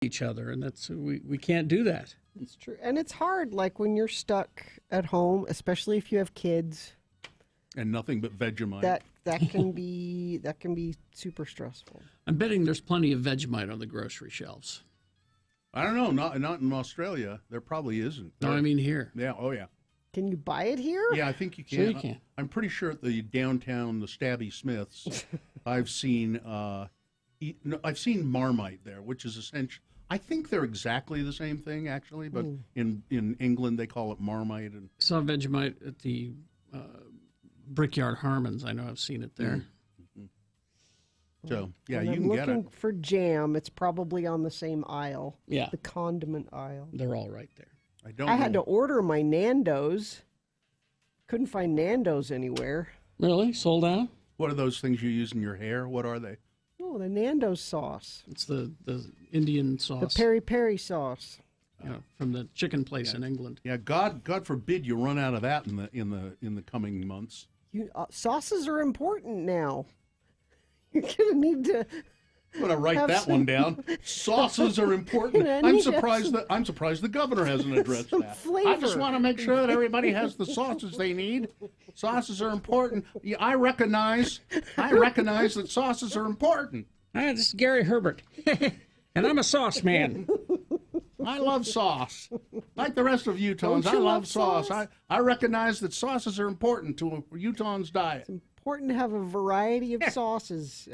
each other, and we can't do that. It's true. And it's hard, like when you're stuck at home, especially if you have kids. And nothing but Vegemite. That can be super stressful. I'm betting there's plenty of Vegemite on the grocery shelves. I don't know. Not in Australia. There probably isn't. No, I mean here. Yeah. Oh, yeah. Can you buy it here? Yeah, I think you can. Sure you can. I'm pretty sure at the downtown, the Stabby Smiths, I've seen Marmite there, which is essentially. I think they're exactly the same thing, actually, but in England they call it Marmite. And Saw Vegemite at the Brickyard Harmons. I know I've seen it there. Mm-hmm. So, yeah, And you I'm can get it. looking for jam. It's probably on the same aisle. Yeah. The condiment aisle. They're all right there. I had to order my Nando's. Couldn't find Nando's anywhere. Really? Sold out? What are those things you use in your hair? What are they? Oh, the Nando's sauce. It's the Indian sauce. The peri-peri sauce. From the chicken place in England. Yeah, God forbid you run out of that in the coming months. Sauces are important now. You're gonna need to. I'm gonna write that one down. Sauces are important. I'm surprised the governor hasn't addressed that. Flavor. I just want to make sure that everybody has the sauces they need. Sauces are important. Yeah, I recognize that sauces are important. Hi, this is Gary Herbert, and I'm a sauce man. I love sauce. Like the rest of Utahns, I you love love sauce. sauce? I recognize that sauces are important to a Utahns' diet. It's important to have a variety of sauces.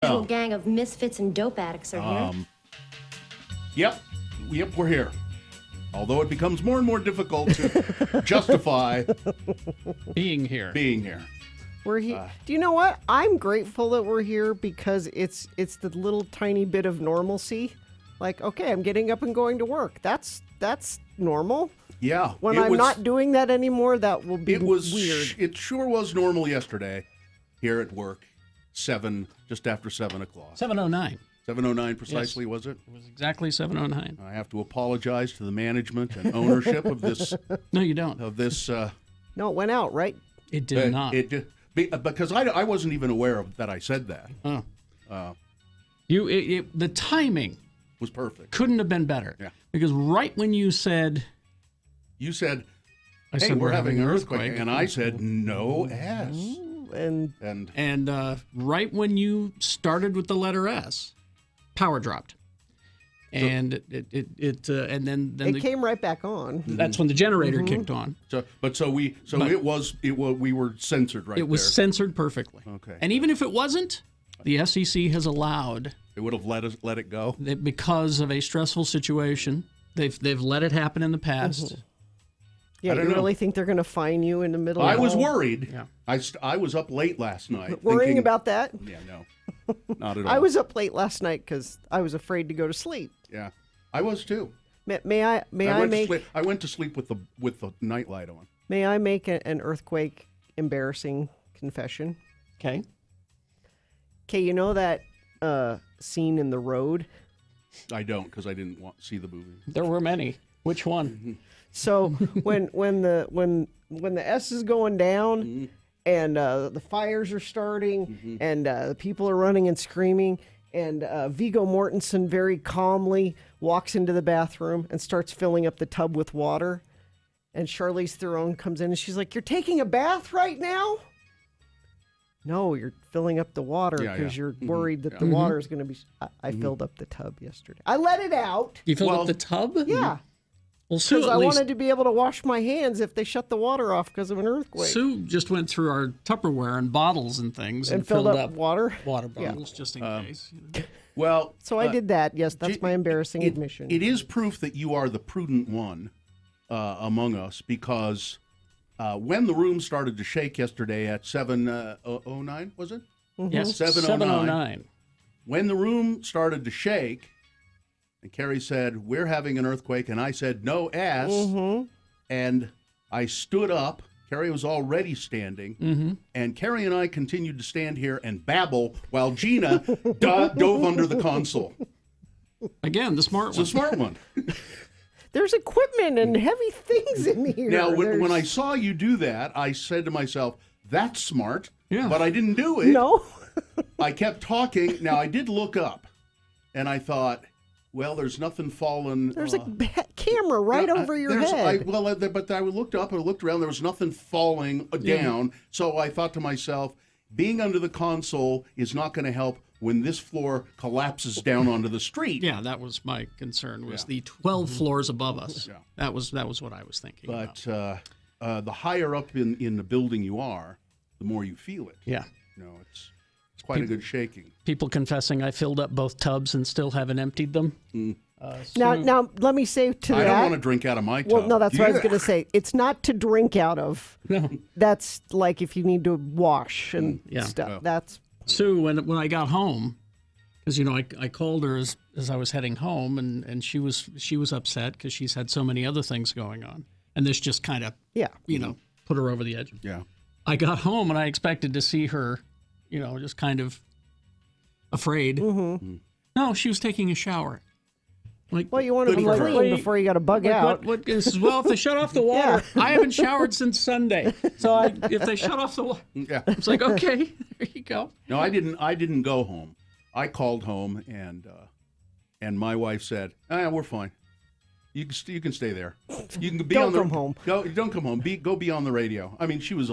Usual gang of misfits and dope addicts are here. Yep, we're here. Although it becomes more and more difficult to justify Being here. being here. We're here. Do you know what? I'm grateful that we're here because it's the little tiny bit of normalcy. Like, okay, I'm getting up and going to work. That's normal. Yeah. When it I'm was- not doing that anymore, that will be It was weird. It sure was normal yesterday here at work. Just after 7 o'clock. 7:09. 7:09 precisely, was it? It was exactly 7:09. I have to apologize to the management and ownership of this. No, you don't. No, it went out, right? It did not. Because I wasn't even aware of that I said that. The timing Was perfect. couldn't have been better. Yeah. Because right when you said, You said, I "Hey, said we're having an earthquake," and I said, "No S." And And right when you started with the letter S, power dropped. And and then it came right back on. that's when the generator kicked on. we were censored right It was there. censored perfectly. Okay. And even if it wasn't, the SEC has allowed They would have let it go. that because of a stressful situation. They've let it happen in the past. Yeah, I don't you know. really think they're going to fine you in the middle I of was all- worried. Yeah. I was up late last night. Worrying thinking, about that? Yeah, no, not at all. I was up late last night because I was afraid to go to sleep. Yeah, I was too. May I went to sleep with the nightlight on. May I make an earthquake embarrassing confession? Okay. Okay, you know that scene in The Road? I don't because I didn't see the movie. There were many. Which one? So when the S is going down and the fires are starting and the people are running and screaming and Viggo Mortensen very calmly walks into the bathroom and starts filling up the tub with water, and Charlize Theron comes in and she's like, "You're taking a bath right now?" No, you're filling up the water Yeah, because yeah. you're worried that the water is going to be. I filled up the tub yesterday. I let it out. You filled Well- up the tub? Yeah. Well, Sue Because at I least wanted to be able to wash my hands if they shut the water off because of an earthquake. Sue just went through our Tupperware and bottles and things and filled up water. water Yeah. bottles just in case. Well, So I did that. Yes, that's my embarrassing admission. It is proof that you are the prudent one among us because when the room started to shake yesterday at 7:09, was it? Yes, 7:09. 7:09. When the room started to shake, and Carrie said, "We're having an earthquake," and I said, "No S," and I stood up. Carrie was already standing, and Carrie and I continued to stand here and babble while Gina dove under the console. Again, the smart It's a one. smart one. There's equipment and heavy things in here. Now, when I There's- saw you do that, I said to myself, "That's smart," Yeah. but I didn't do it. No. I kept talking. Now, I did look up, and I thought, well, there's nothing fallen. There's a camera right over your head. But I looked up and looked around. There was nothing falling down. So I thought to myself, being under the console is not going to help when this floor collapses down onto the street. Yeah, that was my concern. Was the 12 floors above us? Yeah. That was what I was thinking. But about. the higher up in the building you are, the more you feel it. Yeah, It's quite a good shaking. people confessing I filled up both tubs and still haven't emptied them. Now, let me say to I that. don't want to drink out of my tub. Well, no, that's what I was Yeah. going to say. It's not to drink out of. No. That's like if you need to wash and Yeah. stuff. Yeah. That's Sue, when I got home, because I called her as I was heading home, and she was upset because she's had so many other things going on, and this just kind of yeah. put her over the edge. Yeah. I got home and I expected to see her, just kind of afraid. No, she was taking a shower. Like, Well, you want to Good be for her. clean before you got to bug out. What is, well, if they shut off the water, I haven't showered since Sunday. So if they shut off the water, Yeah. it's like, okay, there you go. No, I didn't go home. I called home and my wife said, "We're fine. You can stay there. You can be Don't on the come home. Don't come home. Go be on the radio." I mean, she was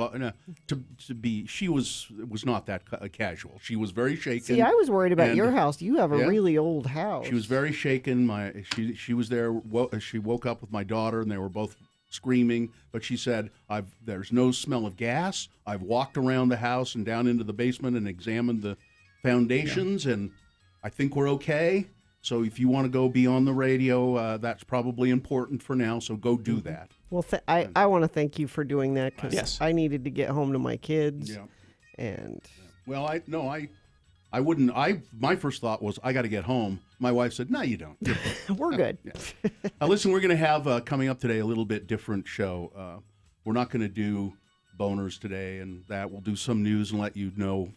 she was not that casual. She was very shaken. See, I was worried about and- your house. You have a Yeah. really old house. She was very shaken. She was there. She woke up with my daughter, and they were both screaming. But she said, "There's no smell of gas. I've walked around the house and down into the basement and examined the foundations, and I think we're okay. So if you want to go be on the radio, that's probably important for now. So go do that. Well, I want to thank you for doing that because Yes. I needed to get home to my kids. Yeah. And Well, I wouldn't. My first thought was I got to get home. My wife said, "No, you don't. You're fine." we're good. Listen, we're going to have coming up today a little bit different show. We're not going to do boners today, and that we'll do some news and let you know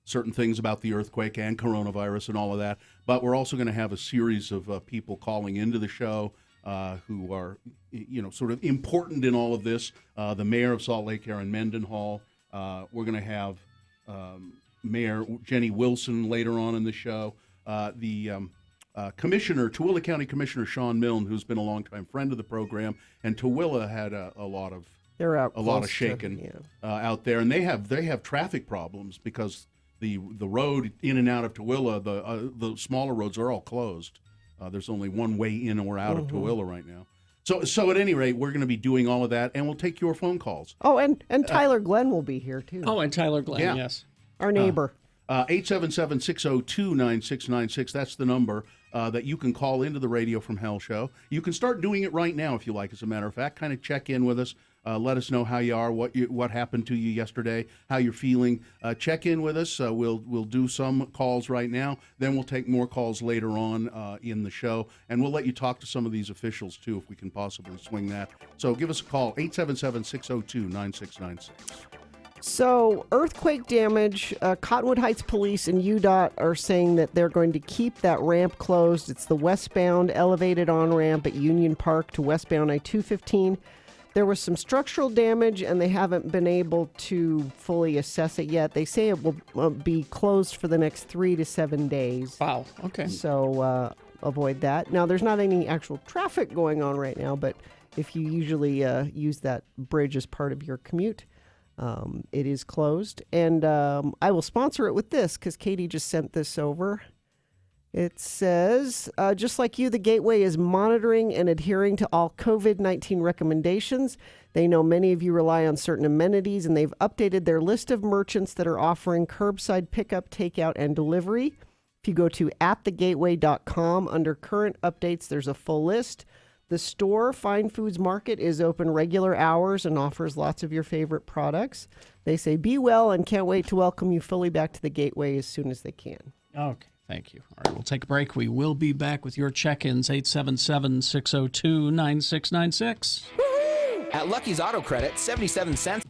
certain things about the earthquake and coronavirus and all of that. But we're also going to have a series of people calling into the show who are, sort of important in all of this. The mayor of Salt Lake, Mayor Mendenhall. We're going to have Mayor Jenny Wilson later on in the show. The Tooele County Commissioner Sean Milne, who's been a longtime friend of the program, and Tooele had a lot of shaking out there, and they have traffic problems because the road in and out of Tooele, the smaller roads are all closed. There's only one way in or out of Tooele right now. So at any rate, we're going to be doing all of that, and we'll take your phone calls. Oh, and Tyler Glenn will be here too. Oh, and Tyler Glenn, yes. Our neighbor. 877-602-9696. That's the number that you can call into the Radio from Hell show. You can start doing it right now if you like, as a matter of fact. Kind of check in with us. Let us know how you are, what happened to you yesterday, how you're feeling. Check in with us. We'll do some calls right now. Then we'll take more calls later on in the show. And we'll let you talk to some of these officials, too, if we can possibly swing that. So give us a call, 877-602-9696. So, earthquake damage, Cottonwood Heights Police and UDOT are saying that they're going to keep that ramp closed. It's the westbound elevated on-ramp at Union Park to westbound I-215. There was some structural damage, and they haven't been able to fully assess it yet. They say it will be closed for the next 3 to 7 days. Wow, okay. So, avoid that. Now, there's not any actual traffic going on right now, but if you usually use that bridge as part of your commute, it is closed. And I will sponsor it with this because Katie just sent this over. It says, just like you, the Gateway is monitoring and adhering to all COVID-19 recommendations. They know many of you rely on certain amenities, and they've updated their list of merchants that are offering curbside pickup, takeout, and delivery. If you go to atthegateway.com, under current updates, there's a full list. The store, Fine Foods Market, is open regular hours and offers lots of your favorite products. They say be well and can't wait to welcome you fully back to the Gateway as soon as they can. Okay, thank you. All right, we'll take a break. We will be back with your check-ins, 877-602-9696. At Lucky's Auto Credit, 77 cents.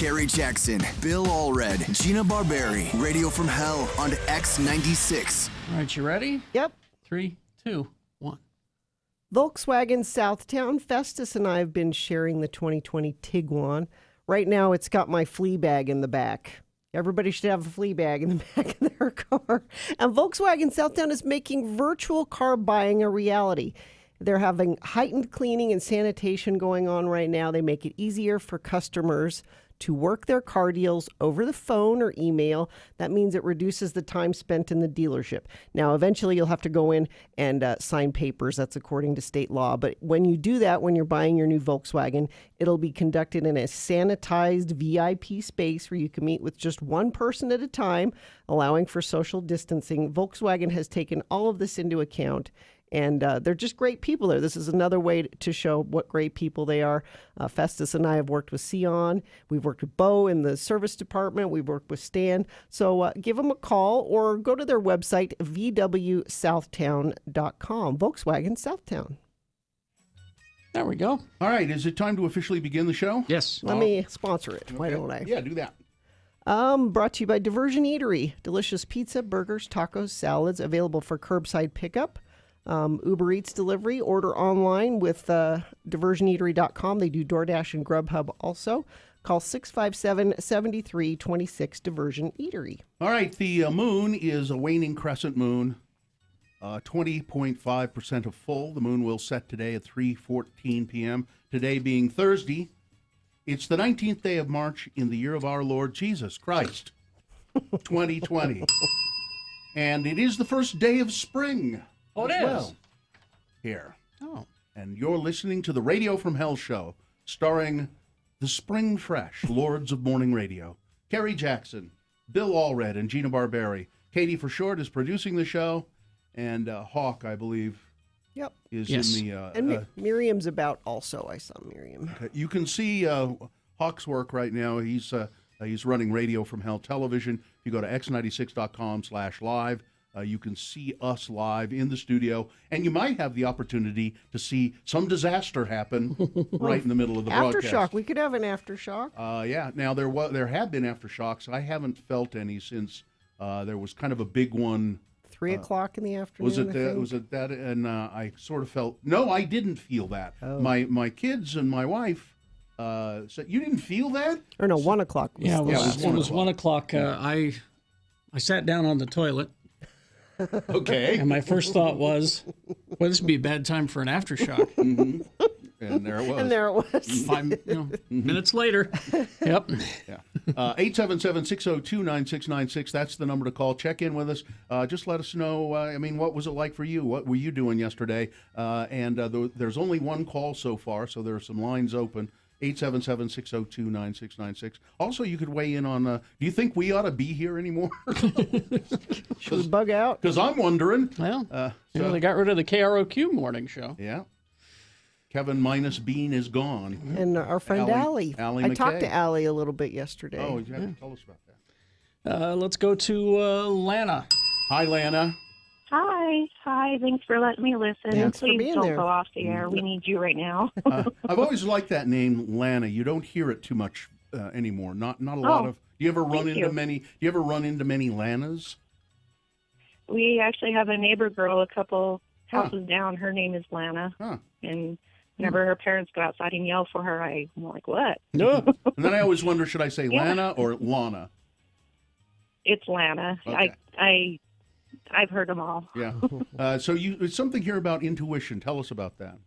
Carrie Jackson, Bill Allred, Gina Barberi, Radio from Hell on X96. All right, you ready? Yep. 3, 2, 1. Volkswagen Southtown. Festus and I have been sharing the 2020 Tiguan. Right now, it's got my flea bag in the back. Everybody should have a flea bag in the back of their car. And Volkswagen Southtown is making virtual car buying a reality. They're having heightened cleaning and sanitation going on right now. They make it easier for customers to work their car deals over the phone or email. That means it reduces the time spent in the dealership. Now, eventually you'll have to go in and sign papers. That's according to state law. But when you do that, when you're buying your new Volkswagen, it'll be conducted in a sanitized VIP space where you can meet with just one person at a time, allowing for social distancing. Volkswagen has taken all of this into account. And they're just great people there. This is another way to show what great people they are. Festus and I have worked with Sion. We've worked with Bo in the service department. We've worked with Stan. So give them a call or go to their website, vwsouthtown.com. Volkswagen Southtown. There we go. All right, is it time to officially begin the show? Yes. Let me sponsor it. Why don't I? Yeah, do that. Brought to you by Diversion Eatery. Delicious pizza, burgers, tacos, salads, available for curbside pickup. Uber Eats delivery, order online with diversioneatery.com. They do DoorDash and Grubhub also. Call 657-7326 Diversion Eatery. All right, the moon is a waning crescent moon, 20.5% of full. The moon will set today at 3:14 p.m. Today being Thursday. It's the 19th day of March in the year of our Lord Jesus Christ, 2020. And it is the first day of spring. Oh, it as is? well, here. Oh. And you're listening to the Radio from Hell show, starring the Spring Fresh Lords of Morning Radio. Carrie Jackson, Bill Allred, and Gina Barberi. Katie, for short, is producing the show, and Hawk, I believe, Yep. is Yes. in the... And Miriam's about also. I saw Miriam. you can see Hawk's work right now. He's running Radio from Hell television. If you go to x96.com/live, you can see us live in the studio, and you might have the opportunity to see some disaster happen right in the middle of the broadcast. Aftershock. We could have an aftershock. Yeah. Now there have been aftershocks. I haven't felt any since there was kind of a big one. 3 o'clock in the afternoon. Was it I think. was it that? And I sort of felt no, I didn't feel that. Oh. My kids and my wife said you didn't feel that. Or no, 1 o'clock. Yeah, it was, Yeah, it was 1 o'clock. I sat down on the toilet, Okay. and my first thought was, well, this would be a bad time for an aftershock. And there it was. And there it was. 5 minutes later. Yep. Yeah. 877-602-9696. That's the number to call. Check in with us. Just let us know, what was it like for you? What were you doing yesterday? There's only one call so far, so there are some lines open. 877-602-9696. Also, you could weigh in on, do you think we ought to be here anymore? Should we bug out? Because I'm wondering. Well, they got rid of the KROQ morning show. Yeah. Kevin minus Bean is gone. And our friend Allie. Allie I talked McKay. to Allie a little bit yesterday. Oh, you have to tell us about that. Let's go to Lana. Hi, Lana. Hi. Thanks for letting me listen. Thanks for Please being don't there. go off the air. We need you right now. I've always liked that name, Lana. You don't hear it too much anymore. Not a lot of. Do you ever run thank into you. many? Do you ever run into many Lanas? We actually have a neighbor girl a couple houses down. Her name is Lana. Huh. And whenever her parents go outside and yell for her, I'm like, what? No. And then I always wonder, should I say Yeah. Lana or Lana? It's Lana. Okay. I've heard them all. Yeah. So it's something here about intuition. Tell us about that.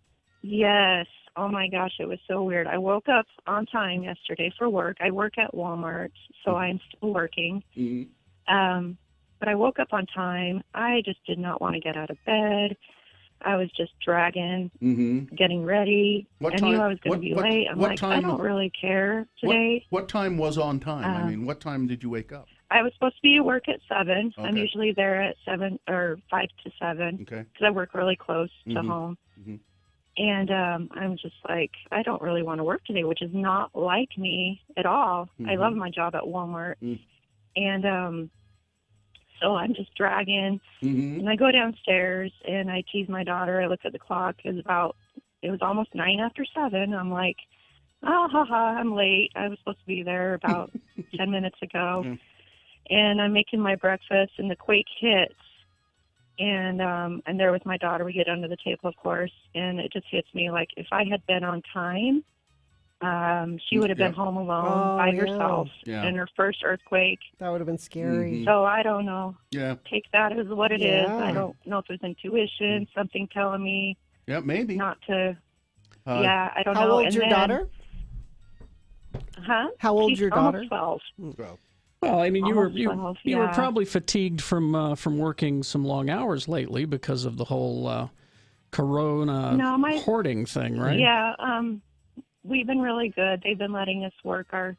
Yes. Oh my gosh, it was so weird. I woke up on time yesterday for work. I work at Walmart, so I'm still working. Mm-hmm. But I woke up on time. I just did not want to get out of bed. I was just dragging, getting ready. What I time- knew I was going to be what- late. I'm what like, time- I don't really care today. What time was on time? What time did you wake up? I was supposed to be at work at 7. I'm Okay. usually there at 7 or 5 to 7 Okay. because I work really close to Mhm. home. Mhm. And I'm just like, I don't really want to work today, which is not like me at all. I love my job at Walmart. And so I'm just dragging. And I go downstairs and I tease my daughter. I look at the clock. It was almost 9 after 7. I'm like, oh, haha, I'm late. I was supposed to be there about 10 minutes ago. And I'm making my breakfast, and the quake hits. And I'm there with my daughter. We get under the table, of course, and it just hits me like if I had been on time, she would have been home alone by herself in her first earthquake. That would have been scary. So I don't know. Yeah. Take that as what it is. I don't know if there's intuition, something telling me Yeah, maybe. not to. I don't know. How old's And your then- daughter? Huh? How old's She's your almost daughter? 12. Well, I mean, you were 12, you were yeah. probably fatigued from working some long hours lately because of the whole corona hoarding thing, right? Yeah, we've been really good. They've been letting us work our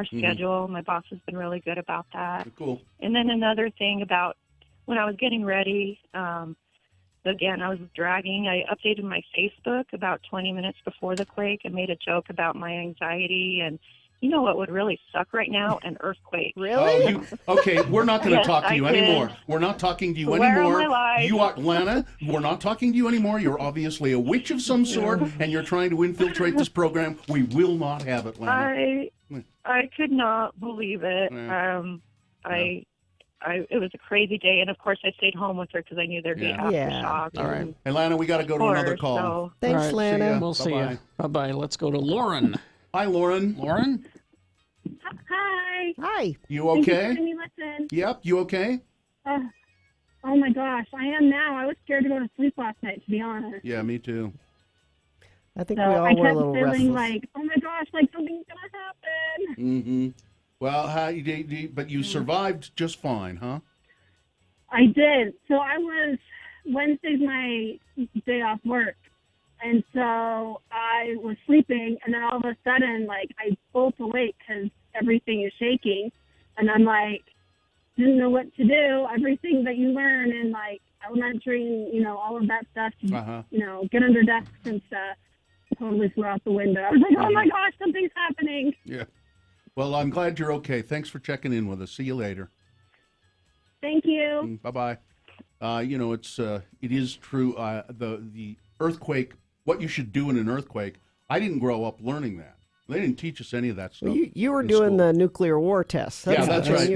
schedule. My boss has been really good about that. Cool. And then another thing about when I was getting ready, again, I was dragging. I updated my Facebook about 20 minutes before the quake and made a joke about my anxiety. And you know what would really suck right now? An earthquake. Really? Okay, we're not going to Yes, talk to you I did. anymore. We're not talking to you Where am anymore. I live? You are, Lana, we're not talking to you anymore. You're obviously a witch of some sort, and you're trying to infiltrate this program. We will not have it, Lana. I could not believe it. It was a crazy day, and of course I stayed home with her because I knew there'd be aftershock. All right. Hey, Lana, we got to go to another call. So. Thanks, All right, Lana. see ya. We'll see Bye-bye. you. Bye-bye. Let's go to Lauren. Hi, Lauren. Lauren? Hi. Hi. You Thank you for okay? letting me listen. Yep, you okay? Oh my gosh, I am now. I was scared to go to sleep last night, to be honest. Yeah, me too. I think So we I all were a kept little feeling restless. like, oh my gosh, like something's gonna happen. Mm-hmm. Well, but you survived just fine, huh? I did. So Wednesday's my day off work. And so I was sleeping, and then all of a sudden, like, I bolt awake because everything is shaking. And I'm like, didn't know what to do. Everything that you learn in, like, elementary, all of that stuff, to, get under desks and stuff, totally flew out the window. I was like, oh my gosh, something's happening. Yeah. Well, I'm glad you're okay. Thanks for checking in with us. See you later. Thank you. Bye-bye. It is true. The earthquake, what you should do in an earthquake, I didn't grow up learning that. They didn't teach us any of that stuff. Well, you were in doing school. the nuclear war tests. Yeah, that's right.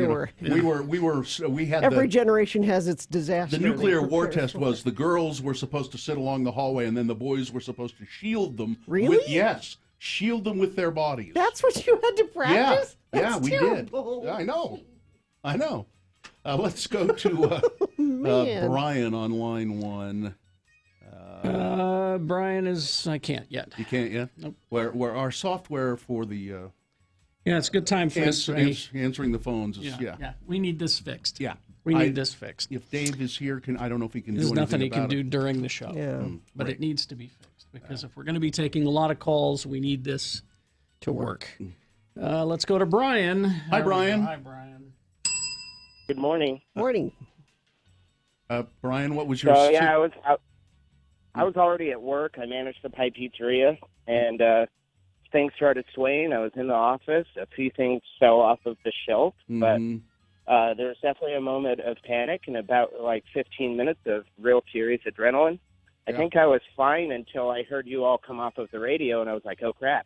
We had Every generation has its disaster. the nuclear war test was the girls were supposed to sit along the hallway, and then the boys were supposed to shield them. Really? Yes, shield them with their bodies. That's what you had to practice? Yeah, That's we terrible. did. I know. Let's go to Brian on line one. Brian I can't yet. You can't yet? Nope. Where our software for the Yeah, it's a good time for us. answering the phones is, Yeah. We need this fixed. Yeah. We need this fixed. If Dave is here, I don't know if he can There's do nothing anything he can about do it. during the show. Yeah. But it needs to be fixed because if we're going to be taking a lot of calls, we need this to work. Let's go to Brian. Hi, Brian. Hi, Brian. Good morning. Morning. Brian, what was your... So yeah, I was already at work. I managed the Pie Pizzeria, and things started swaying. I was in the office. A few things fell off of the shelf, but there was definitely a moment of panic and about 15 minutes of real serious adrenaline. I think I was fine until I heard you all come off of the radio, and I was like, oh, crap.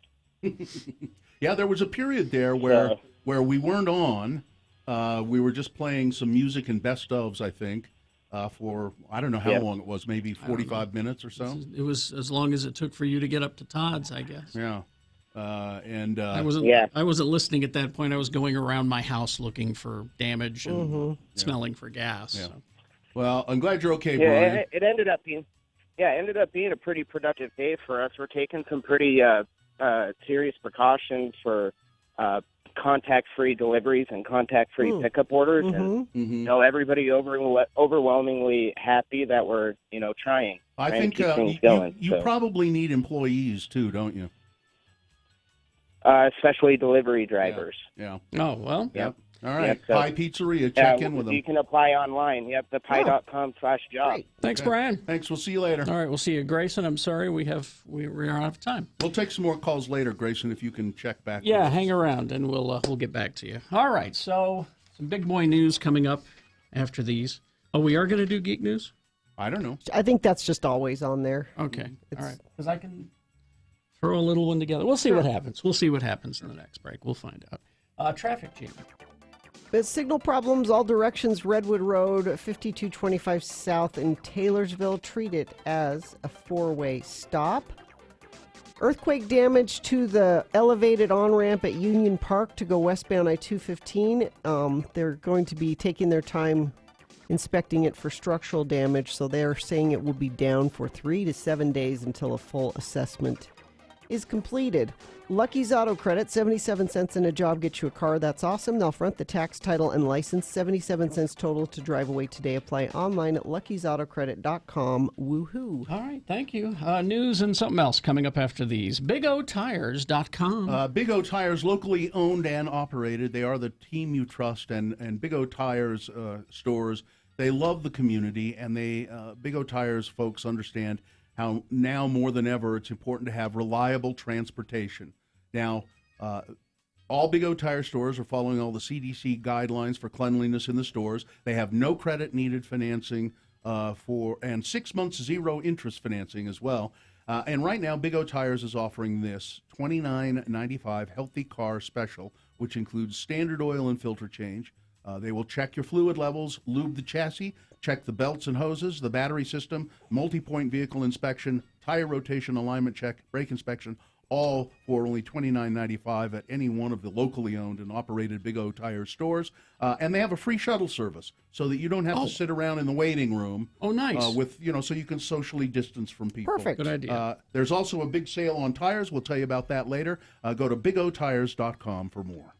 Yeah, there was a period there where we weren't on. We were just playing some music and best ofs, I think, for, I don't know how long it was, maybe 45 minutes or so. It was as long as it took for you to get up to Todd's, I guess. Yeah. I wasn't listening at that point. I was going around my house looking for damage and smelling for gas. Yeah. So. Well, I'm glad you're okay, Brian. It ended up being a pretty productive day for us. We're taking some pretty serious precautions for contact-free deliveries and contact-free pickup orders, and everybody overwhelmingly happy that we're trying. I think to keep things going, you probably need employees too, don't you? Especially delivery drivers. Yeah. Oh, well. Yep. All right. Yeah, so- Pie Pizzeria. Check in with them. You can apply online. Yep, thepie.com/job. Thanks, Brian. Thanks. We'll see you later. All right, we'll see you, Grayson. I'm sorry we are out of time. We'll take some more calls later, Grayson, if you can check back. Yeah, with us. hang around and we'll get back to you. All right, so some big boy news coming up after these. Oh, we are going to do geek news? I don't know. I think that's just always on there. Okay. All right. Because I can throw a little one together. We'll see what happens. We'll see what happens in the next break. We'll find out. Traffic, Gina. But signal problems, all directions, Redwood Road, 5225 South in Taylorsville. Treat it as a four-way stop. Earthquake damage to the elevated on-ramp at Union Park to go westbound I-215. They're going to be taking their time inspecting it for structural damage, so they're saying it will be down for 3 to 7 days until a full assessment is completed. Lucky's Auto Credit, 77 cents in a job gets you a car. That's awesome. They'll front the tax, title, and license. 77 cents total to drive away today. Apply online at luckysautocredit.com. Woohoo. All right, thank you. News and something else coming up after these. BigOTires.com. Big O Tires, locally owned and operated. They are the team you trust, and Big O Tires stores, they love the community, and Big O Tires folks understand how now more than ever it's important to have reliable transportation. Now, all Big O Tire stores are following all the CDC guidelines for cleanliness in the stores. They have no credit needed financing and 6 months zero interest financing as well. And right now, Big O Tires is offering this $29.95 Healthy Car Special, which includes standard oil and filter change. They will check your fluid levels, lube the chassis, check the belts and hoses, the battery system, multi-point vehicle inspection, tire rotation alignment check, brake inspection, all for only $29.95 at any one of the locally owned and operated Big O Tire stores. And they have a free shuttle service so that you don't have to sit around in the waiting room. Oh, nice. So you can socially distance from people. Perfect. Good idea. There's also a big sale on tires. We'll tell you about that later. Go to bigotires.com for more.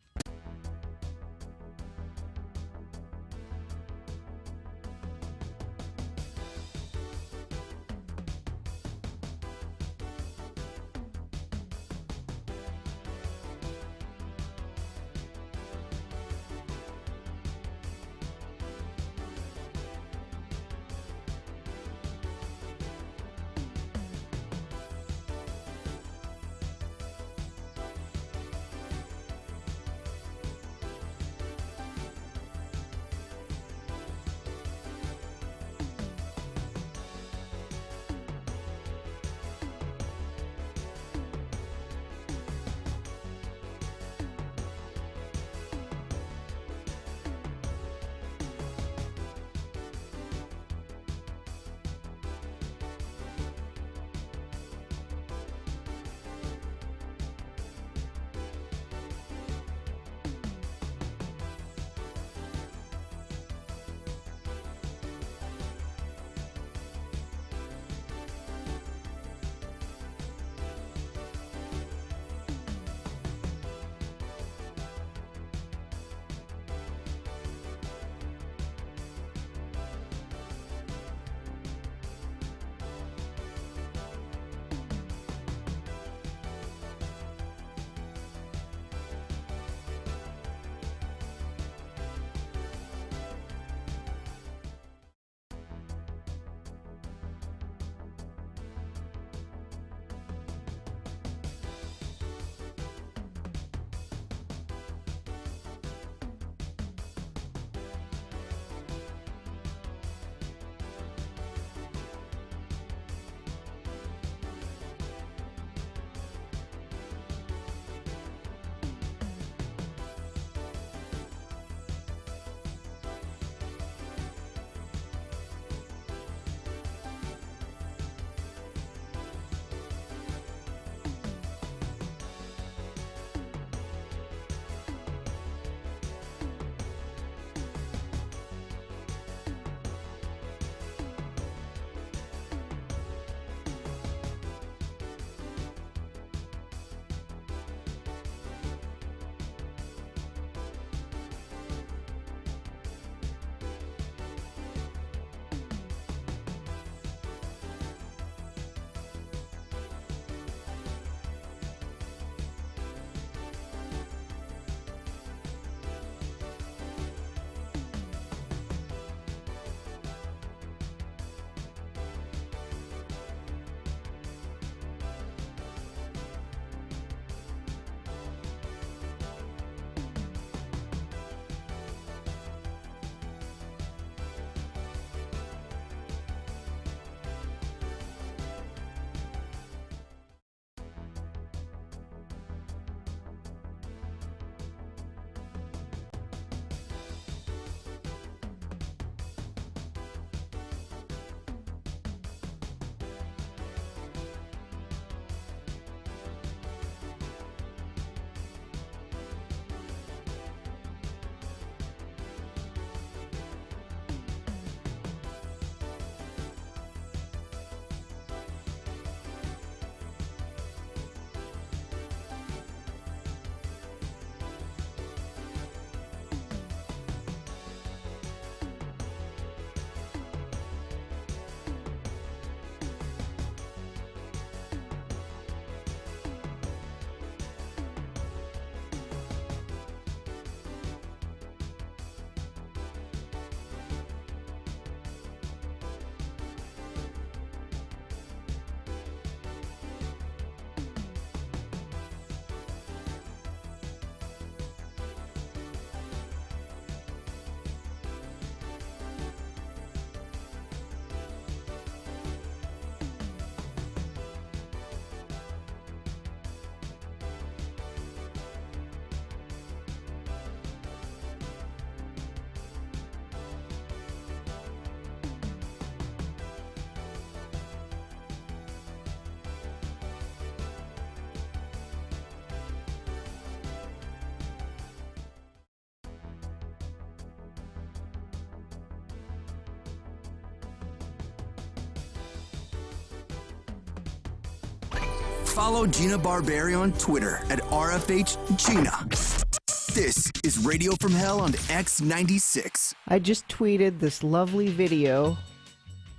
Follow Gina Barberi on Twitter at RFHGina. This is Radio from Hell on X96. I just tweeted this lovely video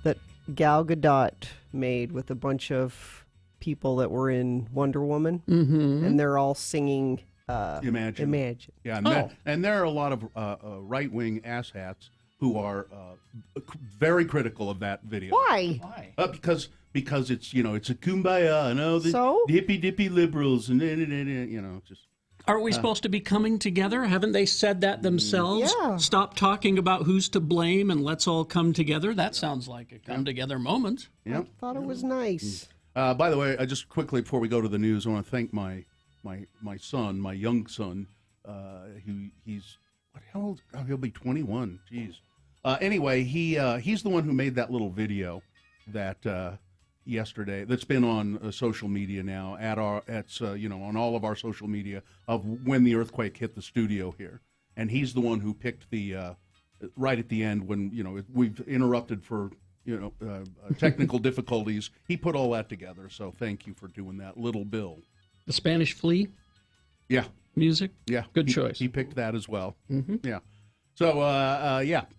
that Gal Gadot made with a bunch of people that were in Wonder Woman, and they're all singing Imagine. Yeah, and there are a lot of right-wing asshats who are very critical of that video. Why? Because it's it's a kumbaya and the hippy dippy liberals and just. Aren't we supposed to be coming together? Haven't they said that themselves? Yeah. Stop talking about who's to blame and let's all come together. That sounds like a come together moment. Yeah. I thought it was nice. By the way, just quickly before we go to the news, I want to thank my son, my young son. He's how old? Oh, he'll be 21. Jeez. Anyway, he's the one who made that little video that yesterday that's been on social media now on all of our social media of when the earthquake hit the studio here, and he's the one who picked the right at the end when we've interrupted for technical difficulties. He put all that together, so thank you for doing that, Little Bill. The Spanish Flea? Yeah. Music? Yeah. Good choice. He picked that as well. Yeah. So,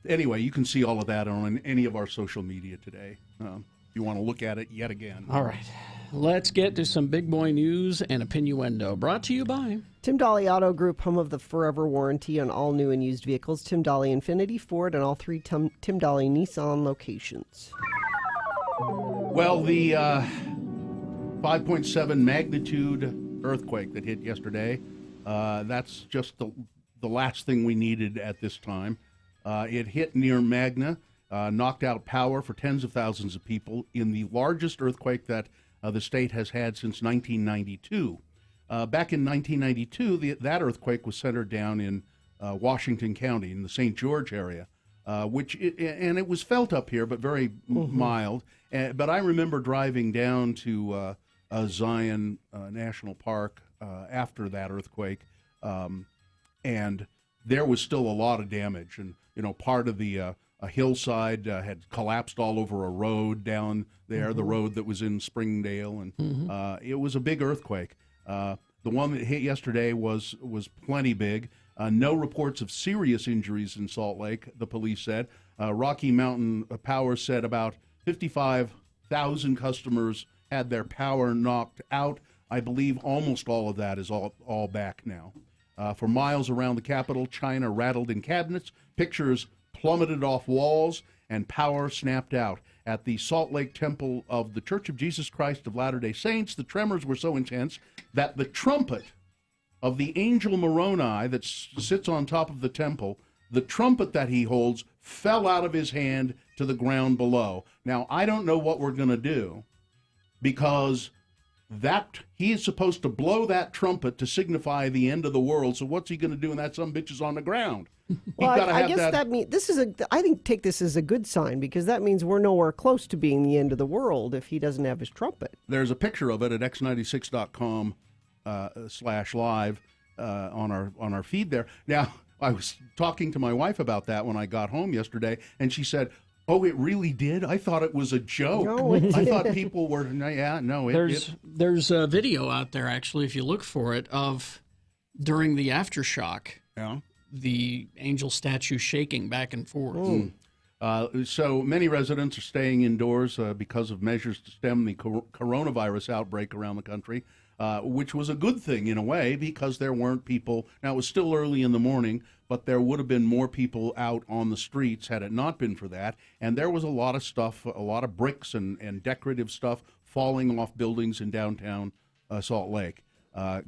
anyway, you can see all of that on any of our social media today. If you want to look at it yet again. All right. Let's get to some big boy news and opinioendo. Brought to you by Tim Dahle Auto Group, home of the forever warranty on all new and used vehicles. Tim Dahle Infiniti, Ford, and all three Tim Dahle Nissan locations. Well, the 5.7 magnitude earthquake that hit yesterday, that's just the last thing we needed at this time. It hit near Magna, knocked out power for tens of thousands of people in the largest earthquake that the state has had since 1992. Back in 1992, that earthquake was centered down in Washington County in the St. George area, and it was felt up here, but very mild. But I remember driving down to Zion National Park after that earthquake, and there was still a lot of damage. And part of the a hillside had collapsed all over a road down there, the road that was in Springdale, and it was a big earthquake. The one that hit yesterday was plenty big. No reports of serious injuries in Salt Lake, the police said. Rocky Mountain Power said about 55,000 customers had their power knocked out. I believe almost all of that is all back now. For miles around the Capitol, china rattled in cabinets, pictures plummeted off walls, and power snapped out. At the Salt Lake Temple of the Church of Jesus Christ of Latter-day Saints, the tremors were so intense that the trumpet of the angel Moroni that sits on top of the temple, the trumpet that he holds, fell out of his hand to the ground below. Now, I don't know what we're going to do, because that he is supposed to blow that trumpet to signify the end of the world. So what's he going to do when that some bitch is on the ground? Well, I guess that means I think take this as a good sign, because that means we're nowhere close to being the end of the world if he doesn't have his trumpet. There's a picture of it at x96.com /live on our feed there. Now, I was talking to my wife about that when I got home yesterday, and she said, "Oh, it really did? I thought it was a joke. No, it I did. thought people were, no. There's a video out there, actually, if you look for it, of during the aftershock, the angel statue shaking back and forth. So many residents are staying indoors because of measures to stem the coronavirus outbreak around the country, which was a good thing in a way, because there weren't people. Now, it was still early in the morning, but there would have been more people out on the streets had it not been for that. And there was a lot of stuff, a lot of bricks and decorative stuff falling off buildings in downtown Salt Lake.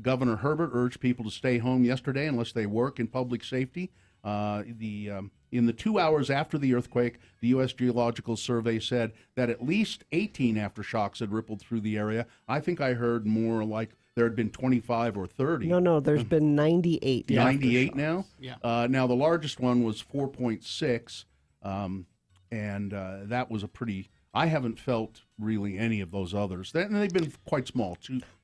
Governor Herbert urged people to stay home yesterday unless they work in public safety. In the 2 hours after the earthquake, the U.S. Geological Survey said that at least 18 aftershocks had rippled through the area. I think I heard more like there had been 25 or 30. No, there's been 98. 98 now? Yeah. Now, the largest one was 4.6, and that was a pretty I haven't felt really any of those others. And they've been quite small,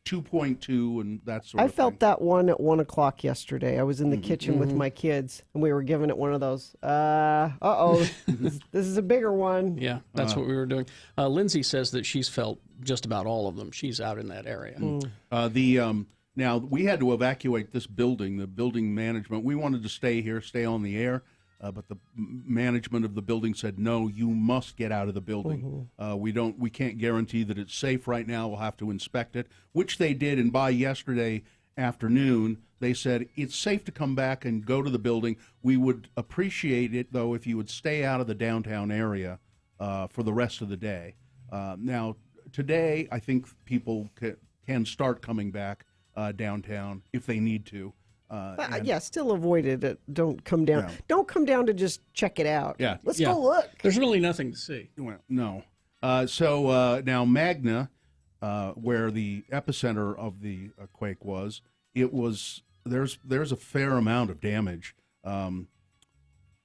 2.2 and that sort of thing. I felt that one at 1 o'clock yesterday. I was in the kitchen with my kids, and we were giving it one of those. This is a bigger one. Yeah, that's what we were doing. Lindsay says that she's felt just about all of them. She's out in that area. Now, we had to evacuate this building, the building management. We wanted to stay here, stay on the air, but the management of the building said, no, you must get out of the building. We can't guarantee that it's safe right now. We'll have to inspect it, which they did. And by yesterday afternoon, they said, it's safe to come back and go to the building. We would appreciate it, though, if you would stay out of the downtown area for the rest of the day. Now, today, I think people can start coming back downtown if they need to. Still avoid it. Don't come down. Yeah. Don't come down to just check it out. Yeah. Let's go look. There's really nothing to see. Well, no. So now Magna, where the epicenter of the quake was, there's a fair amount of damage. I'm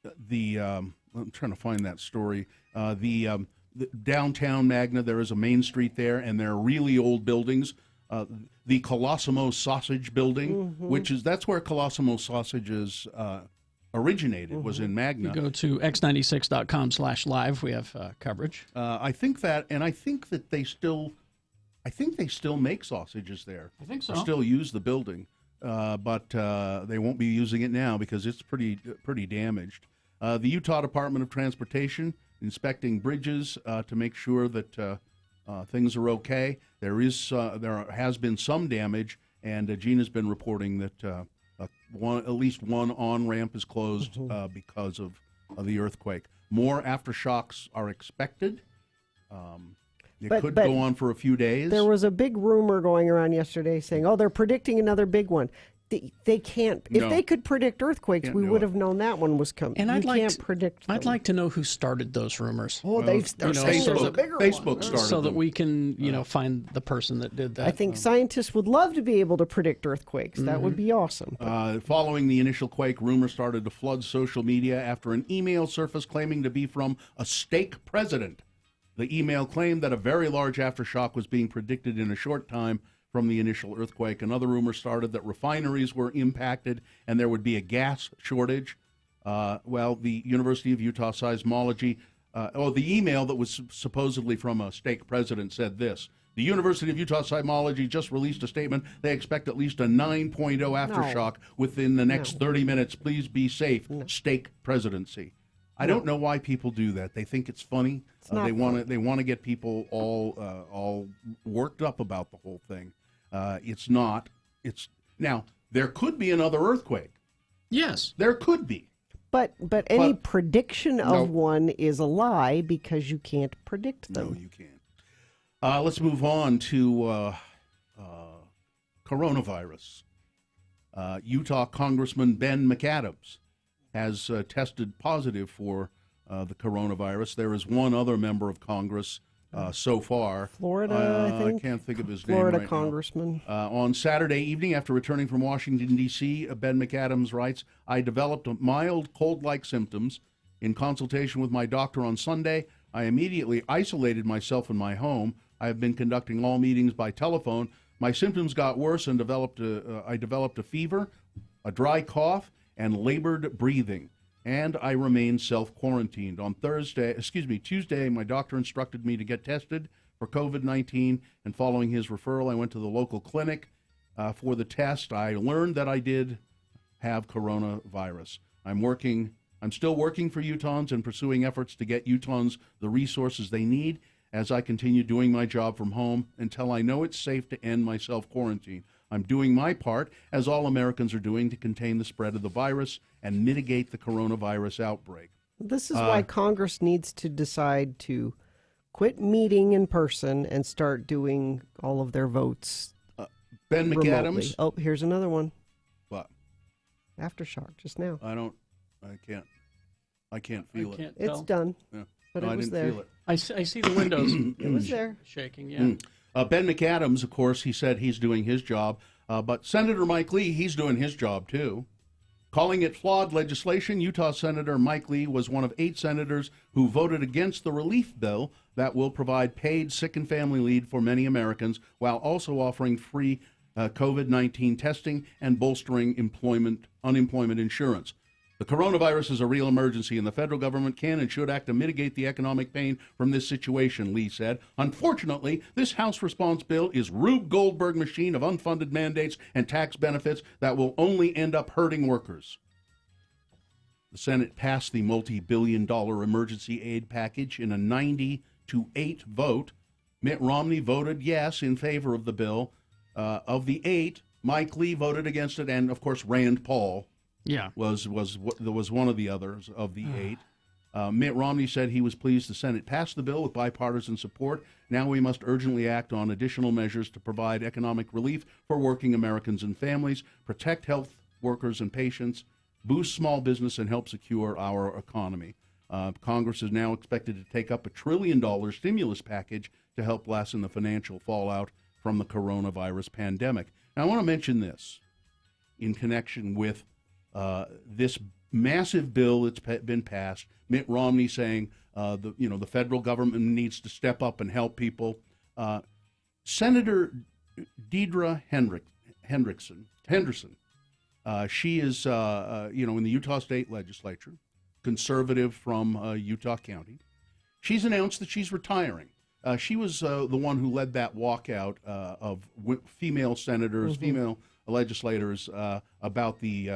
trying to find that story. The downtown Magna, there is a main street there, and there are really old buildings. The Colosimo Sausage Building, that's where Colosimo Sausages originated, was in Magna. You go to x96.com/live. We have coverage. I think that they still make sausages there. I think so. Or still use the building, but they won't be using it now because it's pretty damaged. The Utah Department of Transportation inspecting bridges to make sure that things are okay. There has been some damage, and Gina's been reporting that at least one on-ramp is closed because of the earthquake. More aftershocks are expected. It could go on for a few days. There was a big rumor going around yesterday saying, they're predicting another big one. They can't. If they could predict earthquakes, we would have known that one was coming. And I'd like to know who started those rumors. Facebook started so that them. we can find the person that did that. I think scientists would love to be able to predict earthquakes. That would be awesome. Following the initial quake, rumors started to flood social media after an email surfaced claiming to be from a stake president. The email claimed that a very large aftershock was being predicted in a short time from the initial earthquake. Another rumor started that refineries were impacted and there would be a gas shortage. The University of Utah seismology, the email that was supposedly from a stake president said this: the University of Utah seismology just released a statement. They expect at least a 9.0 aftershock within the next 30 minutes. Please be safe. Stake presidency. I don't know why people do that. They think it's funny. They want to get people all worked up about the whole thing. It's not. Now there could be another earthquake. Yes, there could be. But any prediction of one is a lie because you can't predict them. No, you can't. Let's move on to coronavirus. Utah Congressman Ben McAdams has tested positive for the coronavirus. There is one other member of Congress so far. Florida, I think. I can't think of his Florida name right congressman. now. On Saturday evening, after returning from Washington, D.C., Ben McAdams writes, I developed mild cold-like symptoms. In consultation with my doctor on Sunday, I immediately isolated myself in my home. I have been conducting all meetings by telephone. My symptoms got worse and I developed a fever, a dry cough, and labored breathing, and I remained self-quarantined. On Tuesday, my doctor instructed me to get tested for COVID-19, and following his referral, I went to the local clinic for the test. I learned that I did have coronavirus. I'm still working for Utahns and pursuing efforts to get Utahns the resources they need as I continue doing my job from home until I know it's safe to end my self-quarantine. I'm doing my part, as all Americans are doing, to contain the spread of the virus and mitigate the coronavirus outbreak. This is why Congress needs to decide to quit meeting in person and start doing all of their votes Ben remotely. McAdams. Oh, here's another one. What? Aftershock, just now. I can't feel it. It's done. Yeah. But No, it I was didn't there. feel it. I see the windows. It was there. Shaking, yeah. Ben McAdams, of course, he said he's doing his job. But Senator Mike Lee, he's doing his job too. Calling it flawed legislation, Utah Senator Mike Lee was one of 8 senators who voted against the relief bill that will provide paid sick and family leave for many Americans while also offering free COVID-19 testing and bolstering unemployment insurance. The coronavirus is a real emergency, and the federal government can and should act to mitigate the economic pain from this situation, Lee said. Unfortunately, this House response bill is Rube Goldberg machine of unfunded mandates and tax benefits that will only end up hurting workers. The Senate passed the multi-billion-dollar emergency aid package in a 90-8 vote. Mitt Romney voted yes in favor of the bill. Of the 8, Mike Lee voted against it, and of course Rand Paul was one of the others of the 8. Mitt Romney said he was pleased the Senate passed the bill with bipartisan support. Now we must urgently act on additional measures to provide economic relief for working Americans and families, protect health workers and patients, boost small business, and help secure our economy. Congress is now expected to take up $1 trillion stimulus package to help lessen the financial fallout from the coronavirus pandemic. Now, I want to mention this in connection with this massive bill that's been passed. Mitt Romney saying the federal government needs to step up and help people. Senator Deidre Henderson, she is in the Utah State Legislature, conservative from Utah County. She's announced that she's retiring. She was the one who led that walkout of female senators, female legislators about the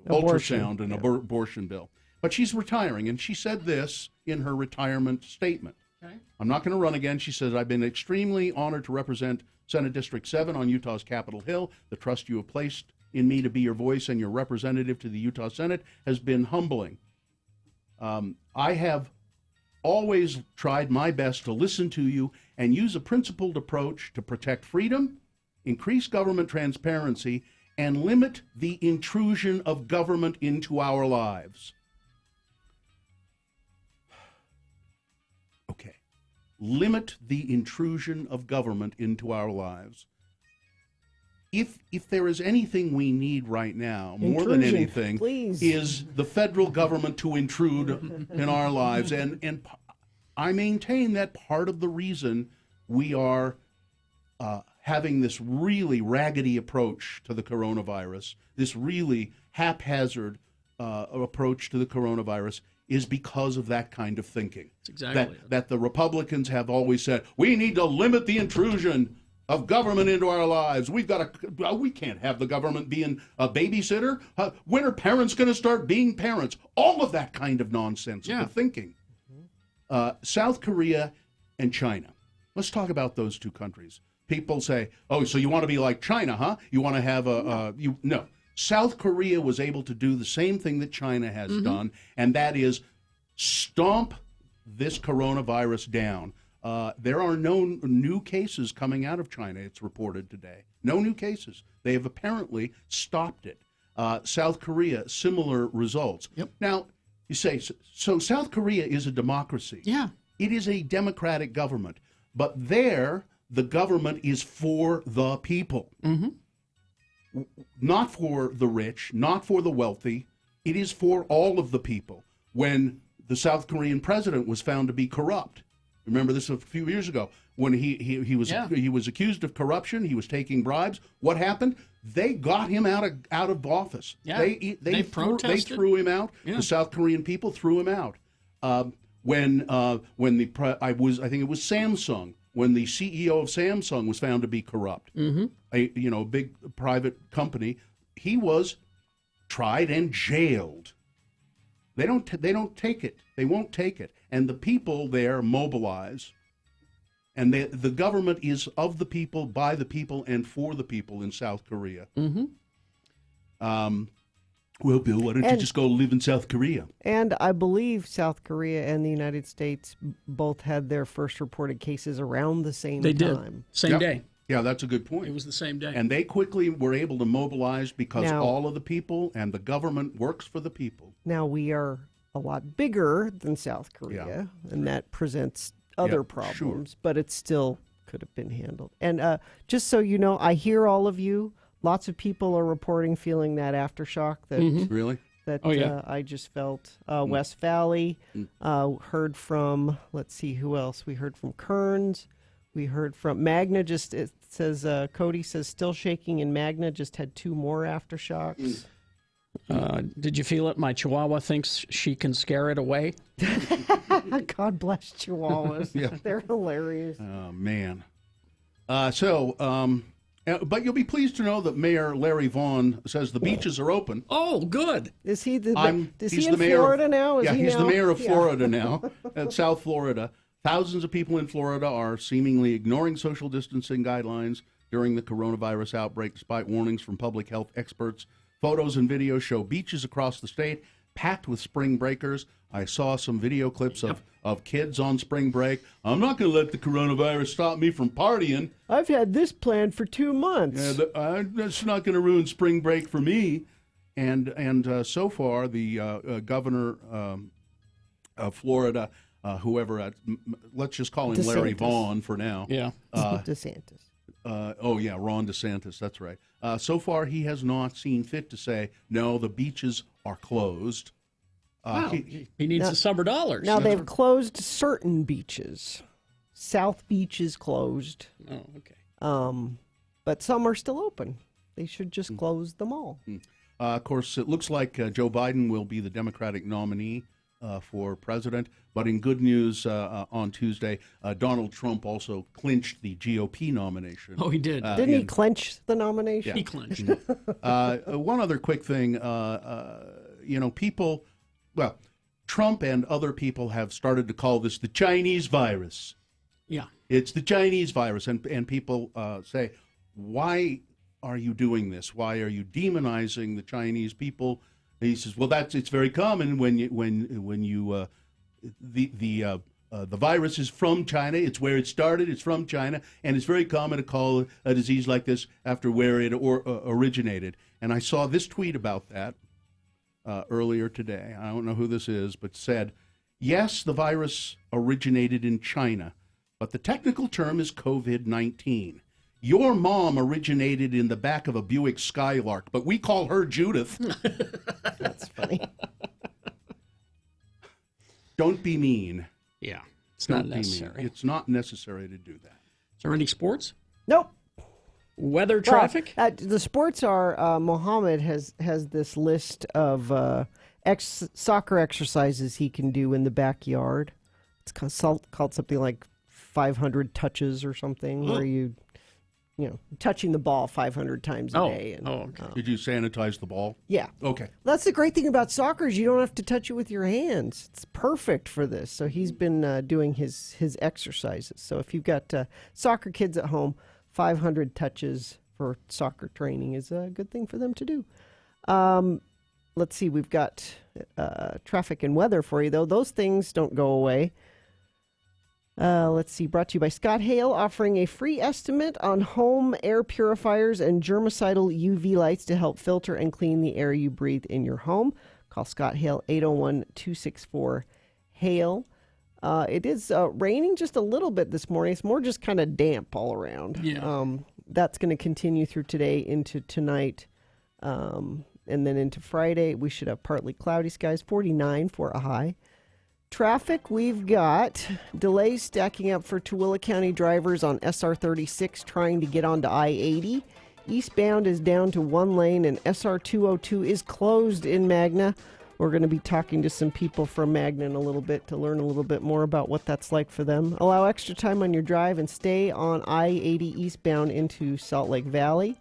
ultrasound and abortion bill. But she's retiring, and she said this in her retirement statement. Okay. I'm not going to run again. She says, I've been extremely honored to represent Senate District 7 on Utah's Capitol Hill. The trust you have placed in me to be your voice and your representative to the Utah Senate has been humbling. I have always tried my best to listen to you and use a principled approach to protect freedom, increase government transparency, and limit the intrusion of government into our lives. Okay. Limit the intrusion of government into our lives. If there is anything we need right now, more than anything, please, is the federal government to intrude in our lives. And I maintain that part of the reason we are having this really raggedy approach to the coronavirus, this really haphazard approach to the coronavirus, is because of that kind of thinking. That's exactly that the Republicans have always said, we need to limit the intrusion of government into our lives. We can't have the government being a babysitter. When are parents going to start being parents? All of that kind of nonsensical thinking. South Korea and China. Let's talk about those two countries. People say, oh, so you want to be like China, huh? You want to have no. South Korea was able to do the same thing that China has done, and that is stomp this coronavirus down. There are no new cases coming out of China, it's reported today. No new cases. They have apparently stopped it. South Korea, similar results. Yep. Now, you say, so South Korea is a democracy. Yeah. It is a democratic government. But there, the government is for the people. Not for the rich, not for the wealthy. It is for all of the people. When the South Korean president was found to be corrupt, remember this a few years ago, when he was accused of corruption, he was taking bribes. What happened? They got him out of office. Yeah. They threw him out. Yeah. The South Korean people threw him out. I think it was Samsung, when the CEO of Samsung was found to be corrupt, a big private company, he was tried and jailed. They don't take it. They won't take it. And the people there mobilize. And the government is of the people, by the people, and for the people in South Korea. Well, Bill, why don't you just go live in South Korea? And I believe South Korea and the United States both had their first reported cases around the same time. They did. Same day. Yeah, that's a good point. It was the same day. And they quickly were able to mobilize because all of the people and the government works for the people. Now, we are a lot bigger than South Korea, and that presents other problems, but it still could have been handled. And just so you know, I hear all of you, lots of people are reporting feeling that aftershock that Really? that Oh, yeah. I just felt. West Valley, heard from, let's see who else. We heard from Kearns. We heard from Magna. It says, Cody says, still shaking in Magna, just had 2 more aftershocks. Did you feel it? My Chihuahua thinks she can scare it away. God bless Chihuahuas. Yeah. They're hilarious. Oh, man. But you'll be pleased to know that Mayor Larry Vaughn says the beaches are open. Oh, good. Is he He's he the in mayor Florida now? Is yeah, he he's the now? mayor of Yeah. Florida now, South Florida. Thousands of people in Florida are seemingly ignoring social distancing guidelines during the coronavirus outbreak, despite warnings from public health experts. Photos and videos show beaches across the state packed with spring breakers. I saw some video clips of kids on spring break. I'm not going to let the coronavirus stop me from partying. I've had this planned for 2 months. Yeah, that's not going to ruin spring break for me. And so far, the governor of Florida, let's just call him Larry DeSantis. Vaughn for now. Yeah. DeSantis. Ron DeSantis, that's right. So far, he has not seen fit to say, no, the beaches are closed. Wow. He needs the summer dollars. Now they've closed certain beaches. South Beach is closed. Oh, okay. But some are still open. They should just close them all. Of course, it looks like Joe Biden will be the Democratic nominee for president. But in good news, on Tuesday, Donald Trump also clinched the GOP nomination. Oh, he did. Didn't he clench the nomination? He clinched. One other quick thing, Trump and other people have started to call this the Chinese virus. Yeah. It's the Chinese virus, and people say, why are you doing this? Why are you demonizing the Chinese people? And he says, well, it's very common the virus is from China. It's where it started. It's from China, and it's very common to call a disease like this after where it originated. And I saw this tweet about that earlier today. I don't know who this is, but said, yes, the virus originated in China, but the technical term is COVID-19. Your mom originated in the back of a Buick Skylark, but we call her Judith. That's funny. Don't be mean. Yeah. It's Don't not be mean. necessary. It's not necessary to do that. Is there any sports? Nope. Weather, traffic? The sports are, Mohammed has this list of soccer exercises he can do in the backyard. It's called something like 500 touches or something, where you touching the ball 500 times a day. And, okay. Did you sanitize the ball? Yeah. Okay. That's the great thing about soccer is you don't have to touch it with your hands. It's perfect for this. So he's been doing his exercises. So if you've got soccer kids at home, 500 touches for soccer training is a good thing for them to do. Let's see. We've got traffic and weather for you, though. Those things don't go away. Let's see, brought to you by Scott Hale, offering a free estimate on home air purifiers and germicidal UV lights to help filter and clean the air you breathe in your home. Call Scott Hale, 801-264-HALE. It is raining just a little bit this morning. It's more just kind of damp all around. Yeah. That's going to continue through today into tonight. And then into Friday, we should have partly cloudy skies, 49 for a high. Traffic, we've got delays stacking up for Tooele County drivers on SR 36 trying to get onto I-80. Eastbound is down to 1 lane, and SR 202 is closed in Magna. We're going to be talking to some people from Magna in a little bit to learn a little bit more about what that's like for them. Allow extra time on your drive and stay on I-80 eastbound into Salt Lake Valley.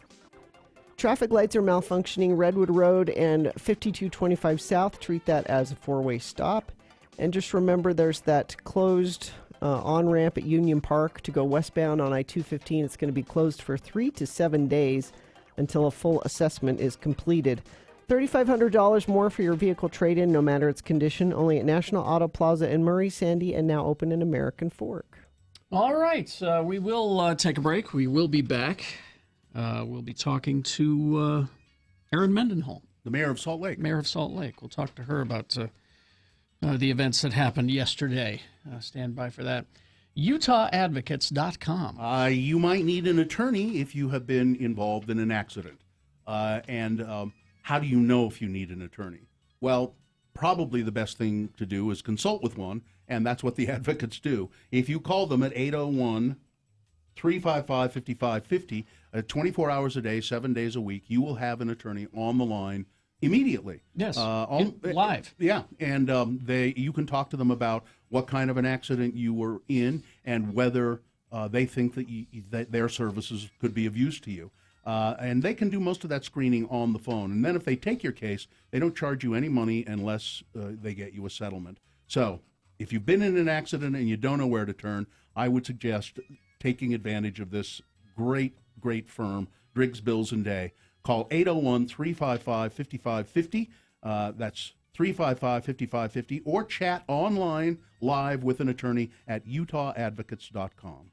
Traffic lights are malfunctioning Redwood Road and 5225 South. Treat that as a four-way stop. And just remember, there's that closed on-ramp at Union Park to go westbound on I-215. It's going to be closed for 3 to 7 days until a full assessment is completed. $3,500 more for your vehicle trade-in, no matter its condition, only at National Auto Plaza in Murray, Sandy, and now open in American Fork. All right. We will take a break. We will be back. We'll be talking to Erin Mendenhall, The mayor of Salt Lake. Mayor of Salt Lake. We'll talk to her about the events that happened yesterday. Stand by for that. UtahAdvocates.com. You might need an attorney if you have been involved in an accident. And how do you know if you need an attorney? Well, probably the best thing to do is consult with one, and that's what the advocates do. If you call them at 801-355-5550, 24 hours a day, 7 days a week, you will have an attorney on the line immediately. Yes, live. Yeah, and you can talk to them about what kind of an accident you were in and whether they think that their services could be of use to you. And they can do most of that screening on the phone. And then if they take your case, they don't charge you any money unless they get you a settlement. So if you've been in an accident and you don't know where to turn, I would suggest taking advantage of this great firm, Driggs, Bills and Day. Call 801-355-5550. That's 355-5550. Or chat online live with an attorney at utawadvocates.com.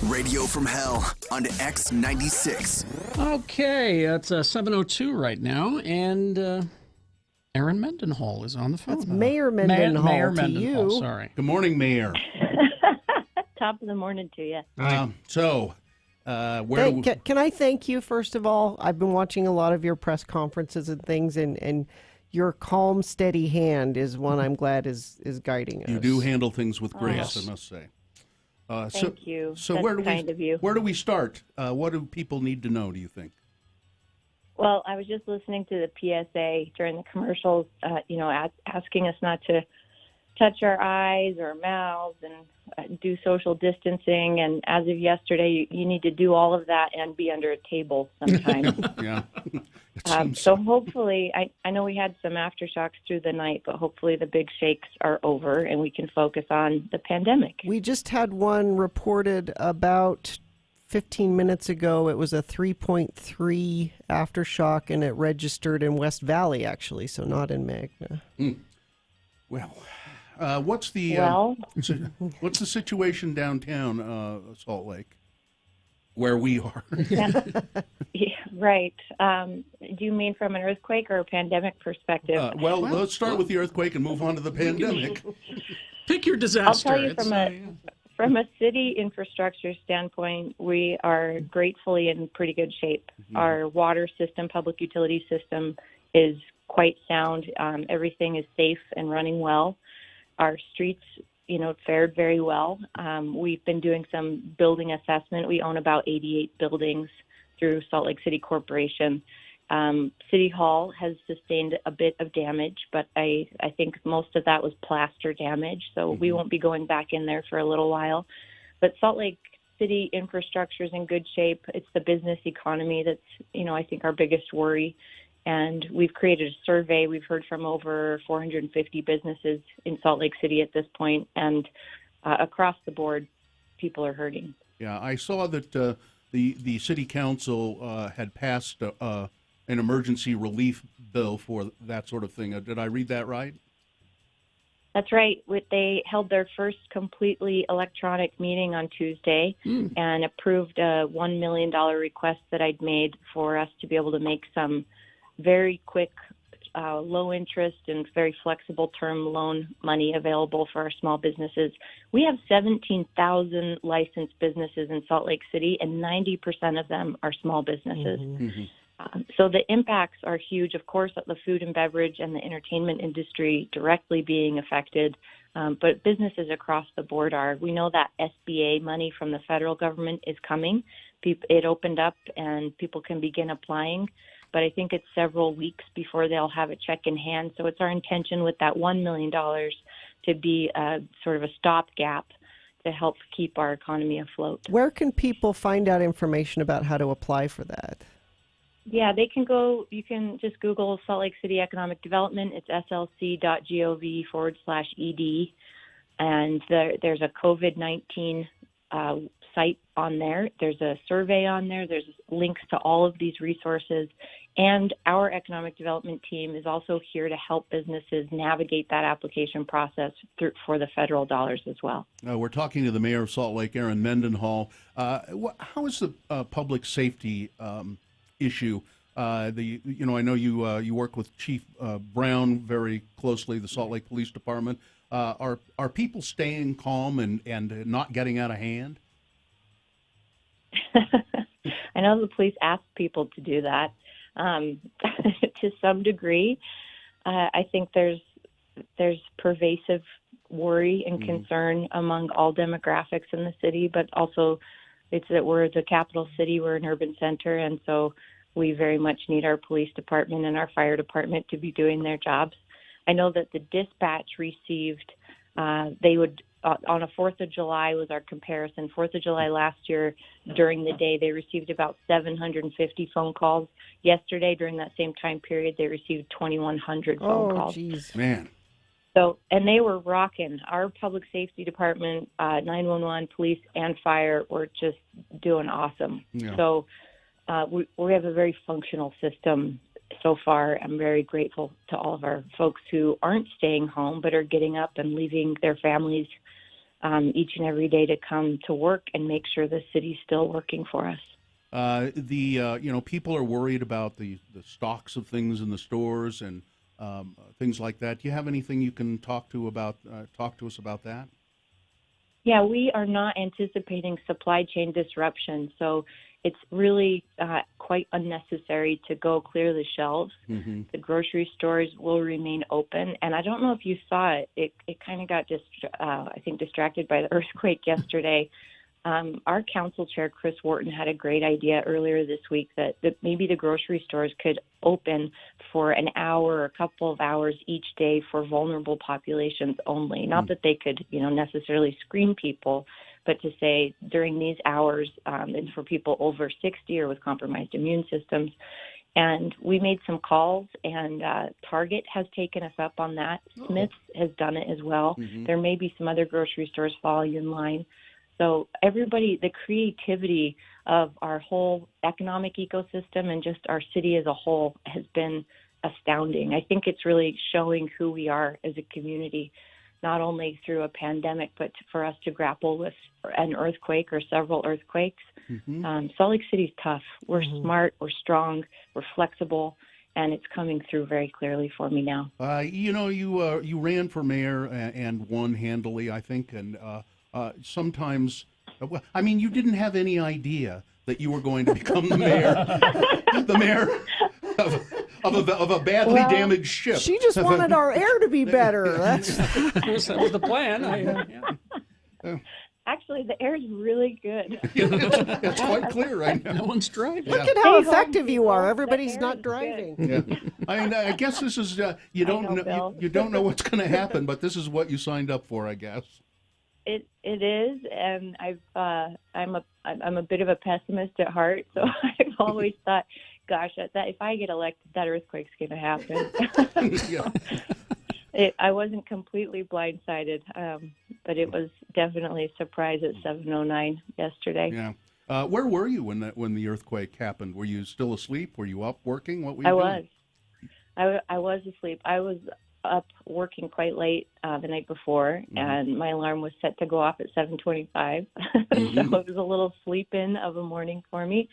Radio from Hell on X96. Okay, it's 7:02 right now, and Aaron Mendenhall is on the phone. That's Mayor Mendenhall Mayor to Mendenhall, you. sorry. Good morning, Mayor. Top of the morning to you. Can I thank you, first of all? I've been watching a lot of your press conferences and things, and your calm, steady hand is one I'm glad is guiding us. You do handle things with grace, Yes. I must say. Thank you. So That's where do kind of you. Where do we start? What do people need to know, do you think? Well, I was just listening to the PSA during the commercials, asking us not to touch our eyes or mouths and do social distancing. And as of yesterday, you need to do all of that and be under a table sometimes. Yeah. So hopefully, I know we had some aftershocks through the night, but hopefully the big shakes are over and we can focus on the pandemic. We just had one reported about 15 minutes ago. It was a 3.3 aftershock, and it registered in West Valley, actually, so not in Magna. Well, what's the what's the situation downtown Salt Lake, where we are? Yeah, right. Do you mean from an earthquake or a pandemic perspective? Well, let's start with the earthquake and move on to the pandemic. Pick your disaster. I'll tell you from a city infrastructure standpoint, we are gratefully in pretty good shape. Mm-hmm. Our water system, public utility system, is quite sound. Everything is safe and running well. Our streets, fared very well. We've been doing some building assessment. We own about 88 buildings through Salt Lake City Corporation. City Hall has sustained a bit of damage, but I think most of that was plaster damage, so we won't be going back in there for a little while. But Salt Lake City infrastructure is in good shape. It's the business economy that's, I think our biggest worry. And we've created a survey. We've heard from over 450 businesses in Salt Lake City at this point, and across the board, people are hurting. Yeah, I saw that the city council had passed an emergency relief bill for that sort of thing. Did I read that right? That's right. They held their first completely electronic meeting on Tuesday and approved a $1 million request that I'd made for us to be able to make some very quick, low interest and very flexible term loan money available for our small businesses. We have 17,000 licensed businesses in Salt Lake City, and 90% of them are small businesses. So the impacts are huge. Of course, the food and beverage and the entertainment industry directly being affected, but businesses across the board are. We know that SBA money from the federal government is coming. It opened up and people can begin applying, but I think it's several weeks before they'll have a check in hand. So it's our intention with that $1 million to be a sort of a stopgap to help keep our economy afloat. Where can people find out information about how to apply for that? Yeah, they can go, you can just Google Salt Lake City Economic Development. It's slc.gov/ED. And there's a COVID-19 site on there. There's a survey on there. There's links to all of these resources. And our economic development team is also here to help businesses navigate that application process for the federal dollars as well. We're talking to the mayor of Salt Lake, Aaron Mendenhall. How is the public safety issue? I know you work with Chief Brown very closely, the Salt Lake Police Department. Are people staying calm and not getting out of hand? I know the police ask people to do that to some degree. I think there's pervasive worry and concern among all demographics in the city, but also it's that we're the capital city, we're an urban center, and so we very much need our police department and our fire department to be doing their jobs. I know that the dispatch received, they would, on a 4th of July was our comparison. 4th of July last year, during the day, they received about 750 phone calls. Yesterday, during that same time period, they received 2,100 phone calls. Oh, geez. Man. So, and they were rocking. Our public safety department, 911, police, and fire were just doing awesome. Yeah. So we have a very functional system so far. I'm very grateful to all of our folks who aren't staying home but are getting up and leaving their families each and every day to come to work and make sure the city's still working for us. People are worried about the stocks of things in the stores and things like that. Do you have anything you can talk to us about that? Yeah, we are not anticipating supply chain disruption, so it's really quite unnecessary to go clear the shelves. Mm-hmm. The grocery stores will remain open, and I don't know if you saw it. It kind of got distracted by the earthquake yesterday. Our council chair, Chris Wharton, had a great idea earlier this week that maybe the grocery stores could open for an hour or a couple of hours each day for vulnerable populations only. Not that they could, necessarily screen people, but to say during these hours, it's for people over 60 or with compromised immune systems. And we made some calls, and Target has taken us up on that. Smith's has done it as well. Mm-hmm. There may be some other grocery stores following in line. So everybody, the creativity of our whole economic ecosystem and just our city as a whole has been astounding. I think it's really showing who we are as a community, not only through a pandemic, but for us to grapple with an earthquake or several earthquakes. Mm-hmm. Salt Lake City's tough. We're smart, we're strong, we're flexible, and it's coming through very clearly for me now. You ran for mayor and won handily, I think, and sometimes, you didn't have any idea that you were going to become the mayor of a badly damaged ship. She just wanted our air to be better. That was the plan. Actually, the air is really good. It's quite clear right now. No one's driving. Look at how effective you are. Everybody's not driving. Yeah. I guess this is you don't know what's going to happen, but this is what you signed up for, I guess. It is, and I'm a bit of a pessimist at heart, so I've always thought, gosh, that if I get elected, that earthquake's going to happen. I wasn't completely blindsided, but it was definitely a surprise at 7:09 yesterday. Yeah. Where were you when the earthquake happened? Were you still asleep? Were you up working? What were you doing? I was asleep. I was up working quite late the night before, and my alarm was set to go off at 7:25. So it was a little sleep-in of a morning for me.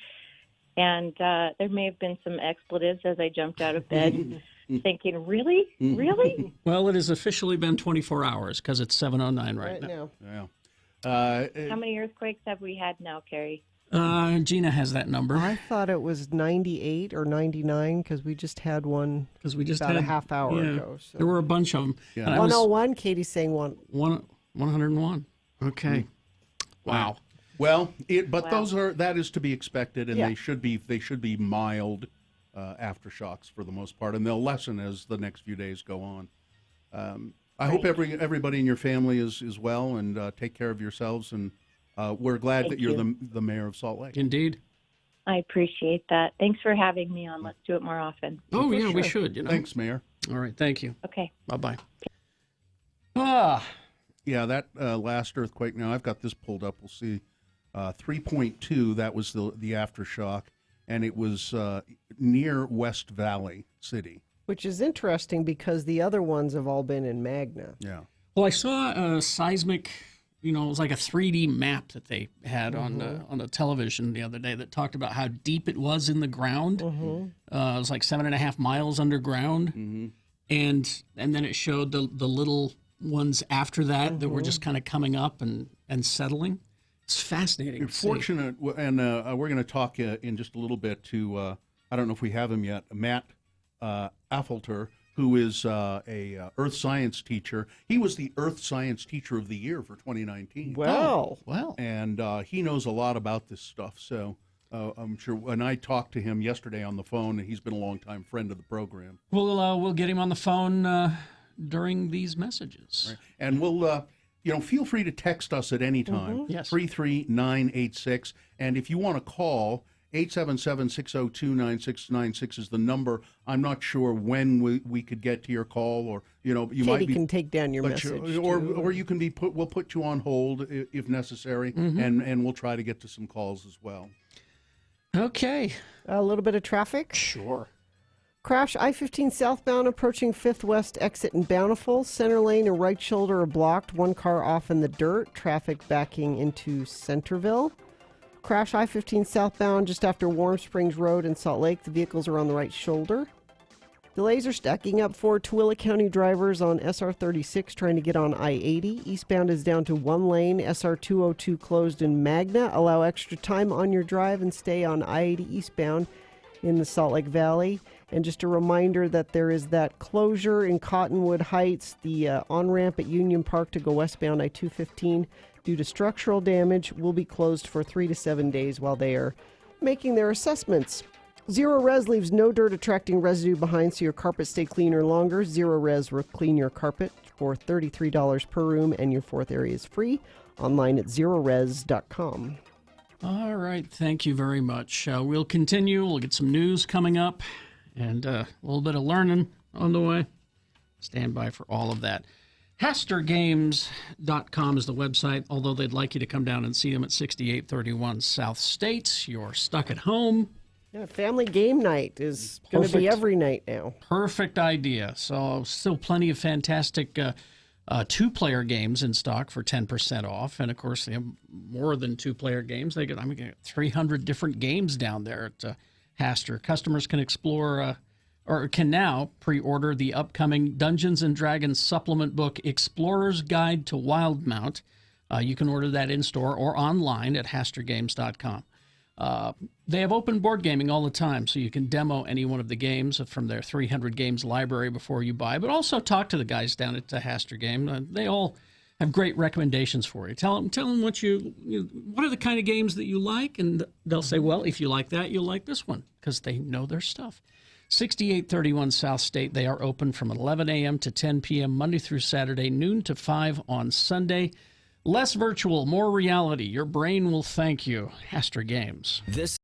And there may have been some expletives as I jumped out of bed, thinking, really? Really? Well, it has officially been 24 hours because it's 7:09 right now. Yeah. How many earthquakes have we had now, Carrie? Gina has that number. I thought it was 98 or 99 because we just had one about a half hour ago. So. There were a bunch of them. Yeah. 101, Katie's saying 101. Okay. Wow. Well, that is to be expected, and they should be mild aftershocks for the most part, and they'll lessen as the next few days go on. I hope everybody in your family is well, and take care of yourselves, and we're glad that you're the mayor of Salt Lake. Indeed. I appreciate that. Thanks for having me on. Let's do it more often. Oh, yeah, we should. Thanks, Mayor. All right, thank you. Okay. Bye-bye. Yeah, that last earthquake, now I've got this pulled up. We'll see. 3.2, that was the aftershock, and it was near West Valley City. Which is interesting because the other ones have all been in Magna. Yeah. Well, I saw a seismic, it was like a 3D map that they had on the television the other day that talked about how deep it was in the ground. It was like 7.5 miles underground. And then it showed the little ones after that that were just kind of coming up and settling. It's fascinating. You're fortunate, and we're going to talk in just a little bit to, I don't know if we have him yet, Matt Affelter, who is a Earth Science teacher. He was the Earth Science Teacher of the Year for 2019. Wow. And he knows a lot about this stuff. So I'm sure when I talked to him yesterday on the phone, he's been a longtime friend of the program. We'll get him on the phone during these messages. Right. And we'll... feel free to text us at any time, 33986. And if you want to call, 877-602-9696 is the number. I'm not sure when we could get to your call, or, Katie can take down your message. Or you can we'll put you on hold if necessary, and we'll try to get to some calls as well. Okay. A little bit of traffic? Sure. Crash I-15 southbound approaching 5th West exit in Bountiful. Center lane and right shoulder are blocked. One car off in the dirt. Traffic backing into Centerville. Crash I-15 southbound just after Warm Springs Road in Salt Lake. The vehicles are on the right shoulder. Delays are stacking up for Tooele County drivers on SR 36 trying to get on I-80. Eastbound is down to one lane. SR 202 closed in Magna. Allow extra time on your drive and stay on I-80 eastbound in the Salt Lake Valley. And just a reminder that there is that closure in Cottonwood Heights, the on-ramp at Union Park to go westbound I-215 due to structural damage will be closed for 3 to 7 days while they are making their assessments. Zero Res leaves no dirt attracting residue behind so your carpets stay cleaner longer. Zero Res will clean your carpet for $33 per room and your fourth area is free. Online at zerores.com. All right, thank you very much. We'll continue. We'll get some news coming up and a little bit of learning on the way. Stand by for all of that. HasterGames.com is the website, although they'd like you to come down and see them at 6831 South State. You're stuck at home. Yeah, family game night is going to be every night now. Perfect idea. So still plenty of fantastic two-player games in stock for 10% off. And, of course, they have more than two-player games. They get 300 different games down there at Haster. Customers can explore or can now pre-order the upcoming Dungeons & Dragons supplement book, Explorer's Guide to Wildmount. You can order that in-store or online at HasterGames.com. They have open board gaming all the time, so you can demo any one of the games from their 300 games library before you buy, but also talk to the guys down at Haster Game. They all have great recommendations for you. Tell them what what are the kind of games that you like, and they'll say, well, if you like that, you'll like this one, because they know their stuff. 6831 South State. They are open from 11 a.m. to 10 p.m. Monday through Saturday, noon to 5 on Sunday. Less virtual, more reality. Your brain will thank you. Haster Games. This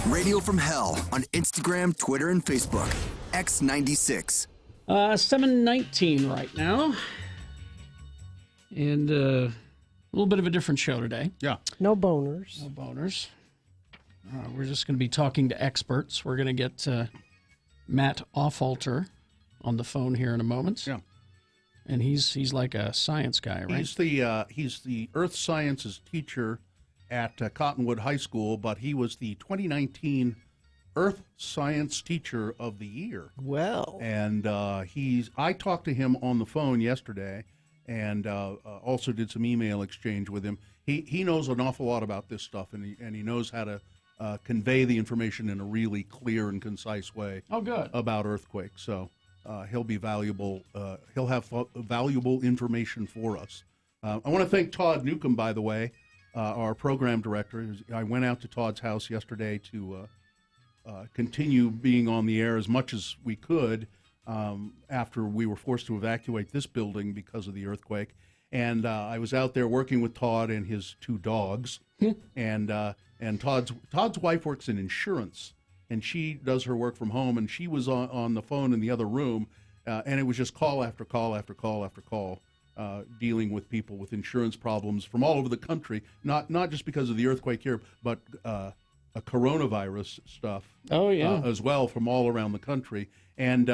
Radio from Hell on Instagram, Twitter, and Facebook. X96. 7:19 right now. And a little bit of a different show today. Yeah. No boners. No boners. We're just going to be talking to experts. We're going to get Matt Offalter on the phone here in a moment. Yeah. And he's like a science guy, right? He's the earth sciences teacher at Cottonwood High School, but he was the 2019 Earth Science Teacher of the Year. Well. And I talked to him on the phone yesterday, and also did some email exchange with him. He knows an awful lot about this stuff, and he knows how to convey the information in a really clear and concise way. Oh, good. About earthquakes. So he'll be valuable. He'll have valuable information for us. I want to thank Todd Newcomb, by the way, our program director. I went out to Todd's house yesterday to continue being on the air as much as we could after we were forced to evacuate this building because of the earthquake. And I was out there working with Todd and his two dogs. and Todd's wife works in insurance, and she does her work from home. And she was on the phone in the other room, and it was just call after call after call after call, dealing with people with insurance problems from all over the country. Not just because of the earthquake here, but a coronavirus stuff. Oh yeah, as well, from all around the country. And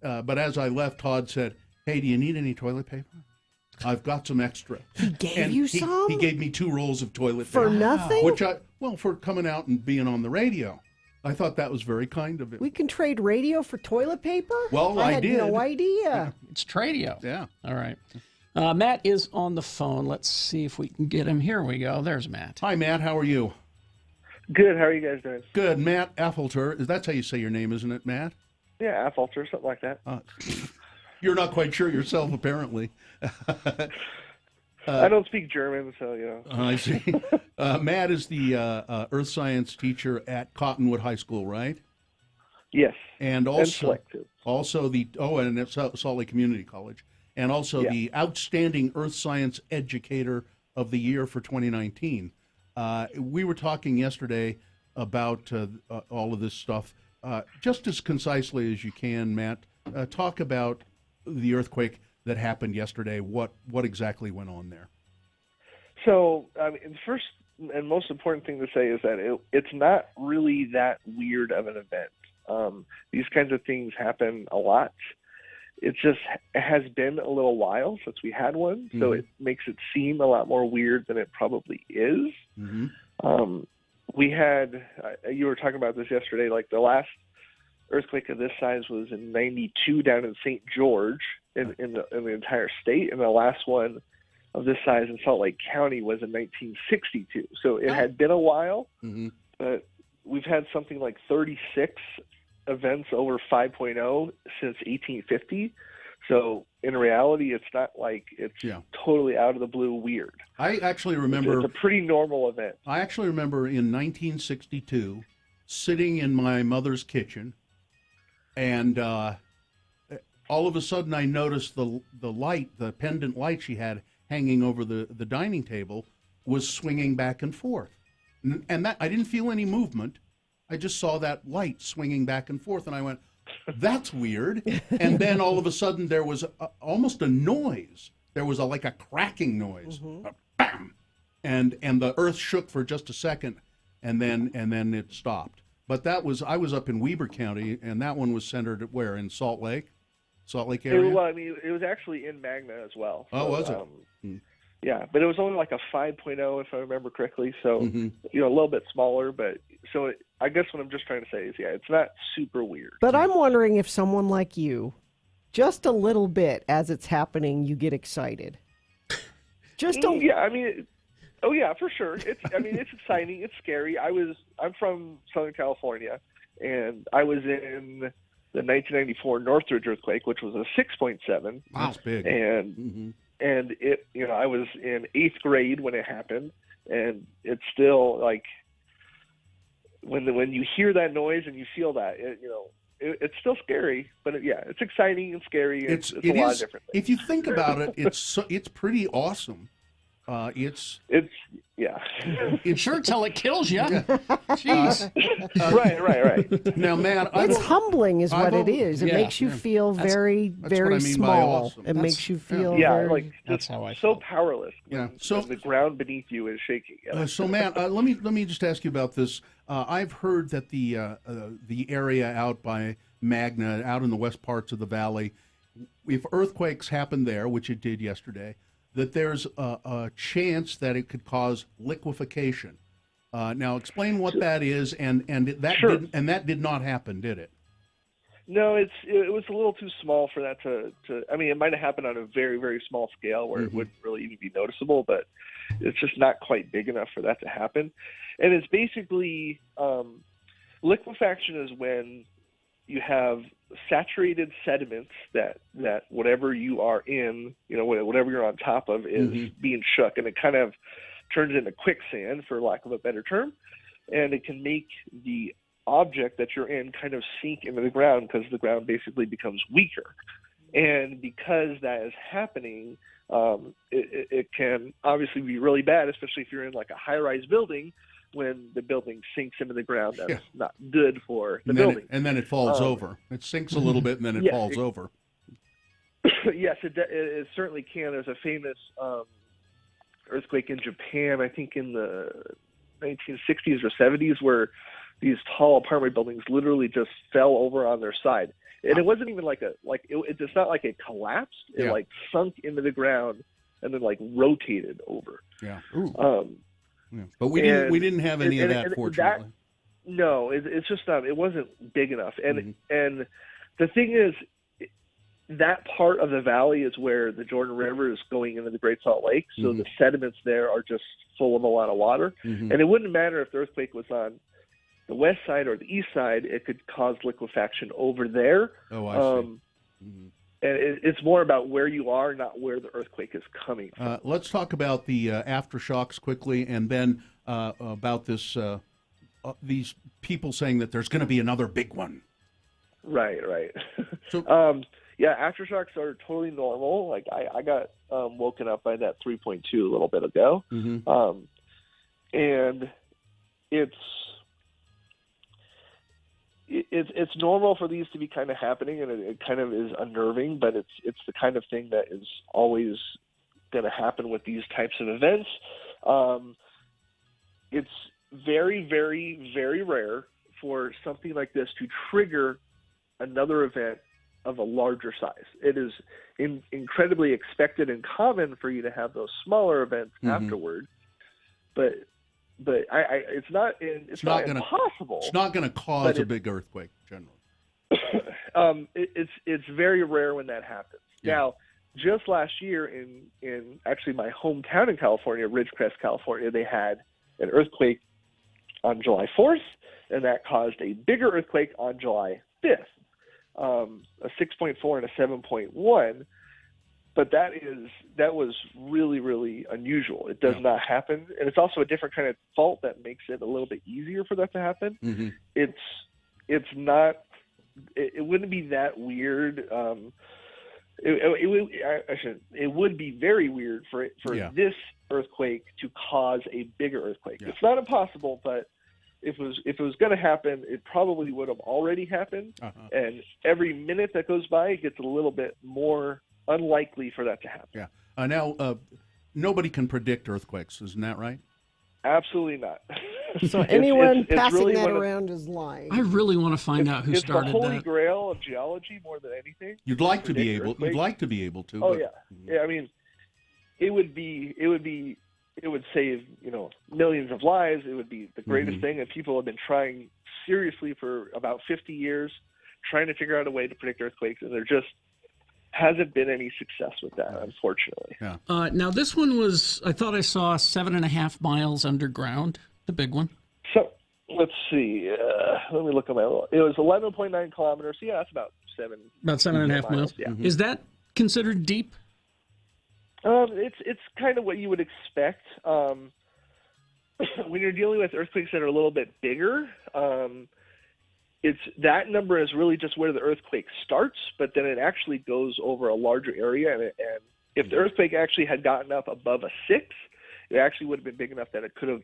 but as I left, Todd said, "Hey, do you need any toilet paper? I've got some extra." He gave you some? He gave me 2 rolls of toilet For paper. nothing? For coming out and being on the radio. I thought that was very kind of him. We can trade radio for toilet paper? Well, I had did. no idea. It's Tradio. Yeah. All right. Matt is on the phone. Let's see if we can get him. Here we go. There's Matt. Hi, Matt. How are you? Good. How are you guys doing? Good. Matt Affelter. That's how you say your name, isn't it, Matt? Yeah, Affelter, something like that. You're not quite sure yourself, apparently. I don't speak German, so, you know. I see. Matt is the earth science teacher at Cottonwood High School, right? Yes. And also and at Salt Lake Community College. And also the Outstanding Earth Science Educator of the Year for 2019. We were talking yesterday about all of this stuff. Just as concisely as you can, Matt, talk about the earthquake that happened yesterday. What exactly went on there? So, the first and most important thing to say is that it's not really that weird of an event. These kinds of things happen a lot. It has been a little while since we had one, so it makes it seem a lot more weird than it probably is. Mm-hmm. We had, you were talking about this yesterday, like the last earthquake of this size was in '92 down in St. George in the entire state, and the last one of this size in Salt Lake County was in 1962. So it had been a while, but we've had something like 36 events over 5.0 since 1850. So in reality, it's not like it's totally out of the blue weird. I actually remember it's a pretty normal event. I actually remember in 1962 sitting in my mother's kitchen, and all of a sudden I noticed the light, the pendant light she had hanging over the dining table, was swinging back and forth, and that I didn't feel any movement. I just saw that light swinging back and forth, and I went, "That's weird." And then all of a sudden, there was almost a noise. There was like a cracking noise, bam, and the earth shook for just a second, and then it stopped. But I was up in Weber County, and that one was centered at where? In Salt Lake area. Well, I mean, it was actually in Magna as well. Oh, was it? Yeah, but it was only like a 5.0 if I remember correctly. So a little bit smaller, but I guess what I'm just trying to say is, it's not super weird. But I'm wondering if someone like you, just a little bit as it's happening, you get excited. Oh yeah, for sure. It's exciting. It's scary. I'm from Southern California, and I was in the 1994 Northridge earthquake, which was a 6.7. Wow, that's big. And it, I was in 8th grade when it happened, and it's still like when you hear that noise and you feel that, it's still scary, but it's exciting and scary. It's a lot of different things. If you think about it, it's pretty awesome It's yeah. It's sure till it kills you. Jeez. Right. Now, man, It's humbling, is what it is. It makes you feel very, very small. It makes you feel very. Like that's how I feel. So powerless. So when the ground beneath you is shaking. So, Matt, let me just ask you about this. I've heard that the area out by Magna, out in the west parts of the valley, if earthquakes happen there, which it did yesterday, that there's a chance that it could cause liquefaction. Now, explain what that is, and that did not happen, did it? No, it was a little too small for that to. I mean, it might have happened on a very, very small scale where it wouldn't really even be noticeable, but it's just not quite big enough for that to happen. And it's basically liquefaction is when you have saturated sediments that whatever you are in, whatever you're on top of is being shook, and it kind of turns into quicksand, for lack of a better term, and it can make the object that you're in kind of sink into the ground because the ground basically becomes weaker. And because that is happening, it can obviously be really bad, especially if you're in like a high-rise building. When the building sinks into the ground, that's not good for the building. And then it falls over. It sinks a little bit, and then it falls over. Yes, it certainly can. There's a famous earthquake in Japan, I think in the 1960s or 70s, where these tall apartment buildings literally just fell over on their side. And it wasn't even it's not like it collapsed. It like sunk into the ground and then like rotated over. Yeah. But we didn't have any of that, fortunately. It's just not. It wasn't big enough. And and the thing is, that part of the valley is where the Jordan River is going into the Great Salt Lake. So the sediments there are just full of a lot of water. And it wouldn't matter if the earthquake was on the west side or the east side. It could cause liquefaction over there. Oh, I see. And it's more about where you are, not where the earthquake is coming from. Let's talk about the aftershocks quickly, and then about this these people saying that there's going to be another big one. Right. So, aftershocks are totally normal. Like I got woken up by that 3.2 a little bit ago, and it's normal for these to be kind of happening, and it kind of is unnerving, but it's the kind of thing that is always going to happen with these types of events. It's very, very, very rare for something like this to trigger another event of a larger size. It is incredibly expected and common for you to have those smaller events afterward, but it's not impossible. It's not going to cause a big earthquake generally. It's very rare when that happens. Yeah. Now, just last year in actually my hometown in California, Ridgecrest, California, they had an earthquake on July 4th, and that caused a bigger earthquake on July 5th, a 6.4 and a 7.1. But that was really, really unusual. It does not happen, and it's also a different kind of fault that makes it a little bit easier for that to happen. It's not. It wouldn't be that weird. It would be very weird for this earthquake to cause a bigger earthquake. It's not impossible, but if it was going to happen, it probably would have already happened. And every minute that goes by, it gets a little bit more unlikely for that to happen. Yeah. Now, nobody can predict earthquakes, isn't that right? Absolutely not. So anyone it's passing really that around is lying. I really want to find out who started that. It's the holy grail of geology more than anything. You'd like to be able to. Oh, yeah. I mean, it would save, millions of lives. It would be the greatest thing. And people have been trying seriously for about 50 years, trying to figure out a way to predict earthquakes, and there just hasn't been any success with that, unfortunately. Yeah. Now, this one was, I thought I saw 7.5 miles underground, the big one. So, let's see. Let me look at my little. It was 11.9 kilometers. Yeah, that's about 7.5 miles. Yeah. Is that considered deep? It's kind of what you would expect. When you're dealing with earthquakes that are a little bit bigger, that number is really just where the earthquake starts, but then it actually goes over a larger area. And if the earthquake actually had gotten up above a 6, it actually would have been big enough that it could have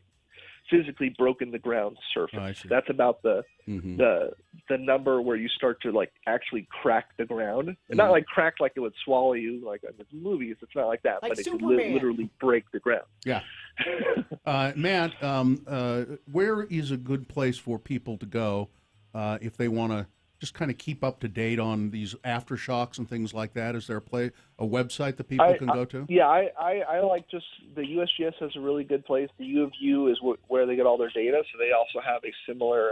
physically broken the ground surface. Oh, I see. That's about the number where you start to like actually crack the ground. And not like crack like it would swallow you like in the movies. It's not like that, Like but it could Superman. literally break the ground. Yeah. Matt, where is a good place for people to go if they want to just kind of keep up to date on these aftershocks and things like that? Is there a website that people can go to? Yeah, I like just the USGS has a really good place. The U of U is where they get all their data, so they also have a similar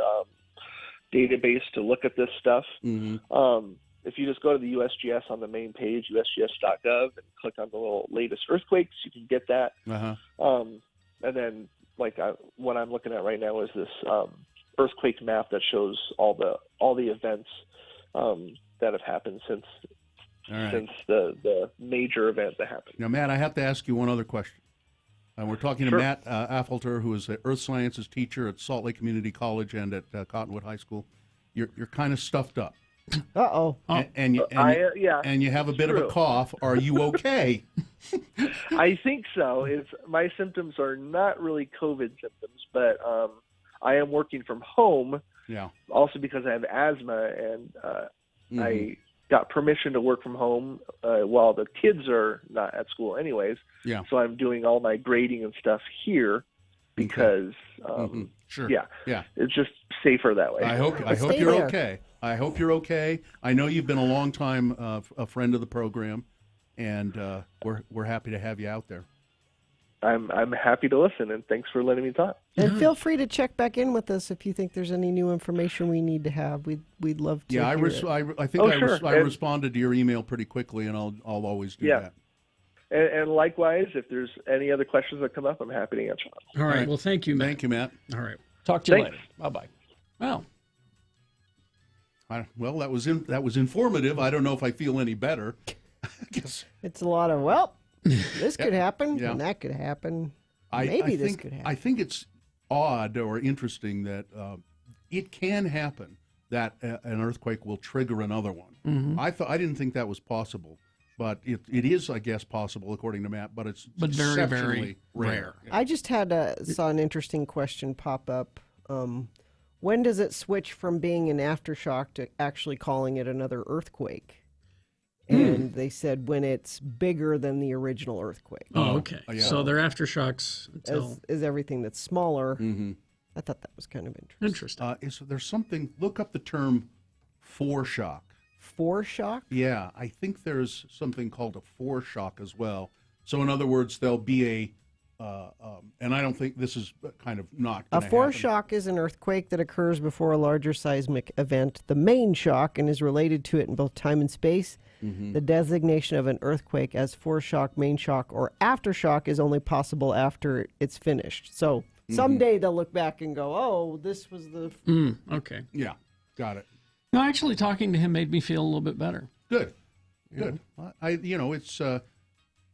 database to look at this stuff. If you just go to the USGS on the main page, usgs.gov, and click on the little latest earthquakes, you can get that. And then, what I'm looking at right now is this earthquake map that shows all the events that have happened since the major event that happened. Now, Matt, I have to ask you one other question. We're talking to Matt Affelter, who is an earth sciences teacher at Salt Lake Community College and at Cottonwood High School. You're kind of stuffed up. And you have a bit of a cough. Are you okay? I think so. My symptoms are not really COVID symptoms, but I am working from home. Yeah. Also because I have asthma, and I got permission to work from home while the kids are not at school anyways. Yeah. So I'm doing all my grading and stuff here because Sure. Yeah. It's just safer that way. I hope you're okay. I hope you're okay. I know you've been a long time a friend of the program, and we're happy to have you out there. I'm happy to listen, and thanks for letting me talk. And feel free to check back in with us if you think there's any new information we need to have. We'd love to. Yeah, hear I think I responded to your email pretty quickly, and I'll always do that. And likewise, if there's any other questions that come up, I'm happy to answer them. All right. Well, thank you, Matt. Thank you, Matt. All right. Talk to you Thanks. later. Bye-bye. Well, that was informative. I don't know if I feel any better. I guess it's a lot of this could happen and that could happen. Maybe this could happen. I think it's odd or interesting that it can happen that an earthquake will trigger another one. I didn't think that was possible, but it is, I guess, possible according to Matt. But it's very, very rare. I just saw an interesting question pop up. When does it switch from being an aftershock to actually calling it another earthquake? And they said when it's bigger than the original earthquake. Oh, okay. So they're aftershocks until... Is everything that's smaller. I thought that was kind of interesting. Is there something? Look up the term foreshock. Foreshock? Yeah, I think there's something called a foreshock as well. So in other words, there'll be and I don't think this is kind of not a gonna foreshock is an earthquake that occurs before a larger seismic event. The main shock and is related to it in both time and space. The designation of an earthquake as foreshock, main shock, or aftershock is only possible after it's finished. So someday they'll look back and go, "Oh, this was the." Okay. Yeah, got it. No, actually, talking to him made me feel a little bit better. Good.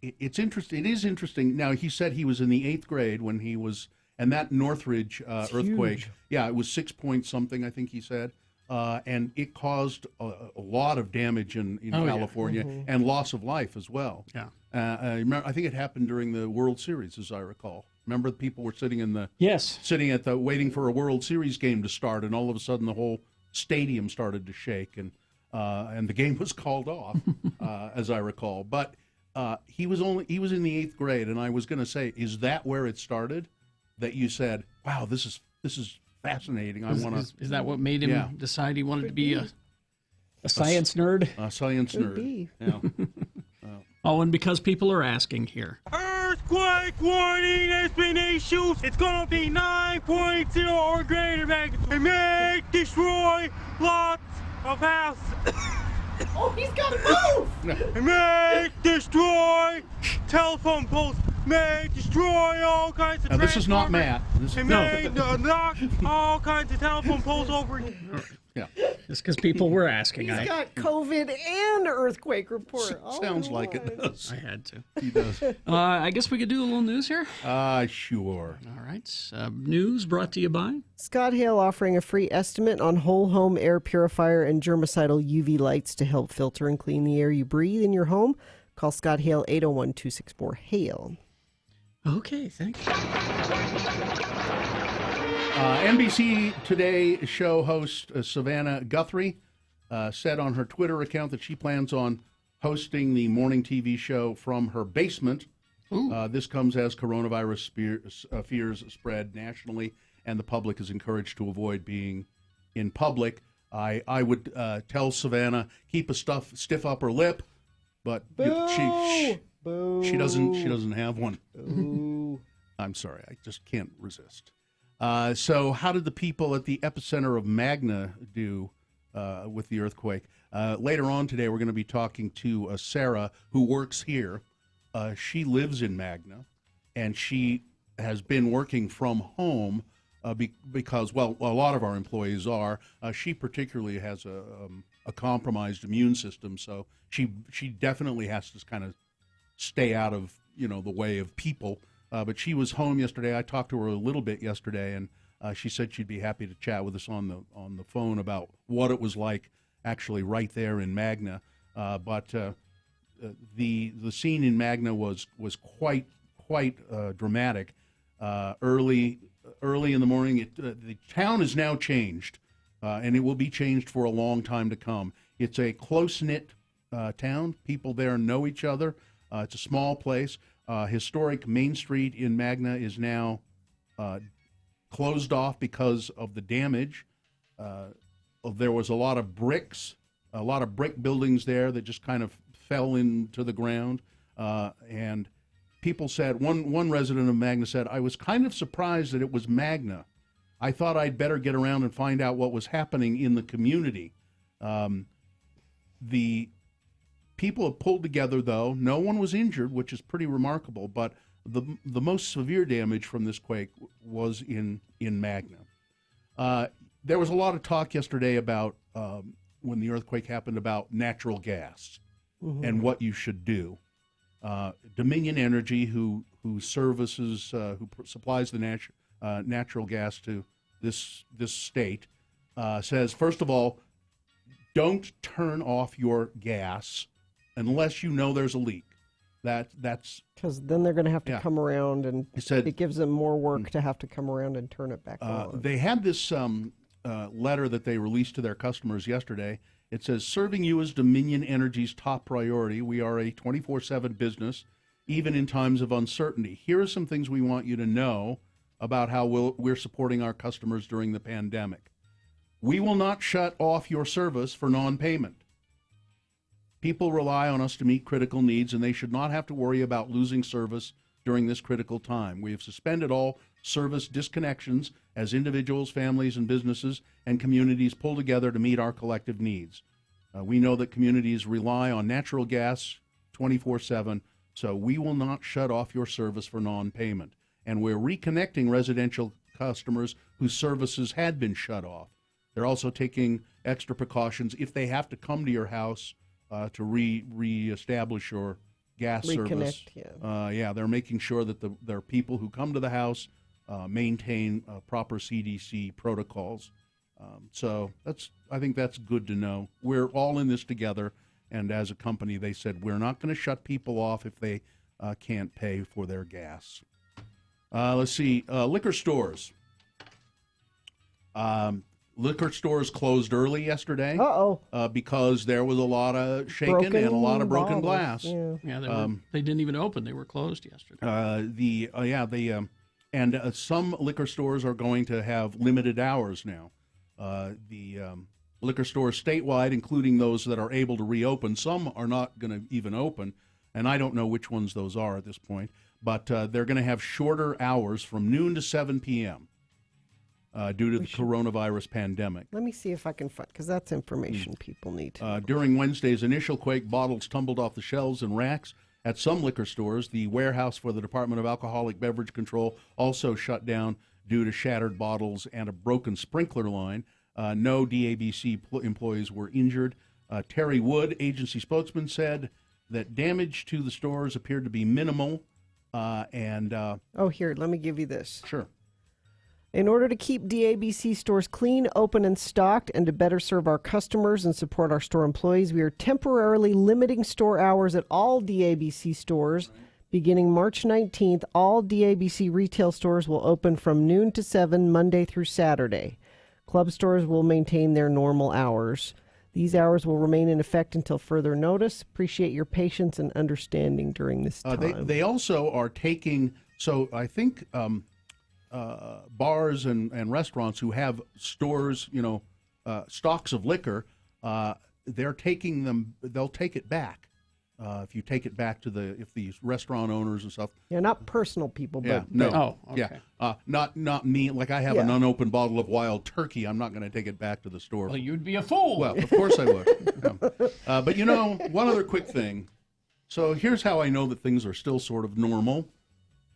It's interesting. It is interesting. Now, he said he was in the 8th grade when he was, and that Northridge earthquake. Huge. Yeah, it was 6 point something, I think he said. And it caused a lot of damage in California and loss of life as well. Yeah. I think it happened during the World Series, as I recall. Remember, the people were sitting sitting at waiting for a World Series game to start, and all of a sudden the whole stadium started to shake, and the game was called off, as I recall. But he was in the 8th grade, and I was going to say, is that where it started? That you said, "Wow, this is fascinating. I want to." Is that what made him decide he wanted to be a science nerd? A science nerd. Be. Yeah. Oh, and because people are asking here. Earthquake warning has been issued. It's gonna be 9.0 or greater magnitude. It may destroy lots of houses. Oh, he's got to move! It may destroy telephone poles. May destroy all kinds of. Now, this is not Matt. It may knock all kinds of telephone poles over. Yeah. Just because people were asking. He's got COVID and earthquake report. Sounds like it does. I had to. He does. I guess we could do a little news here. Sure. All right. News brought to you by Scott Hale offering a free estimate on whole home air purifier and germicidal UV lights to help filter and clean the air you breathe in your home. Call Scott Hale 801-264-HALE. Okay, thanks. NBC Today show host Savannah Guthrie said on her Twitter account that she plans on hosting the morning TV show from her basement. This comes as coronavirus fears spread nationally, and the public is encouraged to avoid being in public. I would tell Savannah, keep a stiff upper lip, but she doesn't have one. I'm sorry, I just can't resist. So how did the people at the epicenter of Magna do with the earthquake? Later on today, we're going to be talking to Sarah, who works here. She lives in Magna, and she has been working from home because, well, a lot of our employees are. She particularly has a compromised immune system, so she definitely has to kind of stay out of the way of people. But she was home yesterday. I talked to her a little bit yesterday, and she said she'd be happy to chat with us on the phone about what it was like actually right there in Magna. But the scene in Magna was quite dramatic. Early in the morning, the town is now changed, and it will be changed for a long time to come. It's a close-knit town. People there know each other. It's a small place. Historic Main Street in Magna is now closed off because of the damage. There was a lot of brick buildings there that just kind of fell into the ground. And people said, one resident of Magna said, I was kind of surprised that it was Magna. I thought I'd better get around and find out what was happening in the community. The people have pulled together, though. No one was injured, which is pretty remarkable. But the most severe damage from this quake was in Magna. There was a lot of talk yesterday about, when the earthquake happened, about natural gas and what you should do. Dominion Energy, who supplies the natural gas to this state, says, first of all, don't turn off your gas unless you know there's a leak. That's because then they're going to have to come around, and it gives them more work to have to come around and turn it back on. They had this letter that they released to their customers yesterday. It says, serving you is Dominion Energy's top priority. We are a 24/7 business, even in times of uncertainty. Here are some things we want you to know about how we're supporting our customers during the pandemic. We will not shut off your service for non-payment. People rely on us to meet critical needs, and they should not have to worry about losing service during this critical time. We have suspended all service disconnections as individuals, families, and businesses and communities pull together to meet our collective needs. We know that communities rely on natural gas 24/7, so we will not shut off your service for non-payment. And we're reconnecting residential customers whose services had been shut off. They're also taking extra precautions if they have to come to your house to reestablish your gas service. They're making sure that there are people who come to the house maintain proper CDC protocols. So I think that's good to know. We're all in this together, and as a company, they said we're not going to shut people off if they can't pay for their gas. Let's see, liquor stores. Liquor stores closed early yesterday. Because there was a lot of shaking and a lot of broken glass. They didn't even open; they were closed yesterday. Some liquor stores are going to have limited hours now. The liquor stores statewide, including those that are able to reopen, some are not going to even open, and I don't know which ones those are at this point. But they're going to have shorter hours from noon to 7 p.m. Due to the coronavirus pandemic. Let me see if I can find, because that's information people need to know. During Wednesday's initial quake, bottles tumbled off the shelves and racks at some liquor stores. The warehouse for the Department of Alcoholic Beverage Control also shut down due to shattered bottles and a broken sprinkler line. No DABC employees were injured. Terry Wood, agency spokesman, said that damage to the stores appeared to be minimal. Here, let me give you this. Sure. In order to keep DABC stores clean, open, and stocked, and to better serve our customers and support our store employees, we are temporarily limiting store hours at all DABC stores Beginning March 19th, all DABC retail stores will open from noon to 7 Monday through Saturday. Club stores will maintain their normal hours. These hours will remain in effect until further notice. Appreciate your patience and understanding during this time. They also are taking, so I think bars and restaurants who have stores, stocks of liquor, they'll take it back. If you take it back to if the restaurant owners and stuff. Yeah, not personal people, but okay. Not me. Like I have an unopened bottle of wild turkey. I'm not going to take it back to the store. Well, you'd be a fool. Well, of course I would. But one other quick thing. So here's how I know that things are still sort of normal.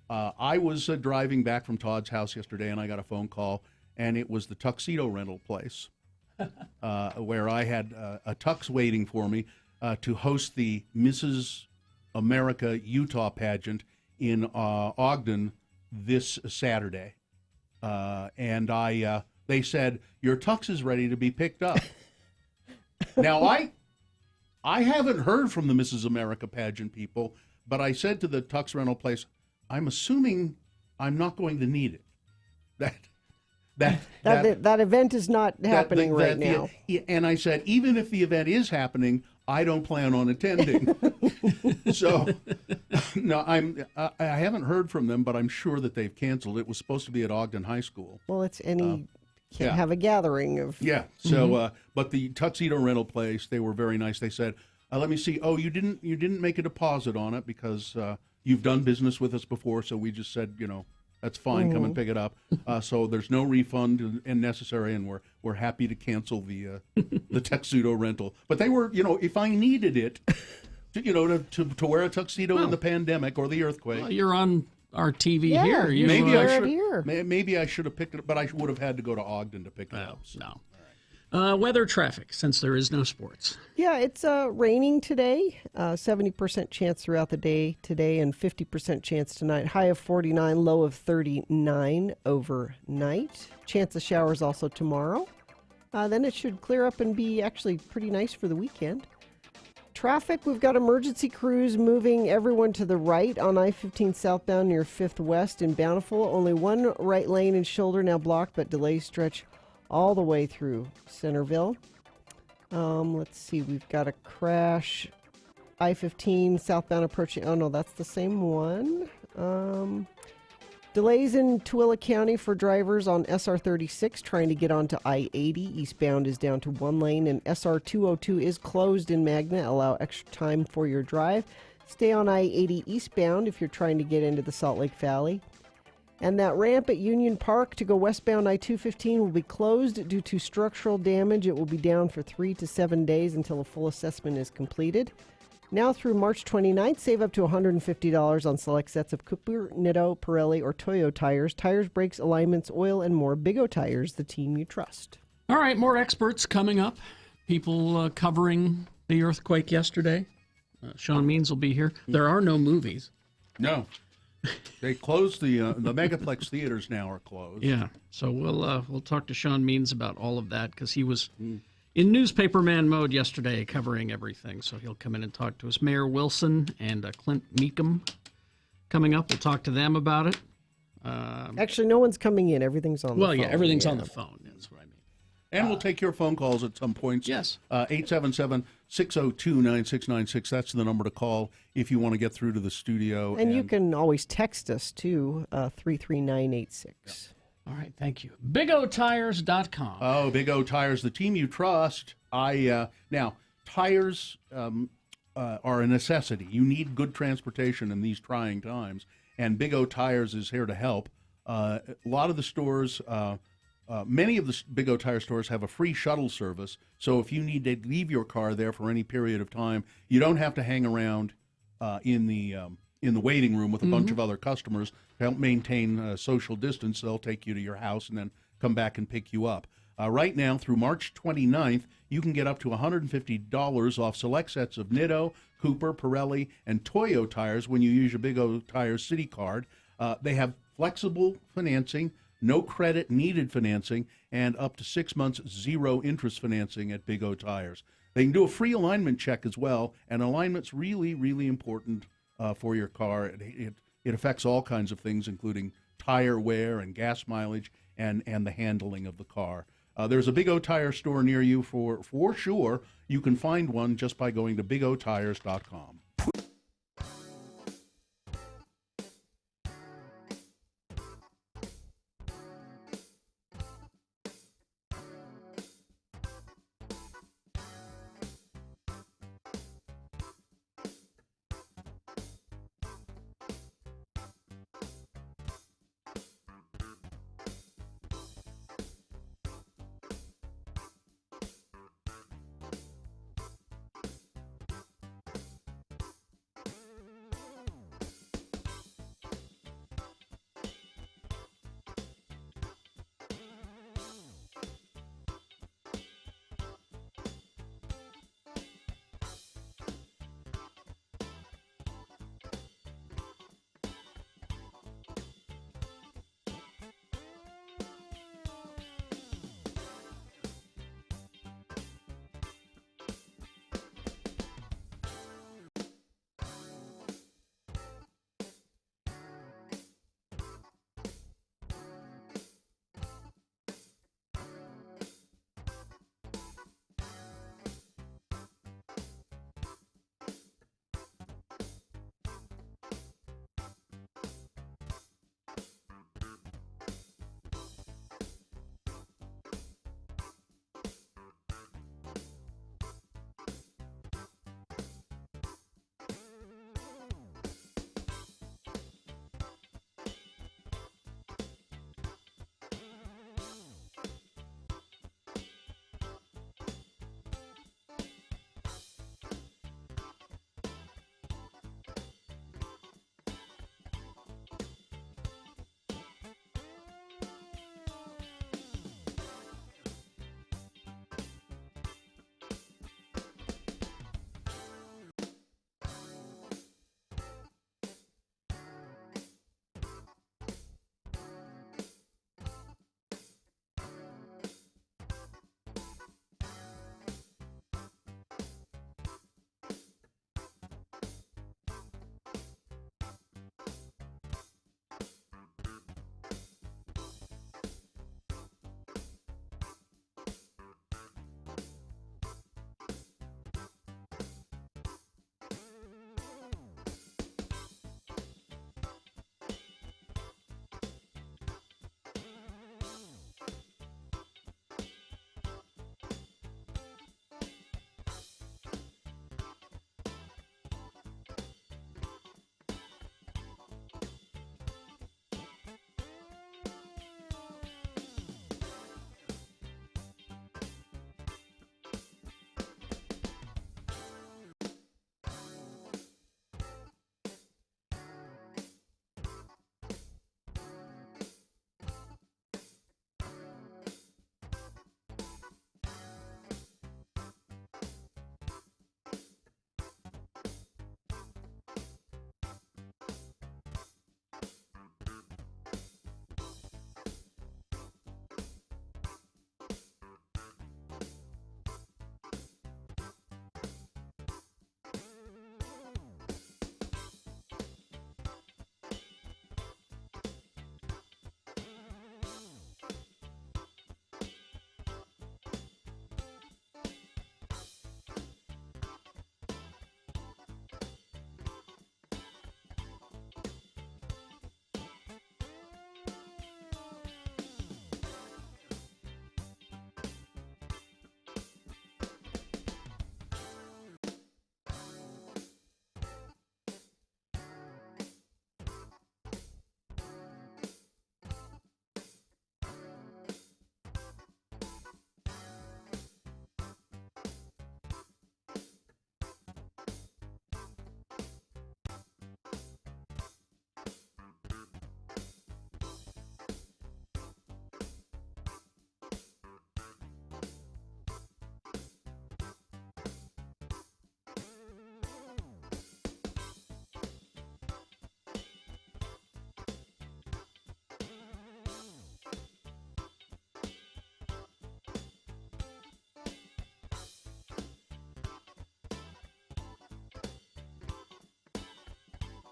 I was driving back from Todd's house yesterday, and I got a phone call, and it was the tuxedo rental place where I had a tux waiting for me to host the Mrs. America Utah pageant in Ogden this Saturday. And they said, your tux is ready to be picked up. Now, I haven't heard from the Mrs. America pageant people, but I said to the tux rental place, I'm assuming I'm not going to need it. That event is not happening right now. And I said, even if the event is happening, I don't plan on attending. So, no, I haven't heard from them, but I'm sure that they've canceled. It was supposed to be at Ogden High School. Well, it's can't have a gathering of. Yeah. So, but the tuxedo rental place, they were very nice. They said, "Let me see. Oh, you didn't make a deposit on it because you've done business with us before. So we just said, that's fine. Come and pick it up. So there's no refund necessary, and we're happy to cancel the tuxedo rental. But they were, if I needed it, to wear a tuxedo in the pandemic or the earthquake. Well, you're on our TV Yeah, here. Maybe I should have picked it, but I would have had to go to Ogden to pick it up. So. No. Weather traffic, since there is no sports. Yeah, it's raining today. 70% chance throughout the day today and 50% chance tonight. High of 49, low of 39 overnight. Chance of showers also tomorrow. Then it should clear up and be actually pretty nice for the weekend. Traffic, we've got emergency crews moving everyone to the right on I-15 southbound near 5th West in Bountiful. Only one right lane and shoulder now blocked, but delays stretch all the way through Centerville. Let's see, we've got a crash. I-15 southbound approaching. Oh, no, that's the same one. Delays in Tooele County for drivers on SR-36 trying to get onto I-80. Eastbound is down to one lane, and SR-202 is closed in Magna. Allow extra time for your drive. Stay on I-80 eastbound if you're trying to get into the Salt Lake Valley. And that ramp at Union Park to go westbound I-215 will be closed due to structural damage. It will be down for 3 to 7 days until a full assessment is completed. Now through March 29th, save up to $150 on select sets of Cooper, Nitto, Pirelli, or Toyo tires. Tires, brakes, alignments, oil, and more. Big O Tires, the team you trust. All right, more experts coming up. People covering the earthquake yesterday. Sean Milne will be here. There are no movies. No. They closed the Megaplex theaters now are closed. Yeah, so we'll talk to Sean Milne about all of that because he was in newspaperman mode yesterday covering everything. So he'll come in and talk to us. Mayor Wilson and Clint Meekum coming up. We'll talk to them about it. Actually, no one's coming in. Everything's on the phone. Well, yeah, everything's on the phone. That's what I mean. And we'll take your phone calls at some points. Yes. 877-602-9696. That's the number to call if you want to get through to the studio. And you can always text us, too, 33986. All right, thank you. BigOTires.com. Oh, Big O Tires, the team you trust. Now, tires are a necessity. You need good transportation in these trying times, and Big O Tires is here to help. A lot of the stores... many of the Big O Tire stores have a free shuttle service, so if you need to leave your car there for any period of time, you don't have to hang around in the waiting room with a bunch of other customers to help maintain social distance. They'll take you to your house and then come back and pick you up. Right now, through March 29th, you can get up to $150 off select sets of Nitto, Cooper, Pirelli, and Toyo tires when you use your Big O Tires City Card. They have flexible financing, no credit needed financing, and up to 6 months zero interest financing at Big O Tires. They can do a free alignment check as well, and alignment's really, really important for your car. It affects all kinds of things, including tire wear and gas mileage and the handling of the car. There's a Big O Tire store near you for sure. You can find one just by going to bigotires.com.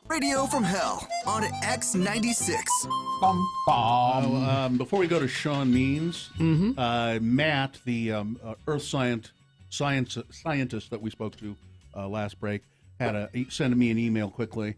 Radio from Hell on X96. Before we go to Sean Means, Matt, the earth scientist that we spoke to last break, he sent me an email quickly.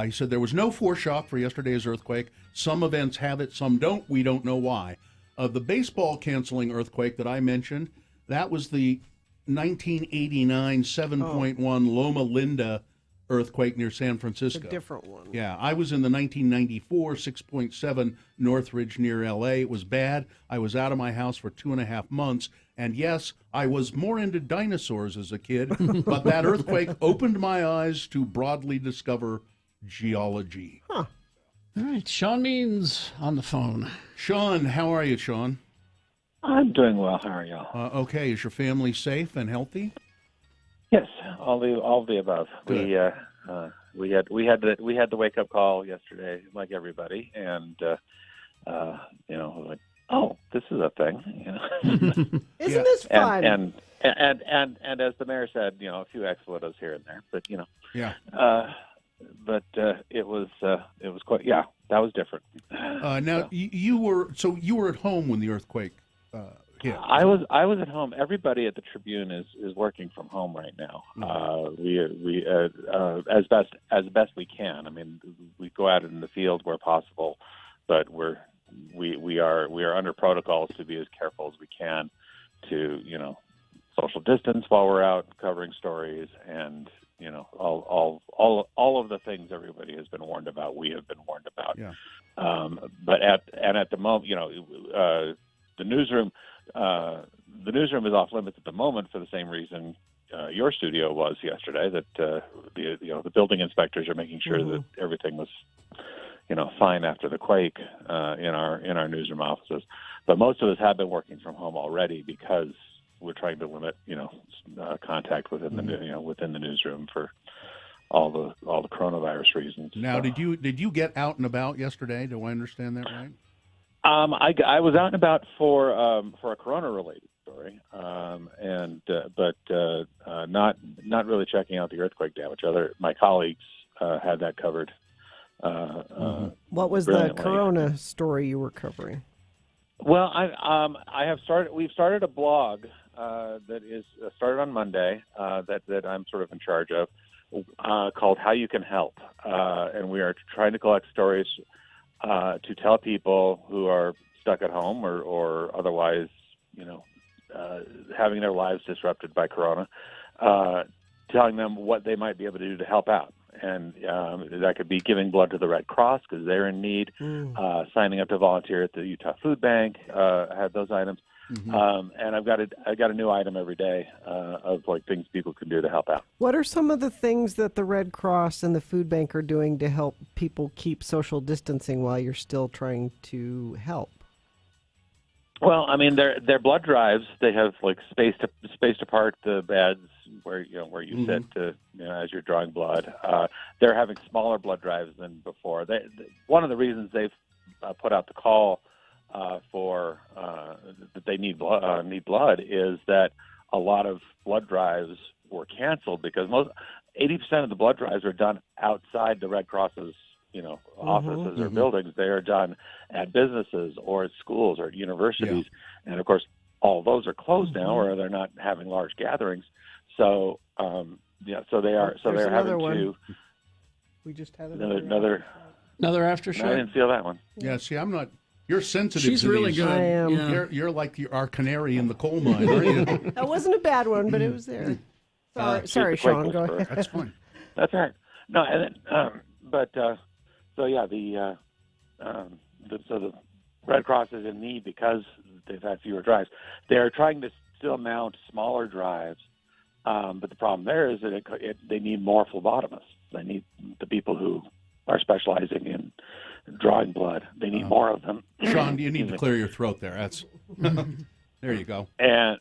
He said there was no foreshock for yesterday's earthquake. Some events have it, some don't. We don't know why. The baseball canceling earthquake that I mentioned, that was the 1989 7.1 Loma Linda earthquake near San Francisco. A different one. Yeah, I was in the 1994 6.7 Northridge near L.A. It was bad. I was out of my house for 2.5 months. And yes, I was more into dinosaurs as a kid, but that earthquake opened my eyes to broadly discover geology. Huh. All right, Sean Means on the phone. Sean, how are you, Sean? I'm doing well. How are y'all? Okay, is your family safe and healthy? Yes, all the above. Good. We had the wake up call yesterday, like everybody, and like, oh, this is a thing. Isn't this fun? And as the mayor said, a few expletives here and there, but Yeah. But it was quite, that was different. Now you were at home when the earthquake hit. I was at home. Everybody at the Tribune is working from home right now. We as best we can. I mean, we go out in the field where possible, but we are under protocols to be as careful as we can to social distance while we're out covering stories, and all of the things everybody has been warned about. We have been warned about. Yeah. But at the moment, the newsroom is off limits at the moment for the same reason your studio was yesterday. That the building inspectors are making sure that everything was fine after the quake in our newsroom offices. But most of us have been working from home already because we're trying to limit contact within the newsroom for all the coronavirus reasons. Now, did you get out and about yesterday? Do I understand that right? I was out and about for a corona-related story, but not really checking out the earthquake damage. My colleagues had that covered. What was the corona story you were covering? Well, we've started a blog that is started on Monday that I'm sort of in charge of, called How You Can Help, and we are trying to collect stories to tell people who are stuck at home or otherwise, having their lives disrupted by corona, telling them what they might be able to do to help out. And that could be giving blood to the Red Cross because they're in need, signing up to volunteer at the Utah Food Bank, have those items. And I've got a new item every day of things people can do to help out. What are some of the things that the Red Cross and the food bank are doing to help people keep social distancing while you're still trying to help? Well, I mean, they're blood drives. They have spaced apart the beds where you sit to as you're drawing blood. They're having smaller blood drives than before. One of the reasons they've put out the call for that they need blood is that a lot of blood drives were canceled because 80% of the blood drives are done outside the Red Cross's offices or buildings. They are done at businesses or at schools or at universities, and of course all those are closed now, or they're not having large gatherings. So so they are having to. We just had another aftershock. I didn't feel that one. Yeah, see, I'm not. You're sensitive. She's to really these. good. I am. Yeah. You're like our canary in the coal mine, aren't you? That wasn't a bad one, but it was there. Sorry, Sean. Go ahead. That's fine. That's all right. No, and then, the Red Cross is in need because they've had fewer drives. They're trying to still mount smaller drives, but the problem there is that they need more phlebotomists. They need the people who are specializing in drawing blood. They need more of them. Sean, you need to clear your throat there. That's there you go. And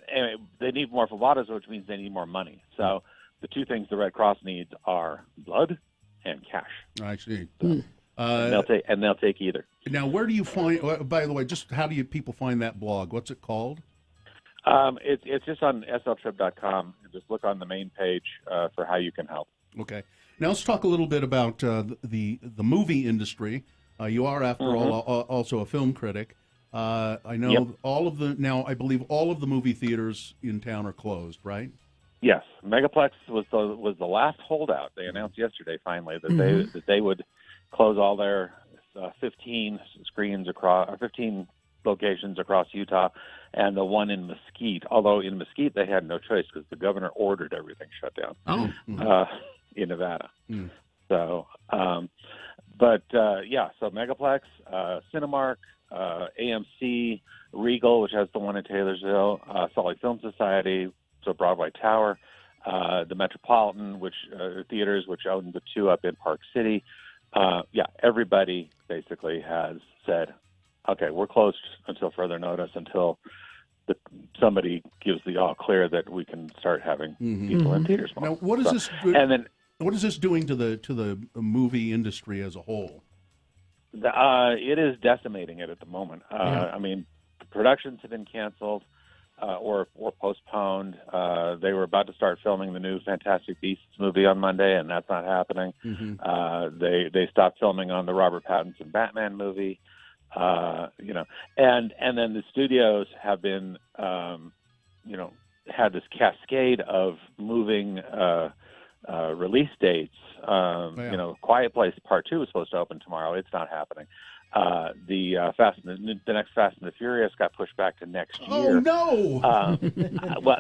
they need more phlebotomists, which means they need more money. So the two things the Red Cross needs are blood and cash. I see. So, and they'll take either. Now, where do you find? By the way, just how do people find that blog? What's it called? It's just on sltrip.com. Just look on the main page for How You Can Help. Okay. Now let's talk a little bit about the movie industry. You are, after all, also a film critic. I know I believe all of the movie theaters in town are closed, right? Yes, Megaplex was the last holdout. They announced yesterday, finally, that they would close all their 15 locations across Utah, and the one in Mesquite. Although in Mesquite they had no choice because the governor ordered everything shut down. In Nevada. So, so Megaplex, Cinemark, AMC, Regal, which has the one in Taylorsville, Salt Lake Film Society, so Broadway Tower, the Metropolitan, which theaters, which own the two up in Park City. Everybody basically has said, okay, we're closed until further notice, until somebody gives the all clear that we can start having people in theaters more. Now, what is this? What is this doing to the movie industry as a whole? It is decimating it at the moment. I mean, productions have been canceled or postponed. They were about to start filming the new Fantastic Beasts movie on Monday, and that's not happening. They stopped filming on the Robert Pattinson Batman movie. And then the studios have been, had this cascade of moving release dates. Quiet Place Part 2 is supposed to open tomorrow. It's not happening. The next Fast and the Furious got pushed back to next year. Oh no!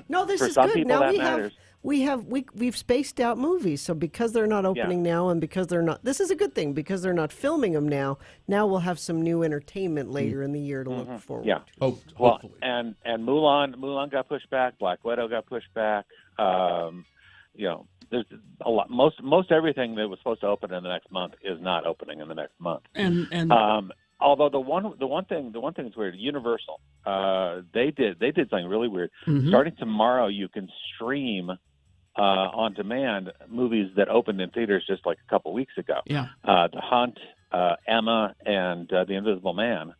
No, this is some good. people, Now we've spaced out movies, so because they're not opening now, and because they're not, this is a good thing because they're not filming them now. Now we'll have some new entertainment later in the year to look forward to. Hopefully. And Mulan got pushed back. Black Widow got pushed back. There's a lot. Most everything that was supposed to open in the next month is not opening in the next month. And although the one thing is weird. Universal, they did something really weird. Starting tomorrow, you can stream on demand movies that opened in theaters just like a couple weeks ago. The Hunt, Emma, and The Invisible Man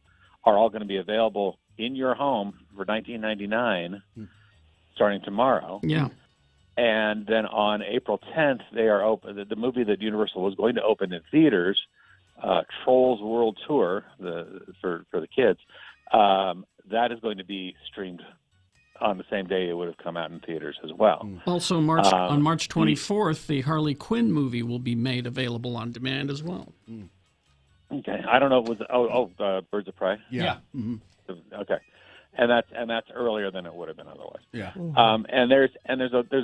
are all going to be available in your home for $19.99 starting tomorrow. And then on April 10th, they are open. The movie that Universal was going to open in theaters, Trolls World Tour, for the kids, that is going to be streamed on the same day it would have come out in theaters as well. Also, on March 24th, the Harley Quinn movie will be made available on demand as well. Okay, I don't know. It was Birds of Prey. Okay. And that's earlier than it would have been otherwise. And there's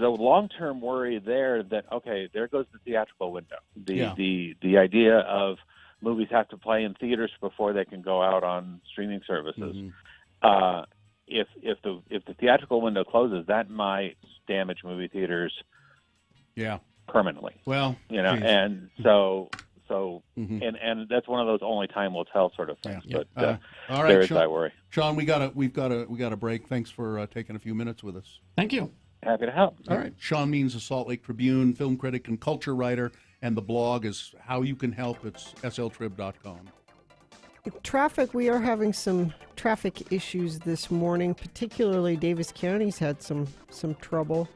a long-term worry there that there goes the theatrical window. The idea of movies have to play in theaters before they can go out on streaming services. If the theatrical window closes, that might damage movie theaters. Permanently. Well, and so. And that's one of those only time will tell sort of things. But all right, there is Sean, that worry. Sean, we've got a break. Thanks for taking a few minutes with us. Thank you. Happy to help. All right. Sean Milne, the Salt Lake Tribune film critic and culture writer, and the blog is How You Can Help. It's sltrib.com. Traffic, we are having some traffic issues this morning, particularly Davis County's had some trouble.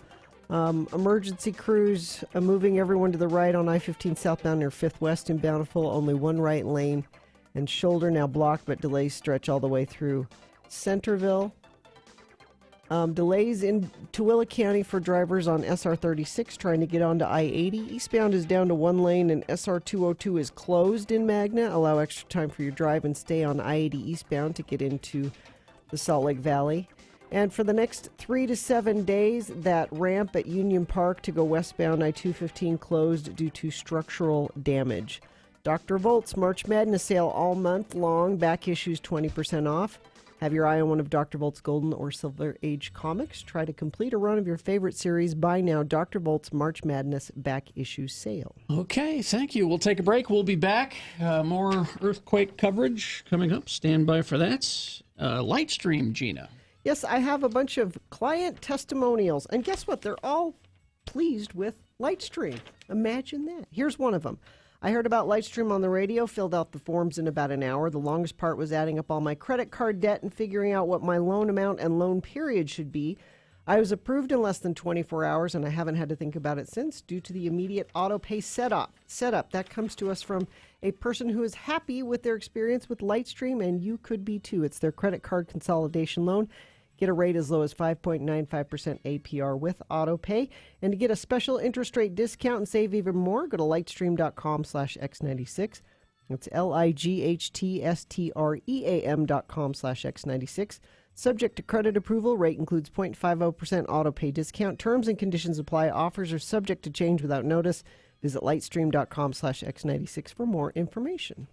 Emergency crews moving everyone to the right on I-15 southbound near 5th West in Bountiful. Only one right lane and shoulder now blocked, but delays stretch all the way through Centerville. Delays in Tooele County for drivers on SR 36 trying to get onto I-80. Eastbound is down to one lane and SR 202 is closed in Magna. Allow extra time for your drive and stay on I-80 eastbound to get into the Salt Lake Valley. And for the next 3 to 7 days, that ramp at Union Park to go westbound I-215 closed due to structural damage. Dr. Volt's March Madness sale all month long. Back issues 20% off. Have your eye on one of Dr. Volt's Golden or Silver Age comics. Try to complete a run of your favorite series. Buy now. Dr. Volt's March Madness back issue sale. Okay, thank you. We'll take a break. We'll be back. More earthquake coverage coming up. Stand by for that. Lightstream, Gina. Yes, I have a bunch of client testimonials. And guess what? They're all pleased with Lightstream. Imagine that. Here's one of them. I heard about Lightstream on the radio, filled out the forms in about an hour. The longest part was adding up all my credit card debt and figuring out what my loan amount and loan period should be. I was approved in less than 24 hours, and I haven't had to think about it since due to the immediate auto pay setup. That comes to us from a person who is happy with their experience with Lightstream, and you could be too. It's their credit card consolidation loan. Get a rate as low as 5.95% APR with auto pay. And to get a special interest rate discount and save even more, go to lightstream.com/X96. It's lightstream.com/X96. Subject to credit approval. Rate includes 0.50% auto pay discount. Terms and conditions apply. Offers are subject to change without notice. Visit lightstream.com/X96 for more information.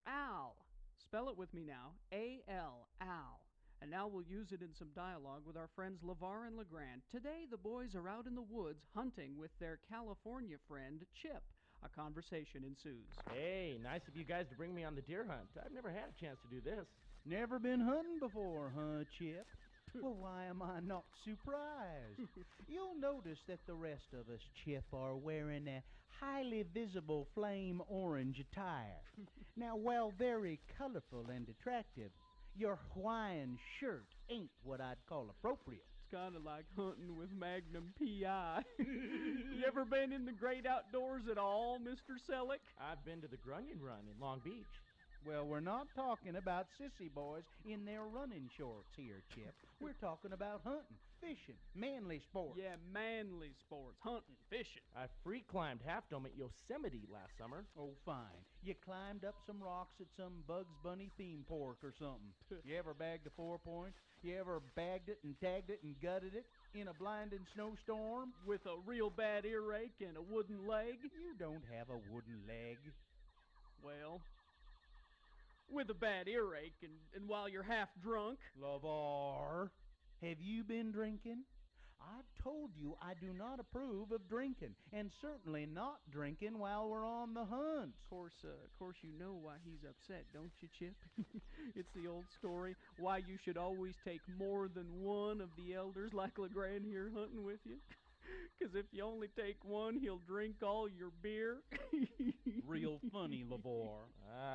Al. Spell it with me now. A-L. Al. And now we'll use it in some dialogue with our friends LeVar and LeGrand. Today, the boys are out in the woods hunting with their California friend, Chip. A conversation ensues. Hey, nice of you guys to bring me on the deer hunt. I've never had a chance to do this. Never been hunting before, huh, Chip? Well, why am I not surprised? You'll notice that the rest of us, Chip, are wearing a highly visible flame orange attire. Now, while very colorful and attractive, your Hawaiian shirt ain't what I'd call appropriate. It's kind of like hunting with Magnum P.I. You ever been in the great outdoors at all, Mr. Selleck? I've been to the Grunion Run in Long Beach. Well, we're not talking about sissy boys in their running shorts here, Chip. We're talking about hunting, fishing, manly sports. Yeah, manly sports. Hunting, fishing. I free climbed Half Dome at Yosemite last summer. Oh, fine. You climbed up some rocks at some Bugs Bunny theme park or something. You ever bagged a 4-point? You ever bagged it and tagged it and gutted it in a blinding snowstorm? With a real bad earache and a wooden leg? You don't have a wooden leg. Well, with a bad earache and while you're half drunk. LeVar, have you been drinking? I've told you I do not approve of drinking, and certainly not drinking while we're on the hunt. Of course, you know why he's upset, don't you, Chip? It's the old story, why you should always take more than one of the elders like LeGrand here hunting with you. 'Cause if you only take one, he'll drink all your beer. Real funny, LeVar.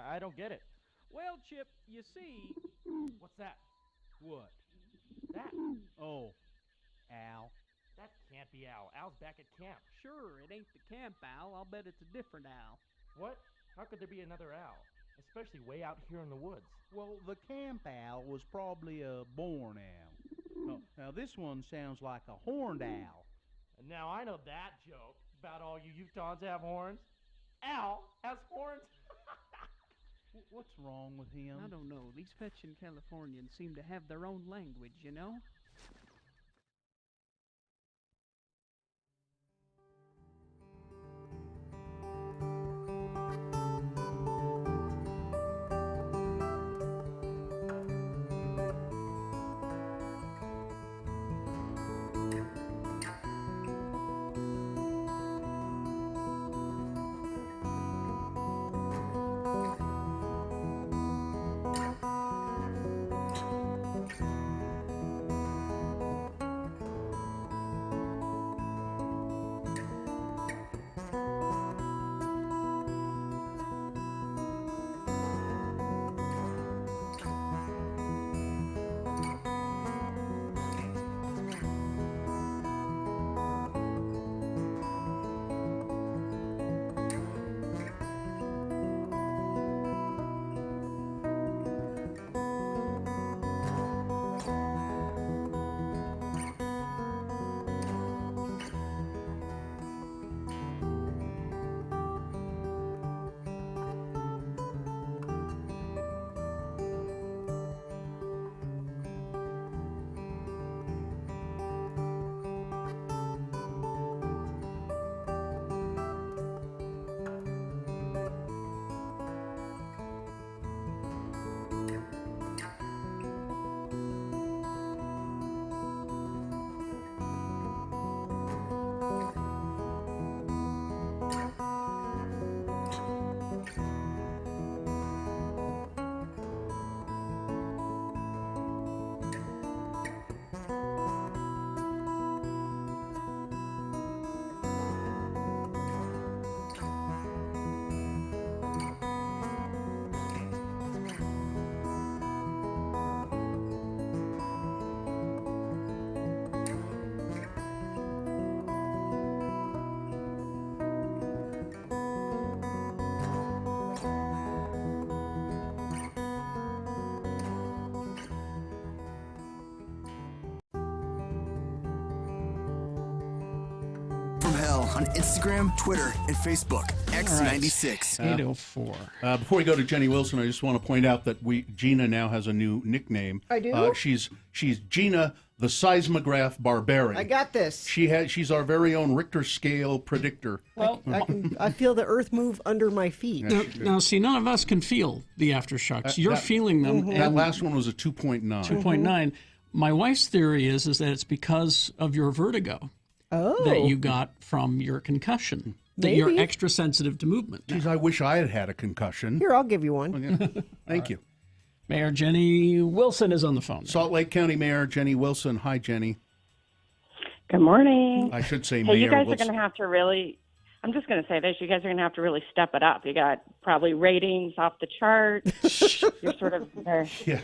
I don't get it. Well, Chip, you see... What's that? What? That. Oh, Al. That can't be Al. Al's back at camp. Sure, it ain't the camp owl. I'll bet it's a different owl. What? How could there be another owl? Especially way out here in the woods. Well, the camp owl was probably a born owl. Now, this one sounds like a horned owl. And now I know that joke about all you Utahns have horns. Al has horns. What's wrong with him? I don't know. These fetching Californians seem to have their own language, you know? Hell on Instagram, Twitter, and Facebook. X96. 804. Before we go to Jenny Wilson, I just want to point out that Gina now has a new nickname. I do? She's Gina the Seismograph Barbarian. I got this. She's our very own Richter scale predictor. Well, I feel the earth move under my feet. Now, see, none of us can feel the aftershocks. You're feeling them. That last one was a 2.9. 2.9. My wife's theory is that it's because of your vertigo that you got from your concussion. That you're Maybe. extra sensitive to movement. Geez, I wish I had had a concussion. Here, I'll give you one. Thank you. Mayor Jenny Wilson is on the phone. Salt Lake County Mayor Jenny Wilson. Hi, Jenny. Good morning. I should say Hey, Mayor you guys Wilson. are going to have to really, I'm just going to say this, you guys are going to have to really step it up. You got probably ratings off the chart. You're sort of, yeah.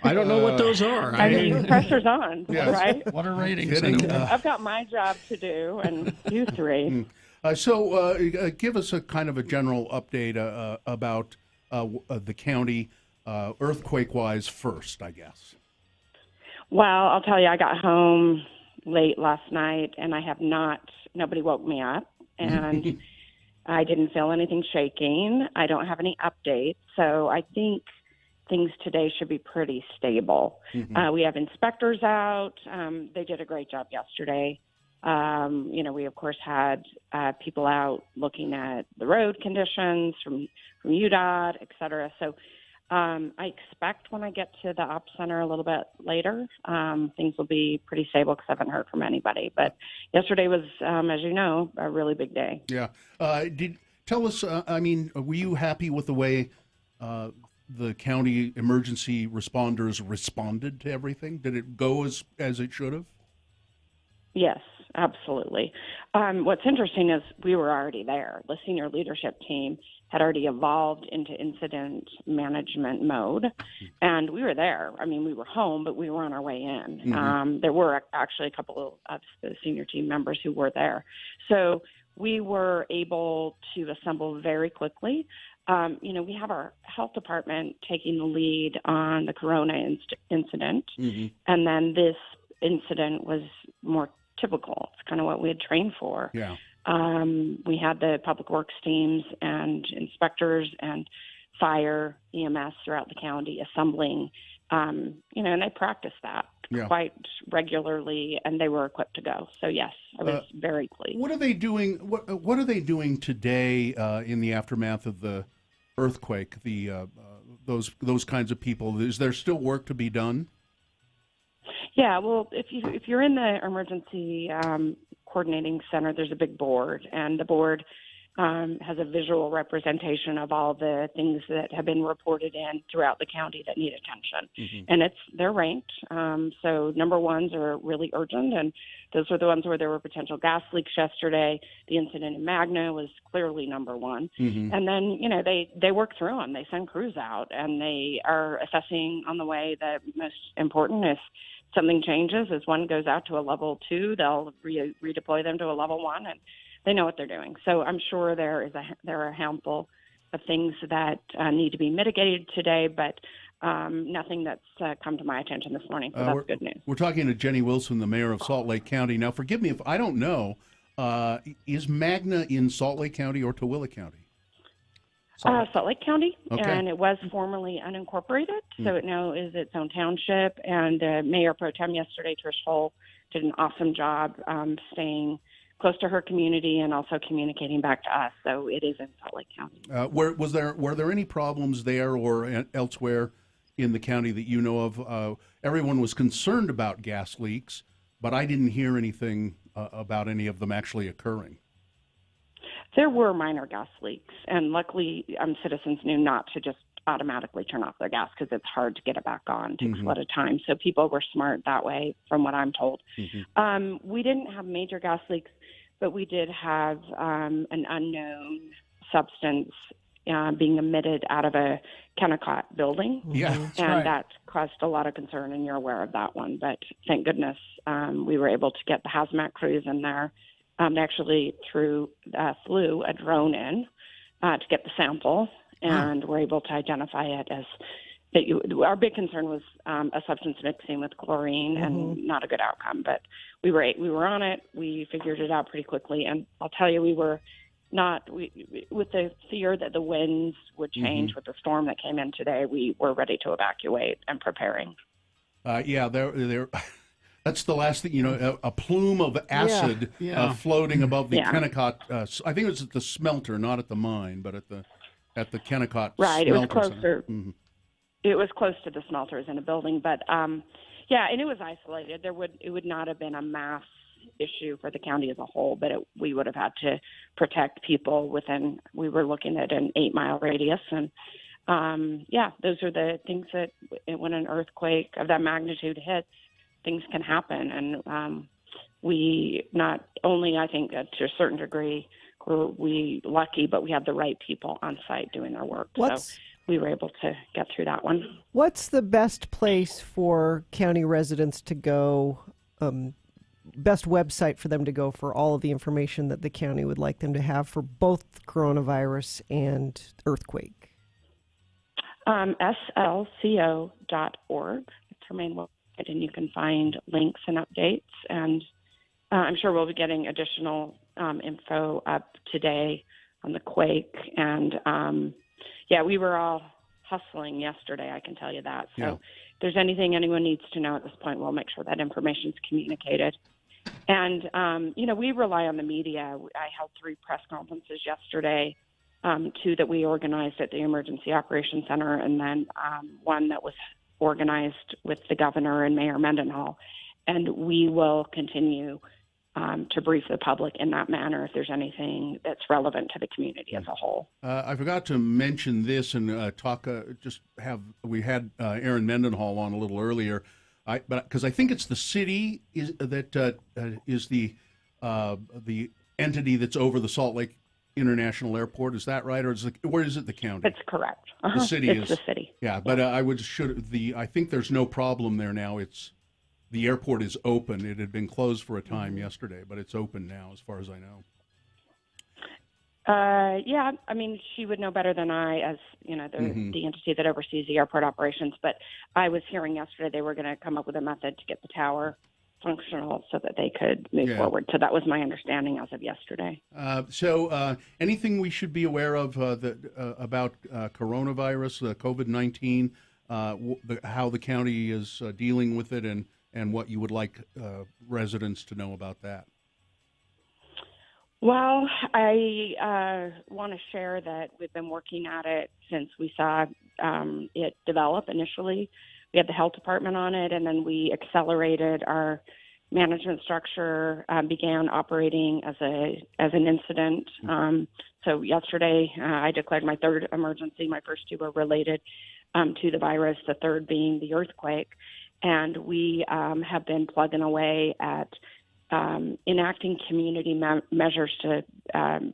I don't know what those are. I mean, pressure's on, Yes. right? What are ratings? Kidding. I've got my job to do, and you three. So give us a kind of a general update about the county earthquake-wise first, I guess. Well, I'll tell you, I got home late last night, and nobody woke me up, and I didn't feel anything shaking. I don't have any updates, so I think things today should be pretty stable. We have inspectors out. They did a great job yesterday. We, of course, had people out looking at the road conditions from UDOT, et cetera. So I expect when I get to the Ops Center a little bit later, things will be pretty stable because I haven't heard from anybody. But yesterday was, as you know, a really big day. Yeah. Tell us, were you happy with the way the county emergency responders responded to everything? Did it go as it should have? Yes, absolutely. What's interesting is we were already there. The senior leadership team had already evolved into incident management mode, and we were there. I mean, we were home, but we were on our way in. There were actually a couple of the senior team members who were there. So we were able to assemble very quickly. We have our health department taking the lead on the corona incident, and then this incident was more typical. It's kind of what we had trained for. Yeah. We had the public works teams and inspectors and fire, EMS throughout the county assembling, and they practiced that quite regularly, and they were equipped to go. So yes, I was very pleased. What are they doing? What are they doing today in the aftermath of the earthquake? Those kinds of people. Is there still work to be done? Yeah, well, if you're in the emergency coordinating center, there's a big board, and the board has a visual representation of all the things that have been reported in throughout the county that need attention. And they're ranked. So number ones are really urgent, and those were the ones where there were potential gas leaks yesterday. The incident in Magna was clearly number one. And then, they work through them. They send crews out, and they are assessing on the way. The most important is something changes, as one goes out to a level 2, they'll redeploy them to a level 1, and they know what they're doing. So I'm sure there are a handful of things that need to be mitigated today, but nothing that's come to my attention this morning. So that's good news. We're talking to Jenny Wilson, the mayor of Salt Lake County. Now, forgive me if I don't know, is Magna in Salt Lake County or Tooele County? Salt Lake County, Okay. and it was formerly unincorporated, so it now is its own township. And Mayor Pro Tem yesterday, Trish Hull, did an awesome job staying close to her community and also communicating back to us. So it is in Salt Lake County. Were there any problems there or elsewhere in the county that you know of? Everyone was concerned about gas leaks, but I didn't hear anything about any of them actually occurring. There were minor gas leaks, and luckily citizens knew not to just automatically turn off their gas because it's hard to get it back on. It takes a lot of time. So people were smart that way, from what I'm told. We didn't have major gas leaks, but we did have an unknown substance being emitted out of a Kennecott building. Yeah, that's right. That caused a lot of concern, and you're aware of that one. But thank goodness we were able to get the hazmat crews in there. They actually flew a drone in to get the sample, and were able to identify it as our big concern was a substance mixing with chlorine and not a good outcome. But we were on it. We figured it out pretty quickly. And I'll tell you, we were not with the fear that the winds would change with the storm that came in today. We were ready to evacuate and preparing. That's the last thing, a plume of acid floating above the Kennecott. I think it was at the smelter, not at the mine, but at the Kennecott right, smelter. It was closer. It was close to the smelters in a building, but and it was isolated. It would not have been a mass issue for the county as a whole, but we would have had to protect people within. We were looking at an 8-mile radius, and those are the things that when an earthquake of that magnitude hits, things can happen. And we not only, I think, to a certain degree, were we lucky, but we had the right people on site doing their work. So we were able to get through that one. What's the best place for county residents to go, best website for them to go for all of the information that the county would like them to have for both coronavirus and earthquake? slco.org. It's our main website, and you can find links and updates. And I'm sure we'll be getting additional info up today on the quake. And we were all hustling yesterday, I can tell you that. So if there's anything anyone needs to know at this point, we'll make sure that information is communicated. And, we rely on the media. I held 3 press conferences yesterday, 2 that we organized at the Emergency Operations Center, and then one that was organized with the governor and Mayor Mendenhall. And we will continue to brief the public in that manner if there's anything that's relevant to the community as a whole. I forgot to mention this and talk. We had Aaron Mendenhall on a little earlier, because I think it's the city is the entity that's over the Salt Lake International Airport. Is that right, or where is it? The county? It's correct. The city it's the city. Yeah, but I think there's no problem there now. The airport is open. It had been closed for a time yesterday, but it's open now, as far as I know. I mean, she would know better than I, as the entity that oversees the airport operations. But I was hearing yesterday they were going to come up with a method to get the tower functional so that they could move forward. So that was my understanding as of yesterday. So anything we should be aware of about coronavirus, COVID-19, how the county is dealing with it, and what you would like residents to know about that? Well, I want to share that we've been working at it since we saw it develop initially. We had the health department on it, and then we accelerated our management structure, began operating as an incident. So yesterday, I declared my 3rd emergency. My first 2 were related to the virus, the 3rd being the earthquake. And we have been plugging away at enacting community measures to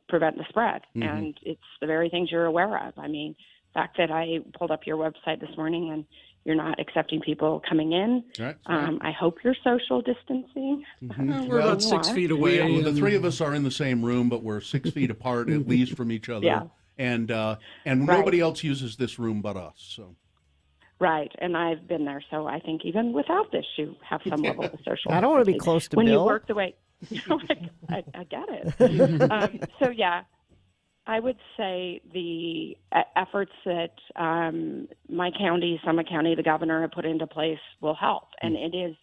prevent the spread. And it's the very things you're aware of. I mean, the fact that I pulled up your website this morning and you're not accepting people coming in. Right. I hope you're social distancing. We're about 6 feet away. The 3 of us are in the same room, but we're 6 feet apart at least from each other. Yeah. And nobody else uses this room but us. So. Right, and I've been there, so I think even without this, you have some level of social. I don't want to be close to when Bill. You work the way. I get it. I would say the efforts that my county, Summit County, the governor have put into place will help, and it is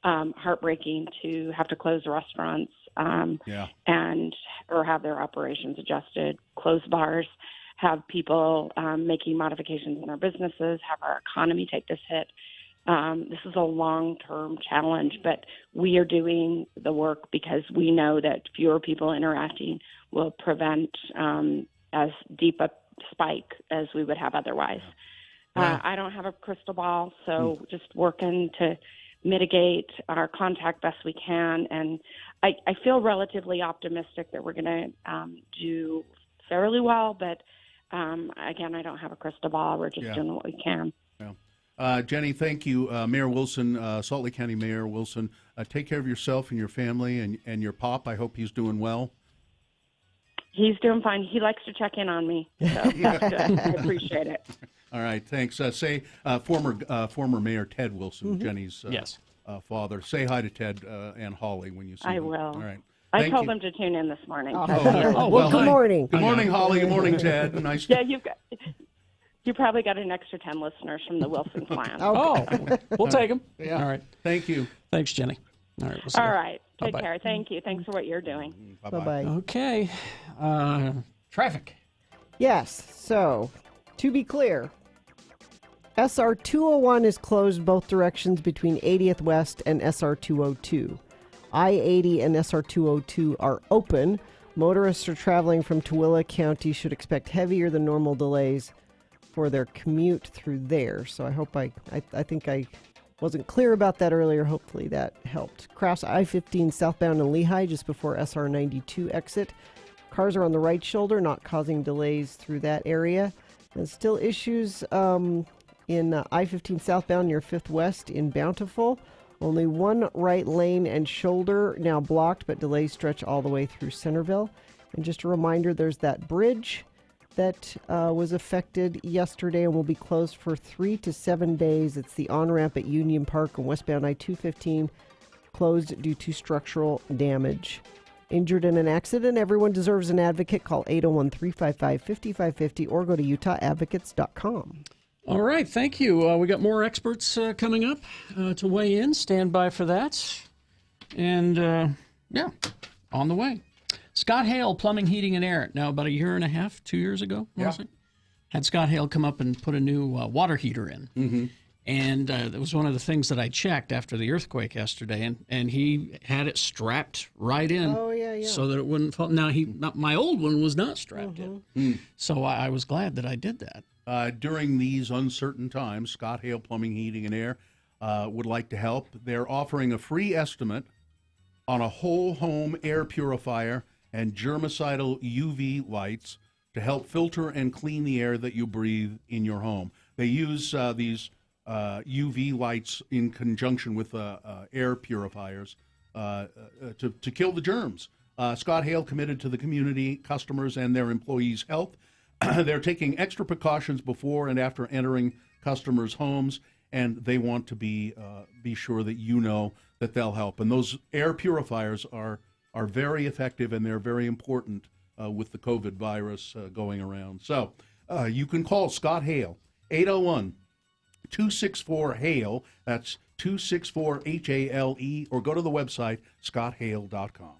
heartbreaking to have to close restaurants or have their operations adjusted, close bars, have people making modifications in their businesses, have our economy take this hit. This is a long-term challenge, but we are doing the work because we know that fewer people interacting will prevent as deep a spike as we would have otherwise. I don't have a crystal ball, so just working to mitigate our contact best we can. And I feel relatively optimistic that we're going to do fairly well, but again, I don't have a crystal ball. We're just doing what we can. Jenny, thank you. Mayor Wilson, Salt Lake County Mayor Wilson, take care of yourself and your family and your pop. I hope he's doing well. He's doing fine. He likes to check in on me, so that's good. I appreciate it. All right, thanks. Say former Mayor Ted Wilson, Jenny's yes. Father. Say hi to Ted and Holly when you see them. I will. All right. I Thank told you. them to tune in this morning. Well, good morning. Good morning, Holly. Good morning, Ted. Nice. Yeah, you probably got an extra 10 listeners from the Wilson clan. Oh, we'll take them. Yeah. All right. Thank you. Thanks, Jenny. All right. We'll see All you. right. Take Bye-bye. care. Thank you. Thanks for what you're doing. Bye-bye. Okay. Traffic. Yes. So, to be clear, SR 201 is closed both directions between 80th West and SR 202. I-80 and SR 202 are open. Motorists are traveling from Tooele County should expect heavier than normal delays for their commute through there. So I hope I think I wasn't clear about that earlier. Hopefully that helped. Cross I-15 southbound in Lehigh just before SR 92 exit. Cars are on the right shoulder, not causing delays through that area. There's still issues in I-15 southbound near 5th West in Bountiful. Only one right lane and shoulder now blocked, but delays stretch all the way through Centerville. And just a reminder, there's that bridge that was affected yesterday and will be closed for 3 to 7 days. It's the on-ramp at Union Park and westbound I-215, closed due to structural damage. Injured in an accident, everyone deserves an advocate. Call 801-355-5550 or go to utahodvocates.com. All right. Thank you. We got more experts coming up to weigh in. Stand by for that. And, yeah, on the way. Scott Hale, Plumbing, Heating, and Air. Now, about a year and a half, 2 years ago, was it? Had Scott Hale come up and put a new water heater in. Mm-hmm. And that was one of the things that I checked after the earthquake yesterday. And he had it strapped right in so that it wouldn't fall. Now, my old one was not strapped in. So I was glad that I did that. During these uncertain times, Scott Hale Plumbing, Heating, and Air would like to help. They're offering a free estimate on a whole home air purifier and germicidal UV lights to help filter and clean the air that you breathe in your home. They use these UV lights in conjunction with air purifiers to kill the germs. Scott Hale committed to the community, customers, and their employees' health. They're taking extra precautions before and after entering customers' homes, and they want to be sure that you know that they'll help. And those air purifiers are very effective, and they're very important with the COVID virus going around. So you can call Scott Hale, 801-264-HALE. That's 264-HALE, or go to the website, scotthale.com.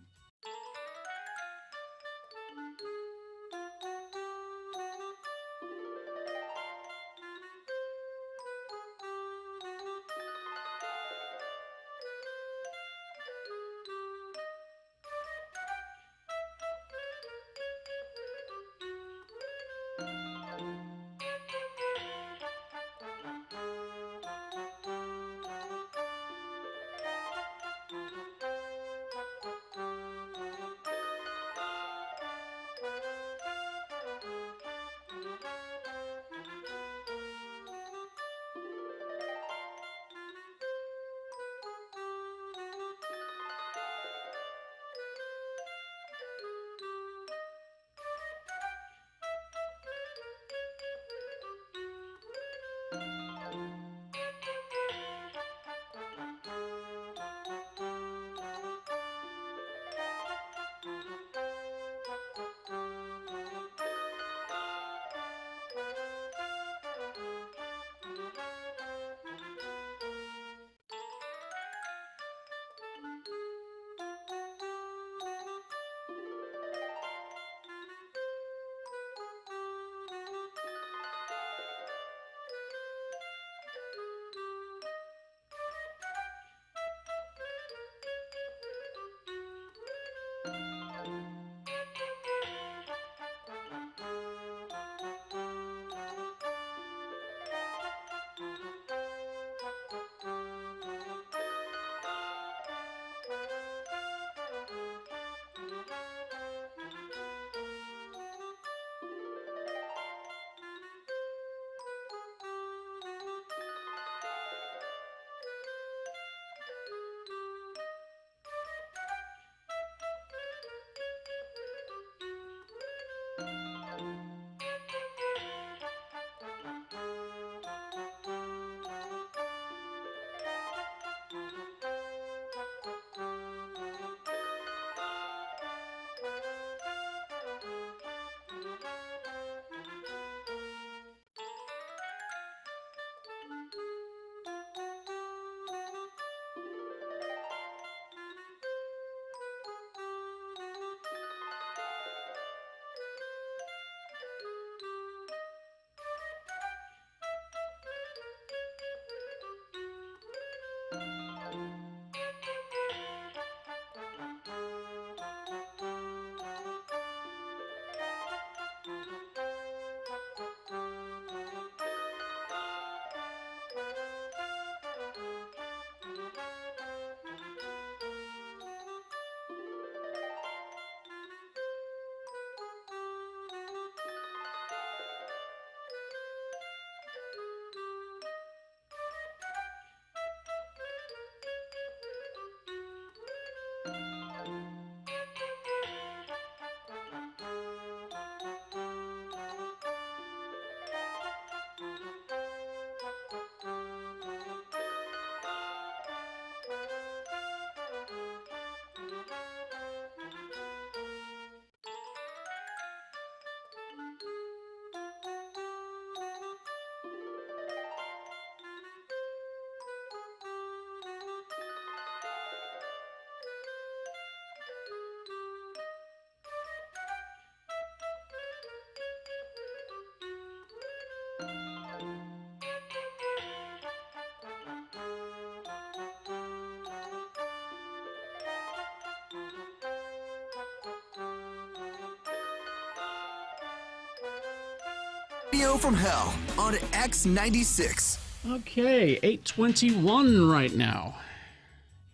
Radio from Hell on X96. Okay, 8:21 right now.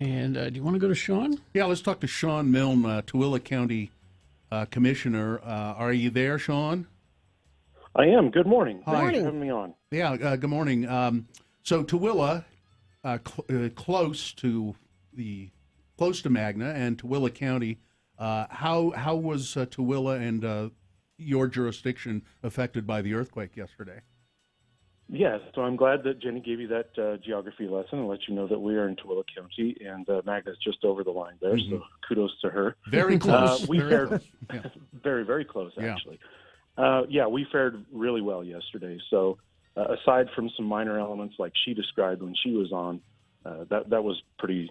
And do you want to go to Sean? Yeah, let's talk to Sean Milne, Tooele County Commissioner. Are you there, Sean? I am. Good morning. Hi. Thanks for having me on. Yeah, good morning. So Tooele, close to Magna and Tooele County. How was Tooele and your jurisdiction affected by the earthquake yesterday? Yes, so I'm glad that Jenny gave you that geography lesson and let you know that we are in Tooele County, and Magna's just over the line there, so kudos to her. Very close. We fared close. Yeah. very, very close, Yeah. actually. We fared really well yesterday. So aside from some minor elements like she described when she was on, that was pretty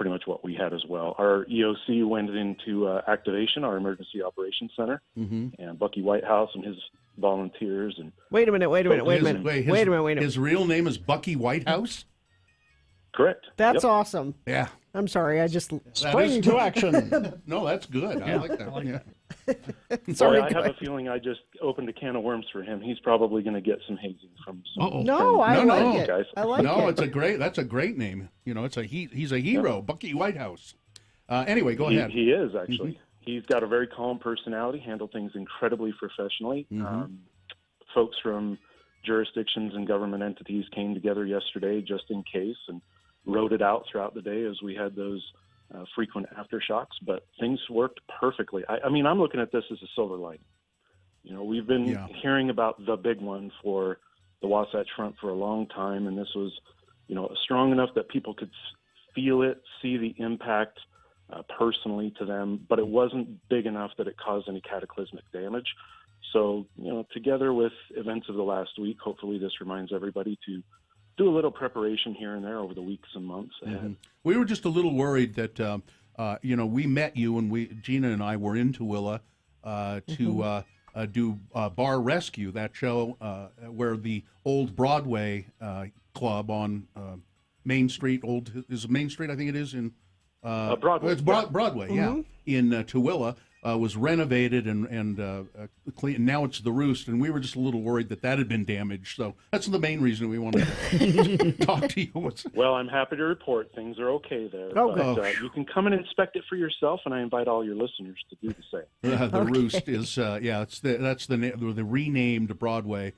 much what we had as well. Our EOC went into activation, our Emergency Operations Center, and Bucky Whitehouse and his volunteers. And Wait a minute. His real name is Bucky Whitehouse? Correct. That's awesome. Yeah. I'm sorry. I just spring to action. No, that's good. I like that. Sorry, I have a feeling I just opened a can of worms for him. He's probably going to get some hazing from some. No, I like it. Guys. I like it. That's a great name. You know, he's a hero, Bucky Whitehouse. Anyway, go ahead. He is actually. He's got a very calm personality, handled things incredibly professionally. Folks from jurisdictions and government entities came together yesterday just in case and rode it out throughout the day as we had those frequent aftershocks, but things worked perfectly. I mean, I'm looking at this as a silver lining. You know, we've been hearing about the big one for the Wasatch Front for a long time, and this was, you know, strong enough that people could feel it, see the impact personally to them, but it wasn't big enough that it caused any cataclysmic damage. So, you know, together with events of the last week, hopefully this reminds everybody to do a little preparation here and there over the weeks and months ahead. We were just a little worried that, we met you and Gina and I were in Tooele to do Bar Rescue, that show where the old Broadway club on Main Street, is it Main Street? I think it is in Broadway. It's Broadway, in Tooele. Was renovated and clean. Now it's the Roost, and we were just a little worried that had been damaged. So that's the main reason we wanted to talk to you. Well, I'm happy to report things are okay there. You can come and inspect it for yourself, and I invite all your listeners to do the same. The Roost is that's the renamed Broadway.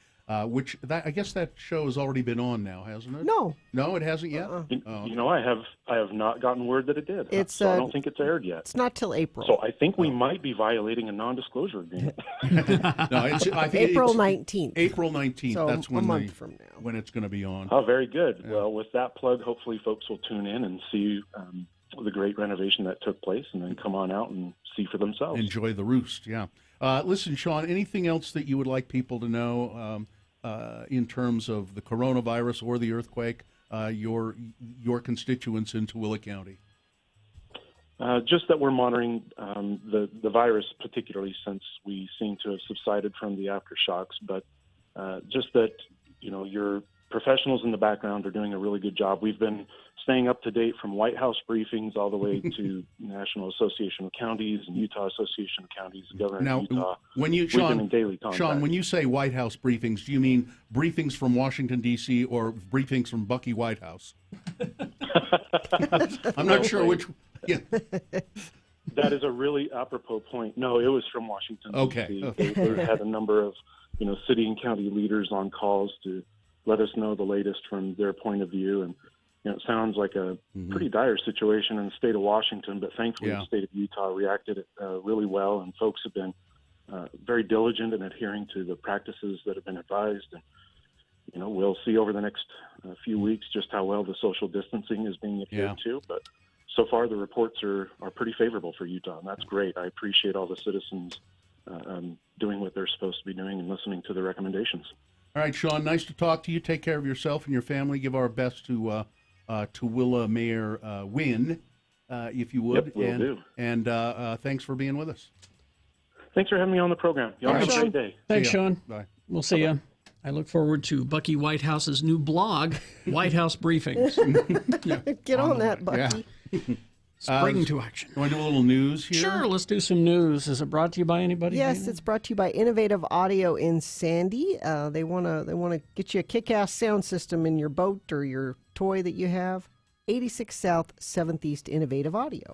Which I guess that show has already been on now, hasn't it? No, it hasn't yet. You know, I have not gotten word that it did. So I don't think it's aired yet. It's not till April. So I think we might be violating a non-disclosure agreement. I think April 19th. April 19th. So that's when a month from now. When it's going to be on. Oh, very good. Yeah. Well, with that plug, hopefully folks will tune in and see the great renovation that took place, and then come on out and see for themselves. Enjoy the Roost. Yeah. Listen, Sean. Anything else that you would like people to know? In terms of the coronavirus or the earthquake, your constituents in Tooele County? Just that we're monitoring the virus, particularly since we seem to have subsided from the aftershocks. But just that, you know, your professionals in the background are doing a really good job. We've been staying up to date from White House briefings all the way to National Association of Counties and Utah Association of Counties, the governor of Utah. We've been in daily contact. Sean, when you say White House briefings, do you mean briefings from Washington, D.C. or briefings from Bucky Whitehouse? I'm not sure which. Yeah. That is a really apropos point. No, it was from Washington, D.C. Okay. They had a number of, city and county leaders on calls to let us know the latest from their point of view. And it sounds like a pretty dire situation in the state of Washington, but thankfully the state of Utah reacted really well, and folks have been very diligent in adhering to the practices that have been advised. And, we'll see over the next few weeks just how well the social distancing is being adhered to. But so far the reports are pretty favorable for Utah, and that's great. I appreciate all the citizens doing what they're supposed to be doing and listening to the recommendations. All right, Sean, nice to talk to you. Take care of yourself and your family. Give our best to Tooele Mayor Wynne, if you would. Yep, will do. And thanks for being with us. Thanks for having me on the program. Y'all have a great day. Thanks, Sean. Bye. We'll see you. I look forward to Bucky Whitehouse's new blog, White House Briefings. Get on that, Bucky. Yeah. Spring to action. You want to do a little news here? Sure, let's do some news. Is it brought to you by anybody? Yes, Dana? it's brought to you by Innovative Audio in Sandy. They wanna get you a kick-ass sound system in your boat or your toy that you have. 86 South, 7th East, Innovative Audio.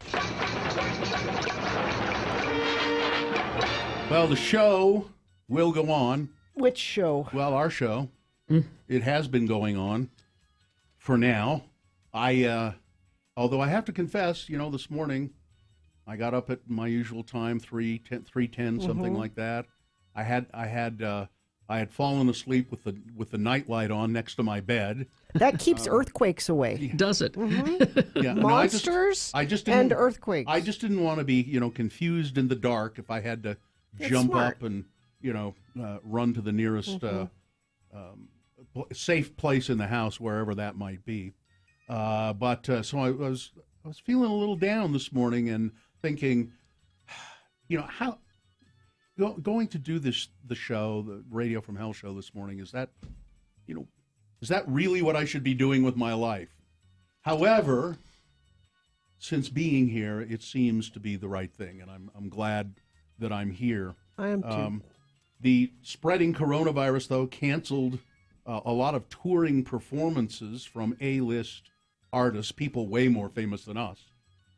Well, the show will go on. Which show? Well, our show. It has been going on for now. Although I have to confess, this morning I got up at my usual time, 3:10, something like that. I had fallen asleep with the nightlight on next to my bed. That keeps earthquakes away. Does it? Yeah, Monsters I just didn't, and earthquakes. I just didn't want to be, confused in the dark if I had to jump up and, run to the nearest safe place in the house, wherever that might be. So I was feeling a little down this morning and thinking, how going to do the show, the Radio from Hell show this morning, is that really what I should be doing with my life? However, since being here, it seems to be the right thing, and I'm glad that I'm here. I am too. The spreading coronavirus, though, canceled a lot of touring performances from A-list artists, people way more famous than us.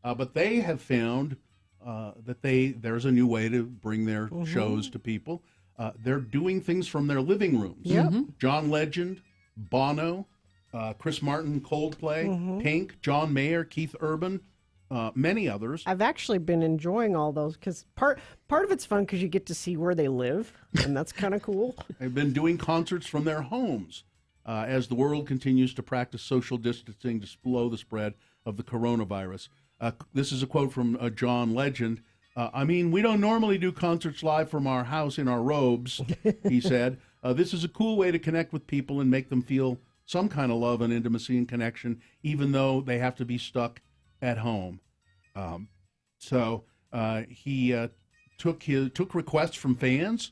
But they have found that there's a new way to bring their shows to people. They're doing things from their living rooms. Yep. John Legend, Bono, Chris Martin, Coldplay, Pink, John Mayer, Keith Urban, many others. I've actually been enjoying all those because part of it's fun because you get to see where they live, and that's kind of cool. They've been doing concerts from their homes as the world continues to practice social distancing to slow the spread of the coronavirus. This is a quote from John Legend. We don't normally do concerts live from our house in our robes, he said. This is a cool way to connect with people and make them feel some kind of love and intimacy and connection, even though they have to be stuck at home. So he took requests from fans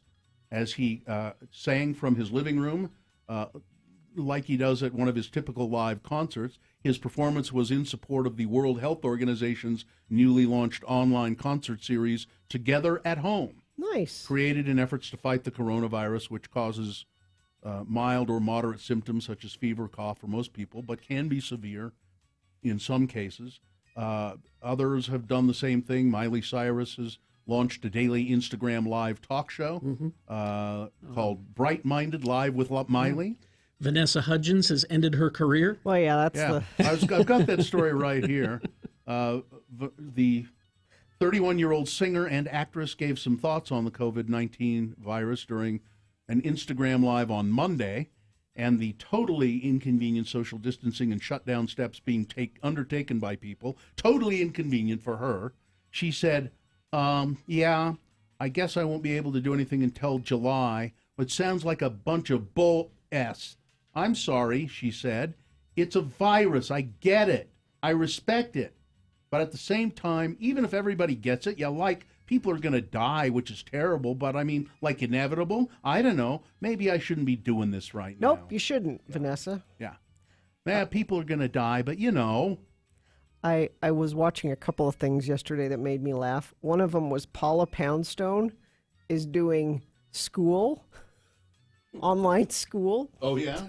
as he sang from his living room, like he does at one of his typical live concerts. His performance was in support of the World Health Organization's newly launched online concert series, Together at Home. Nice. Created in efforts to fight the coronavirus, which causes mild or moderate symptoms such as fever, cough for most people, but can be severe in some cases. Others have done the same thing. Miley Cyrus has launched a daily Instagram live talk show called Bright Minded Live with Miley. Vanessa Hudgens has ended her career. Well, yeah, I've got that story right here. The 31-year-old singer and actress gave some thoughts on the COVID-19 virus during an Instagram Live on Monday and the totally inconvenient social distancing and shutdown steps being undertaken by people. Totally inconvenient for her. She said, yeah, I guess I won't be able to do anything until July, but sounds like a bunch of bull S. I'm sorry, she said. It's a virus. I get it. I respect it. But at the same time, even if everybody gets it, people are going to die, which is terrible, but inevitable. I don't know. Maybe I shouldn't be doing this right now. Nope, you shouldn't, Vanessa. Yeah. People are going to die, but I was watching a couple of things yesterday that made me laugh. One of them was Paula Poundstone is doing online school. Oh, yeah?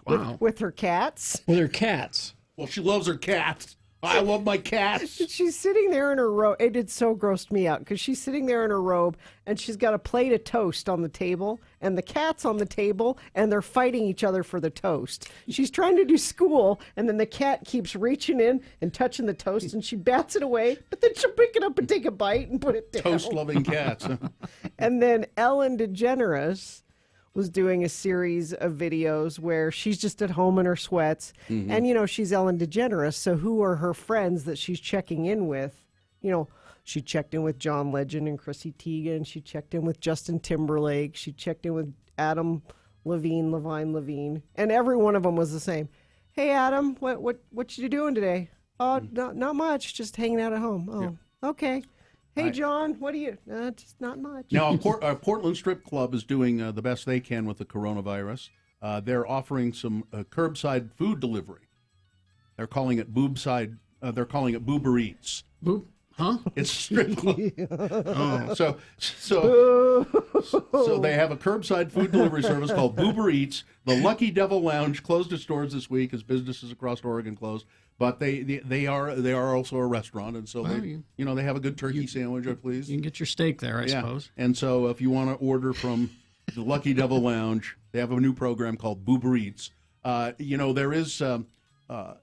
Wow. With her cats. With her cats. Well, she loves her cats. I love my cats. She's sitting there in her robe. It did so gross me out because she's sitting there in her robe and she's got a plate of toast on the table and the cat's on the table and they're fighting each other for the toast. She's trying to do school and then the cat keeps reaching in and touching the toast and she bats it away, but then she'll pick it up and take a bite and put it down. Toast-loving cats. And then Ellen DeGeneres was doing a series of videos where she's just at home in her sweats. Mm-hmm. And, she's Ellen DeGeneres, so who are her friends that she's checking in with? She checked in with John Legend and Chrissy Teigen. She checked in with Justin Timberlake. She checked in with Adam Levine. And every one of them was the same. Hey, Adam, what you doing today? Oh, not much, just hanging out at home. Oh, yeah. Okay. Hey, John, what are you? Just not much. Now, Portland Strip Club is doing the best they can with the coronavirus. They're offering some curbside food delivery. They're calling it boobside they're calling it Boober Eats. Boop. Huh? It's strip club. So they have a curbside food delivery service called Boober Eats. The Lucky Devil Lounge closed its doors this week as businesses across Oregon closed. But they are also a restaurant, and so they have a good turkey sandwich, please. You can get your steak there, I suppose. And so if you want to order from the Lucky Devil Lounge, they have a new program called Boober Eats. There is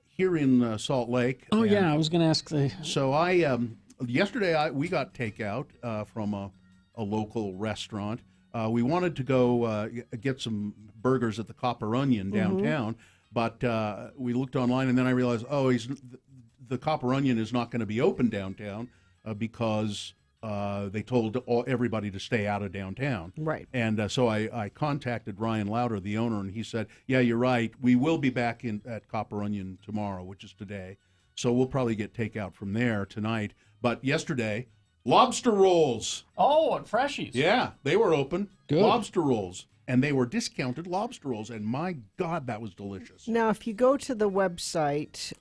here in Salt Lake. Oh yeah, I was going to ask the. So yesterday we got takeout from a local restaurant. We wanted to go get some burgers at the Copper Onion downtown, but we looked online and then I realized, the Copper Onion is not going to be open downtown because they told everybody to stay out of downtown. Right. And so I contacted Ryan Lauder, the owner, and he said, yeah, you're right. We will be back at Copper Onion tomorrow, which is today. So we'll probably get takeout from there tonight. But yesterday, lobster rolls. Oh, and freshies. Yeah, they were open. Good. Lobster rolls. And they were discounted lobster rolls. And my God, that was delicious. Now, if you go to the website,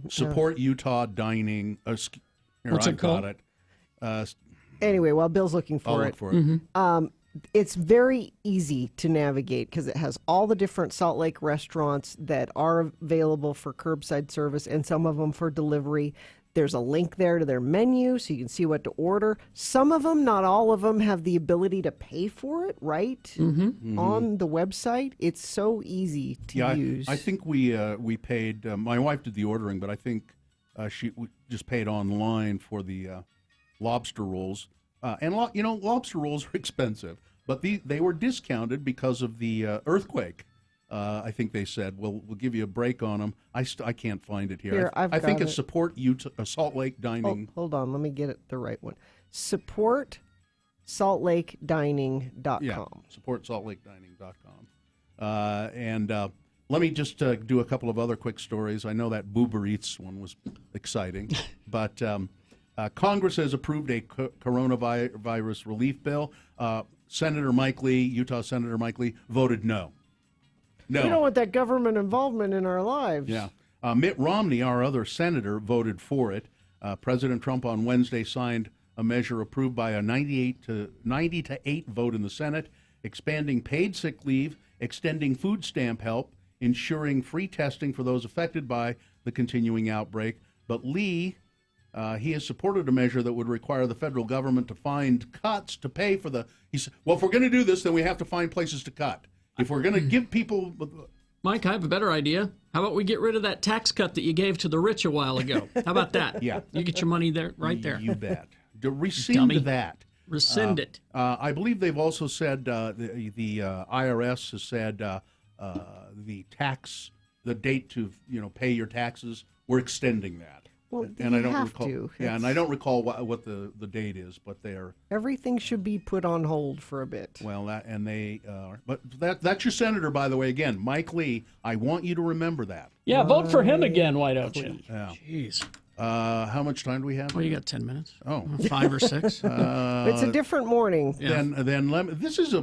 Support Utah Dining. What's it called? Got it. Anyway, while Bill's looking for I'll it. look for it. It's very easy to navigate because it has all the different Salt Lake restaurants that are available for curbside service and some of them for delivery. There's a link there to their menu so you can see what to order. Some of them, not all of them, have the ability to pay for it, right? On the website. It's so easy to use. I think we paid, my wife did the ordering, but I think she just paid online for the lobster rolls. Lobster rolls are expensive, but they were discounted because of the earthquake. I think they said, we'll give you a break on them. I can't find it here. I think it's Support Utah, Salt Lake Dining. Hold on, let me get it the right one. Support saltlakeddining.com. Yeah, supportsaltlakeddining.com. And let me just do a couple of other quick stories. I know that Boober Eats one was exciting, but Congress has approved a coronavirus relief bill. Senator Mike Lee, Utah Senator Mike Lee, voted no. No. We don't want that government involvement in our lives. Yeah. Mitt Romney, our other senator, voted for it. President Trump on Wednesday signed a measure approved by a 90 to 8 vote in the Senate, expanding paid sick leave, extending food stamp help, ensuring free testing for those affected by the continuing outbreak. But Lee, he has supported a measure that would require the federal government to find cuts to pay for the. He said, well, if we're going to do this, then we have to find places to cut. If we're going to give people... Mike, I have a better idea. How about we get rid of that tax cut that you gave to the rich a while ago? How about that? Yeah. You get your money there, right there. You bet. To rescind Dummy. that. Rescind it. I believe they've also said, the IRS has said the date to pay your taxes, we're extending that. Well, and I don't have recall. to. Yeah, and I don't recall what the date is, but they're everything should be put on hold for a bit. Well, that's your senator, by the way. Again, Mike Lee. I want you to remember that. Yeah, vote for him again. Why don't you? Yeah. Jeez. How much time do we have? Well, you got 10 minutes. Oh, 5 or 6. It's a different morning. Yeah. Then this is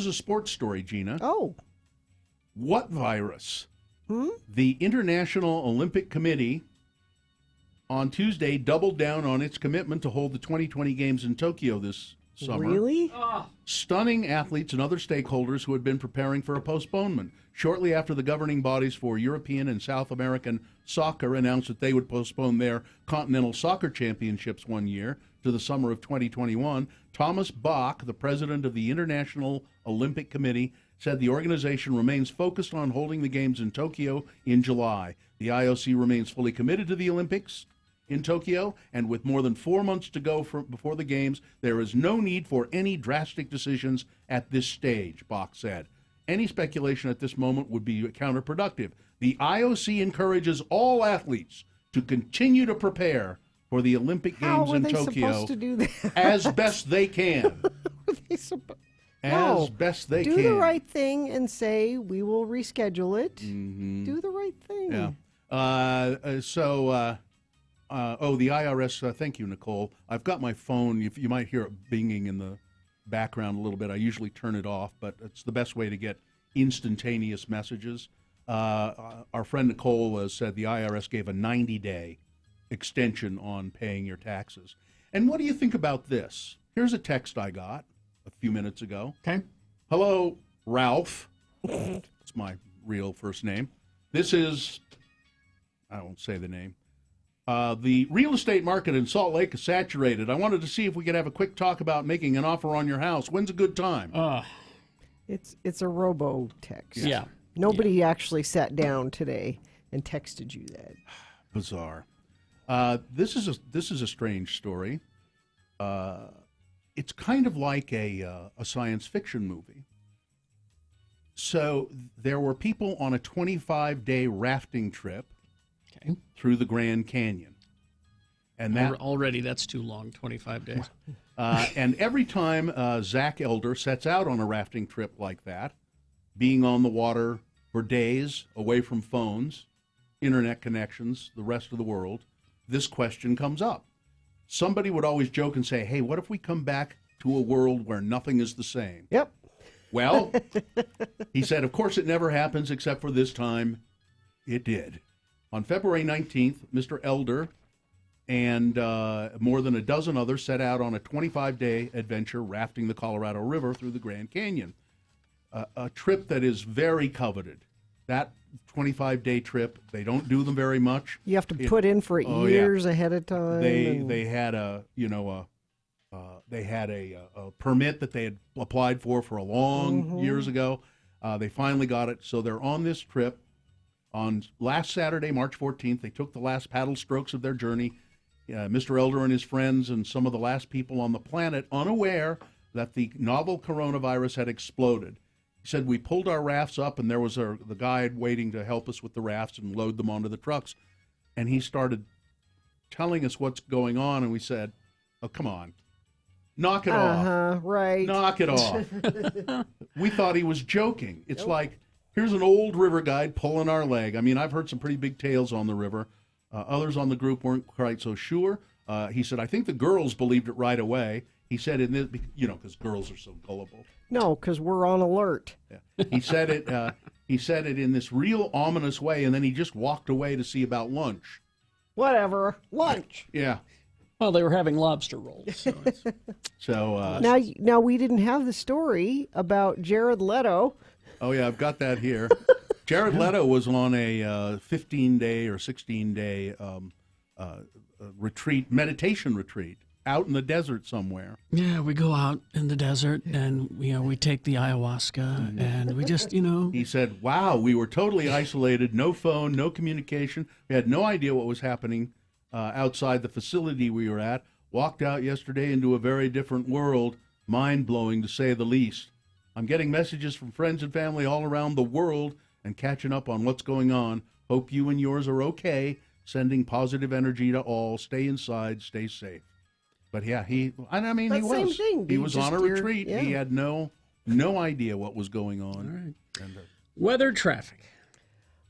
a sports story, Gina. Oh. What virus? The International Olympic Committee on Tuesday doubled down on its commitment to hold the 2020 Games in Tokyo this summer. Really? Stunning athletes and other stakeholders who had been preparing for a postponement. Shortly after the governing bodies for European and South American soccer announced that they would postpone their Continental Soccer Championships 1 year to the summer of 2021, Thomas Bach, the president of the International Olympic Committee, said the organization remains focused on holding the Games in Tokyo in July. The IOC remains fully committed to the Olympics in Tokyo, and with more than 4 months to go before the Games, there is no need for any drastic decisions at this stage, Bach said. Any speculation at this moment would be counterproductive. The IOC encourages all athletes to continue to prepare for the Olympic Games in Tokyo supposed to do that? as best they can. As best they can. Do the right thing and say, we will reschedule it. Do the right thing. Yeah. The IRS, thank you, Nicole. I've got my phone. You might hear it binging in the background a little bit. I usually turn it off, but it's the best way to get instantaneous messages. Our friend Nicole said the IRS gave a 90-day extension on paying your taxes. And what do you think about this? Here's a text I got a few minutes ago. Okay. Hello, Ralph. It's my real first name. This is, I won't say the name. The real estate market in Salt Lake is saturated. I wanted to see if we could have a quick talk about making an offer on your house. When's a good time? It's a robo text. Yeah. Nobody actually sat down today and texted you that. Bizarre. This is a strange story. It's kind of like a science fiction movie. So there were people on a 25-day rafting trip through the Grand Canyon, and that already that's too long. 25 days. And every time Zach Elder sets out on a rafting trip like that, being on the water for days, away from phones, internet connections, the rest of the world, this question comes up. Somebody would always joke and say, hey, what if we come back to a world where nothing is the same? Yep. Well, he said, of course it never happens, except for this time it did. On February 19th, Mr. Elder and more than a dozen others set out on a 25-day adventure rafting the Colorado River through the Grand Canyon, a trip that is very coveted. That 25-day trip, they don't do them very much. You have to put in for it years ahead of time. They had a permit that they had applied for a long years ago. They finally got it, so they're on this trip. On last Saturday, March 14th, they took the last paddle strokes of their journey. Mr. Elder and his friends and some of the last people on the planet unaware that the novel coronavirus had exploded. He said, we pulled our rafts up, and there was the guide waiting to help us with the rafts and load them onto the trucks. And he started telling us what's going on, and we said, oh, come on. Knock it off. Right. Knock it off. We thought he was joking. It's like, here's an old river guide pulling our leg. I mean, I've heard some pretty big tales on the river. Others on the group weren't quite so sure. He said, I think the girls believed it right away. He said, because girls are so gullible. No, because we're on alert. Yeah. He said it. He said it in this real ominous way, and then he just walked away to see about lunch. Whatever, lunch. Yeah. Well, they were having lobster rolls. So now we didn't have the story about Jared Leto. Oh yeah, I've got that here. Jared Leto was on a 15-day or 16-day meditation retreat out in the desert somewhere. Yeah, we go out in the desert and we take the ayahuasca and we just He said, "Wow, we were totally isolated, no phone, no communication. We had no idea what was happening outside the facility we were at. Walked out yesterday into a very different world, mind-blowing to say the least. I'm getting messages from friends and family all around the world and catching up on what's going on. Hope you and yours are okay. Sending positive energy to all. Stay inside, stay safe." But yeah, he was. Same thing. He was on a retreat. Yeah. He had no idea what was going on. All right. And, weather traffic.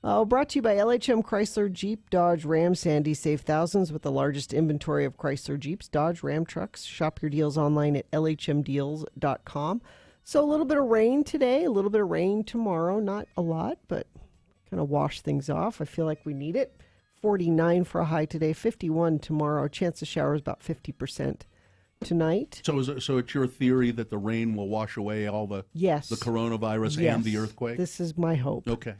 Brought to you by LHM Chrysler Jeep Dodge Ram Sandy. Save thousands with the largest inventory of Chrysler Jeeps, Dodge Ram trucks. Shop your deals online at lhmdeals.com. So a little bit of rain today, a little bit of rain tomorrow. Not a lot, but kind of wash things off. I feel like we need it. 49 for a high today, 51 tomorrow. Chance of showers about 50% tonight. So it's your theory that the rain will wash away all the coronavirus and the earthquake? This is my hope. Okay.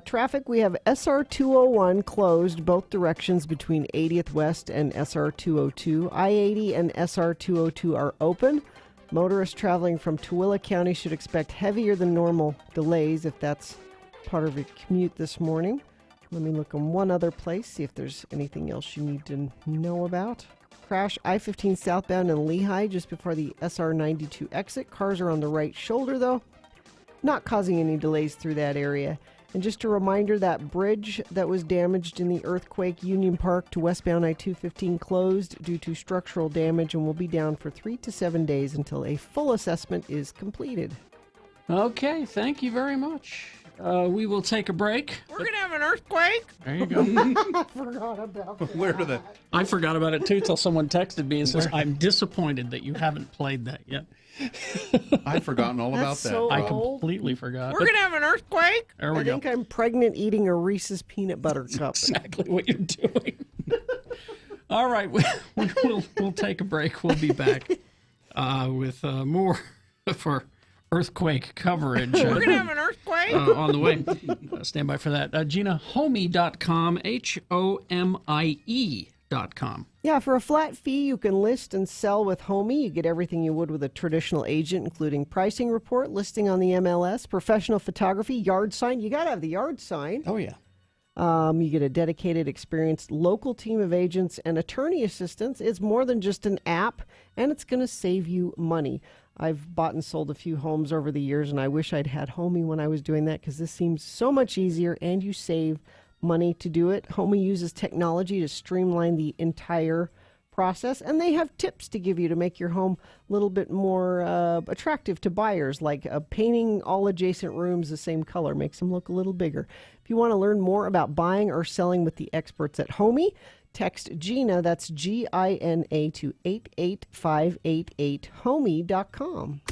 Traffic, we have SR 201 closed both directions between 80th West and SR 202. I-80 and SR 202 are open. Motorists traveling from Tooele County should expect heavier than normal delays if that's part of your commute this morning. Let me look in one other place, see if there's anything else you need to know about. Crash I-15 southbound in Lehigh just before the SR 92 exit. Cars are on the right shoulder, though, not causing any delays through that area. And just a reminder, that bridge that was damaged in the earthquake, Union Park to westbound I-215, closed due to structural damage and will be down for 3 to 7 days until a full assessment is completed. Okay, thank you very much. We will take a break. We're going to have an earthquake. There you go. I forgot about that. Where do they? I forgot about it too till someone texted me and says, I'm disappointed that you haven't played that yet. I've forgotten all about That's that. so I old. completely forgot. We're going to have an earthquake. There we I go. think I'm pregnant eating a Reese's peanut butter cup. Exactly what you're doing. All right, we'll take a break. We'll be back with more for earthquake coverage. We're going to have an earthquake. On the way. Stand by for that. Gina, homie.com, HOMIE.com. Yeah, for a flat fee, you can list and sell with Homey. You get everything you would with a traditional agent, including pricing report, listing on the MLS, professional photography, yard sign. You got to have the yard sign. Oh, yeah. You get a dedicated, experienced local team of agents and attorney assistants. It's more than just an app, and it's going to save you money. I've bought and sold a few homes over the years, and I wish I'd had Homey when I was doing that because this seems so much easier, and you save money to do it. Homey uses technology to streamline the entire process, and they have tips to give you to make your home a little bit more attractive to buyers, like painting all adjacent rooms the same color makes them look a little bigger. If you want to learn more about buying or selling with the experts at Homey, text Gina, that's GINA, to 88588, homey.com.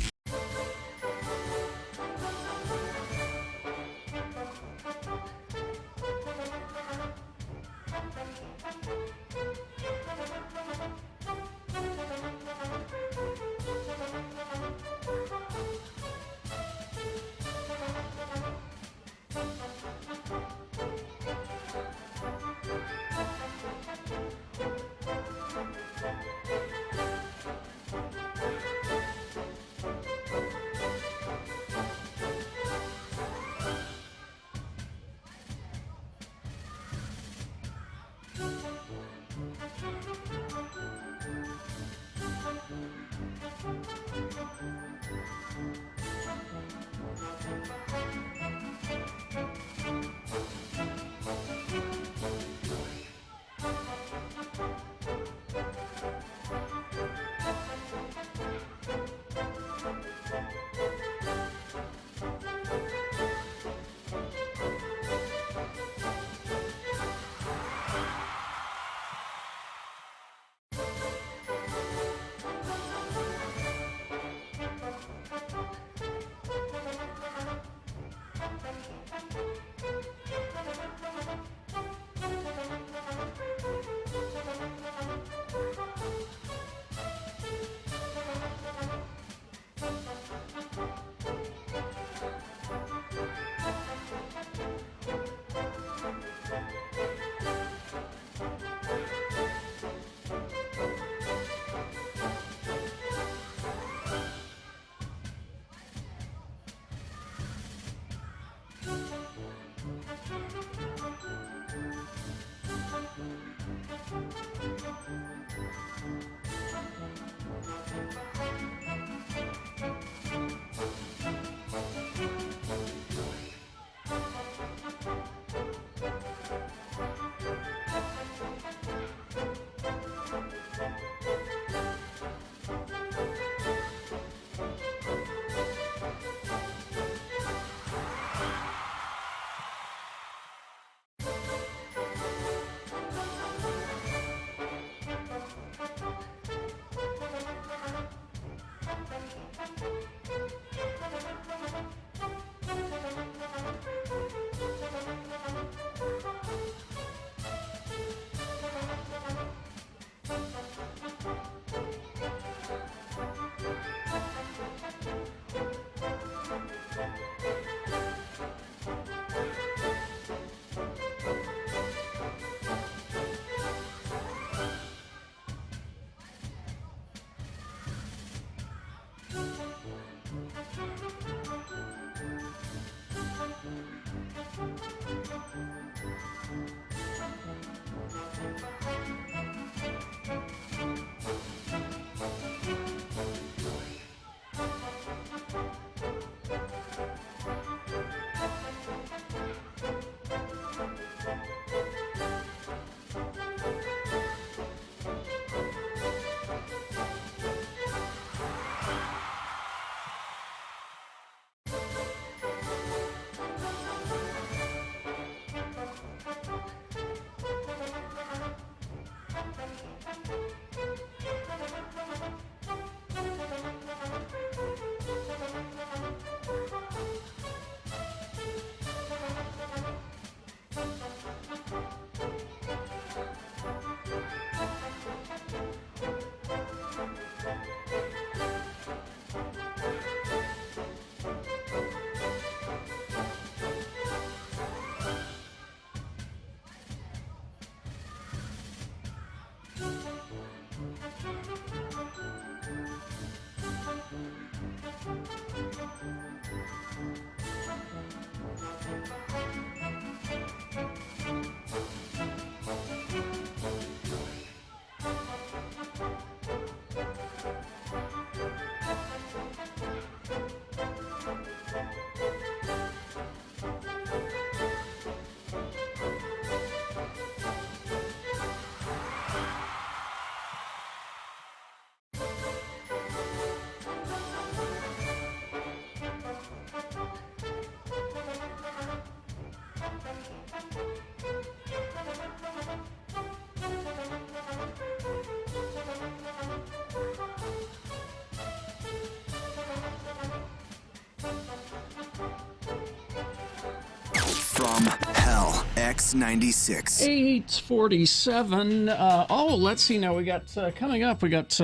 from Hell X96. 8:47. Let's see now. We got coming up. We got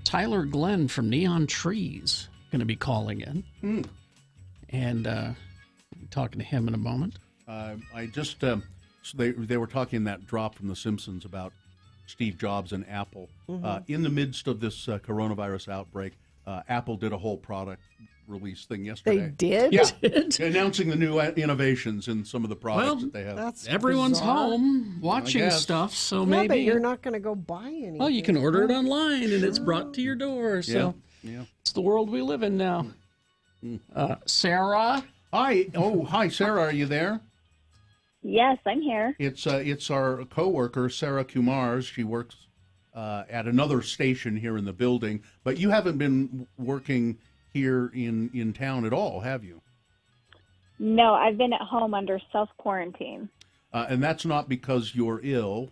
Tyler Glenn from Neon Trees going to be calling in, and we'll be talking to him in a moment. I just so they were talking that drop from The Simpsons about Steve Jobs and Apple. In the midst of this coronavirus outbreak, Apple did a whole product release thing yesterday. They did? Yeah. Announcing the new innovations in some of the products that they have. That's Everyone's bizarre. home watching stuff, so maybe. but you're not going to go buy anything. Well, you can order it online, and it's brought to your door. So it's the world we live in now. Sarah? Hi. Oh, hi, Sarah. Are you there? Yes, I'm here. It's our coworker, Sarah Kumars. She works at another station here in the building, but you haven't been working here in town at all, have you? No, I've been at home under self-quarantine. And that's not because you're ill.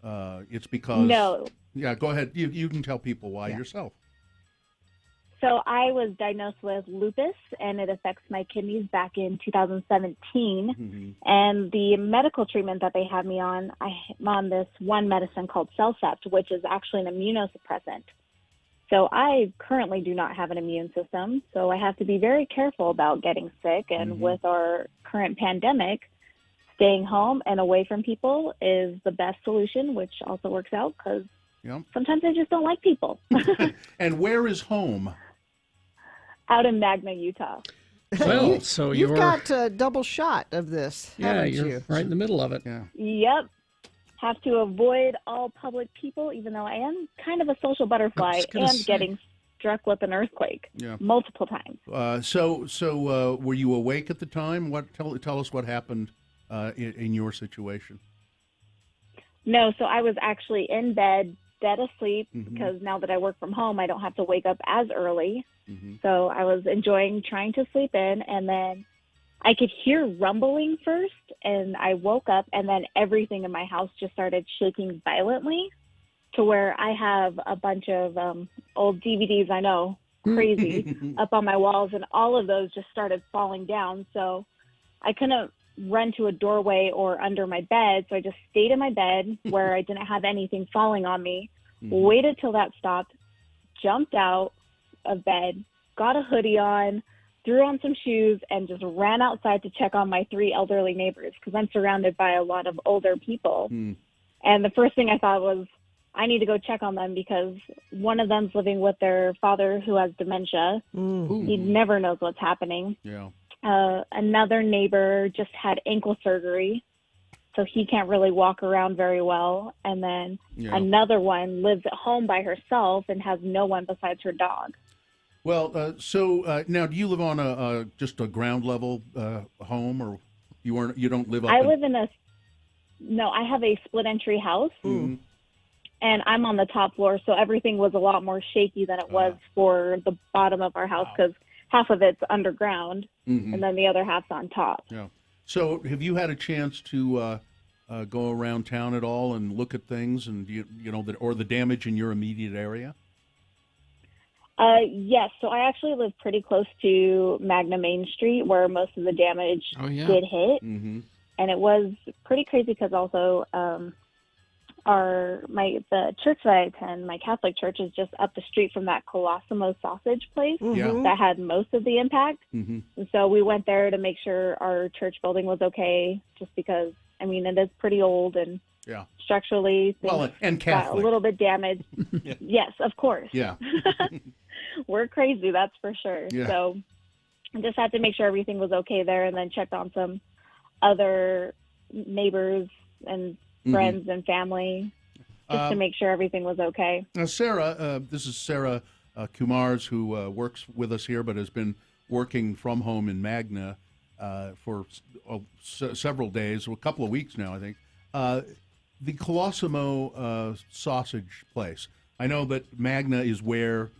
It's because... No. Yeah, go ahead. You can tell people why yourself. So I was diagnosed with lupus, and it affects my kidneys back in 2017. And the medical treatment that they had me on, I'm on this one medicine called Cellcept, which is actually an immunosuppressant. So I currently do not have an immune system, so I have to be very careful about getting sick. And with our current pandemic, staying home and away from people is the best solution, which also works out because sometimes I just don't like people. And where is home? Out in Magna, Utah. Well, so you've got a double shot of this, haven't you're you? right in the middle of it. Yep. Have to avoid all public people, even though I am kind of a social butterfly and getting struck with an earthquake multiple times. So were you awake at the time? Tell us what happened in your situation. No, so I was actually in bed, dead asleep, because now that I work from home, I don't have to wake up as early. So I was enjoying trying to sleep in, and then I could hear rumbling first, and I woke up, and then everything in my house just started shaking violently to where I have a bunch of old DVDs, I know, crazy, up on my walls, and all of those just started falling down. So I couldn't run to a doorway or under my bed, so I just stayed in my bed where I didn't have anything falling on me, waited till that stopped, jumped out of bed, got a hoodie on, threw on some shoes, and just ran outside to check on my 3 elderly neighbors because I'm surrounded by a lot of older people. And the first thing I thought was, I need to go check on them because one of them's living with their father who has dementia. He never knows what's happening. Another neighbor just had ankle surgery, so he can't really walk around very well. And then another one lives at home by herself and has no one besides her dog. Well, so now, do you live on just a ground level home, or you don't live up? I live in I have a split entry house, and I'm on the top floor, so everything was a lot more shaky than it was for the bottom of our house because half of it's underground, and then the other half's on top. Yeah. So, have you had a chance to go around town at all and look at things, and or the damage in your immediate area? Yes. So I actually live pretty close to Magna Main Street where most of the damage did hit. And it was pretty crazy because also the church that I attend, my Catholic church, is just up the street from that Colosimo sausage place that had most of the impact. And so we went there to make sure our church building was okay, just because, I mean, it is pretty old and structurally things and got Catholic. a little bit damaged. Yes, of course. Yeah. We're crazy, that's for sure. Yeah. So I just had to make sure everything was okay there, and then checked on some other neighbors and friends and family just to make sure everything was okay. Now, Sarah, this is Sarah Kumars, who works with us here, but has been working from home in Magna for several days, a couple of weeks now, I think. The Colosimo sausage place. I know that Magna is where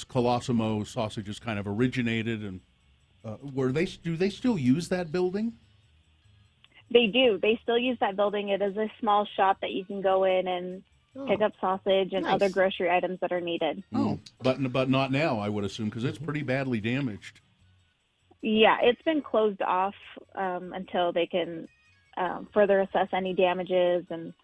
Colosimo sausages kind of originated, and do they still use that building? They do. They still use that building. It is a small shop that you can go in and pick up sausage and other grocery items that are needed. But not now, I would assume, because it's pretty badly damaged. Yeah, it's been closed off until they can further assess any damages, and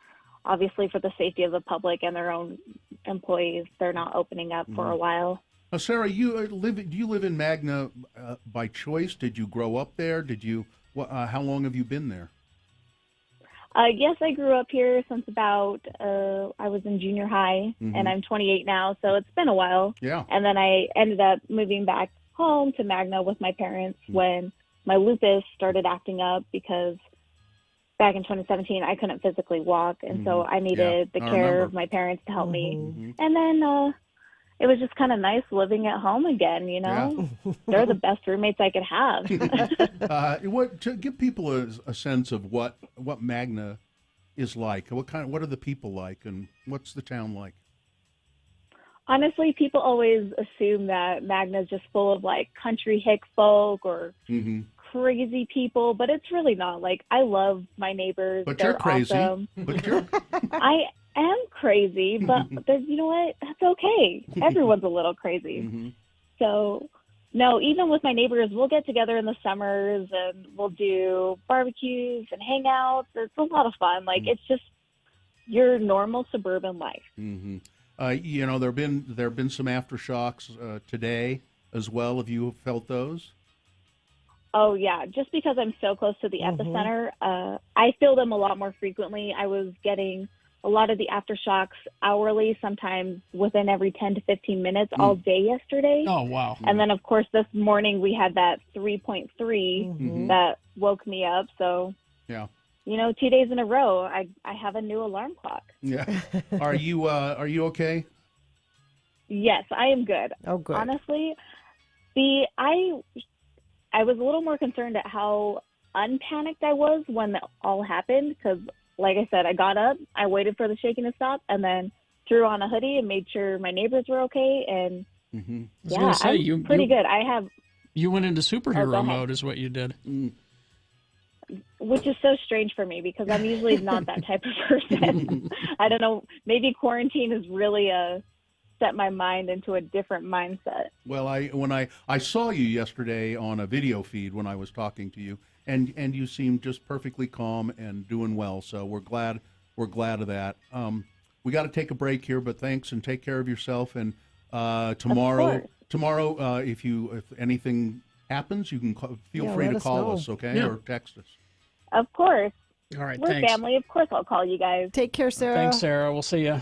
obviously for the safety of the public and their own employees, they're not opening up for a while. Sarah, do you live in Magna by choice? Did you grow up there? How long have you been there? Yes, I grew up here since about I was in junior high, and I'm 28 now, so it's been a while. Yeah. And then I ended up moving back home to Magna with my parents when my lupus started acting up, because back in 2017 I couldn't physically walk, and so I needed the care of my parents to help me. And then it was just kind of nice living at home again, you know. Yeah. They're the best roommates I could have. To give people a sense of what Magna is like, what are the people like, and what's the town like? Honestly, people always assume that Magna is just full of like country hick folk or crazy people, but it's really not. Like, I love my neighbors. But They're you're crazy. Awesome. But you're I am crazy, but you know what? That's okay. Everyone's a little crazy. So, no, even with my neighbors, we'll get together in the summers and we'll do barbecues and hangouts. It's a lot of fun. Like, it's just your normal suburban life. You know, there have been some aftershocks today as well. Have you felt those? Oh, yeah. Just because I'm so close to the epicenter, I feel them a lot more frequently. I was getting a lot of the aftershocks hourly, sometimes within every 10 to 15 minutes all day yesterday. Oh, wow. And then, of course, this morning we had that 3.3 that woke me up. So, yeah, you know, 2 days in a row, I have a new alarm clock. Yeah. Are you okay? Yes, I am good. Oh, good. Honestly, I was a little more concerned at how unpanicked I was when it all happened, because, like I said, I got up, I waited for the shaking to stop, and then threw on a hoodie and made sure my neighbors were okay. And I'm pretty good. You went into superhero mode, is what you did. Which is so strange for me, because I'm usually not that type of person. I don't know. Maybe quarantine has really set my mind into a different mindset. Well, when I saw you yesterday on a video feed when I was talking to you, and you seemed just perfectly calm and doing well. So we're glad of that. We got to take a break here, but thanks, and take care of yourself. And tomorrow, if anything happens, you can feel free to call us, okay, or text us. Of course. All right, we're thanks. family. Of course, I'll call you guys. Take care, Sarah. Thanks, Sarah. We'll see you.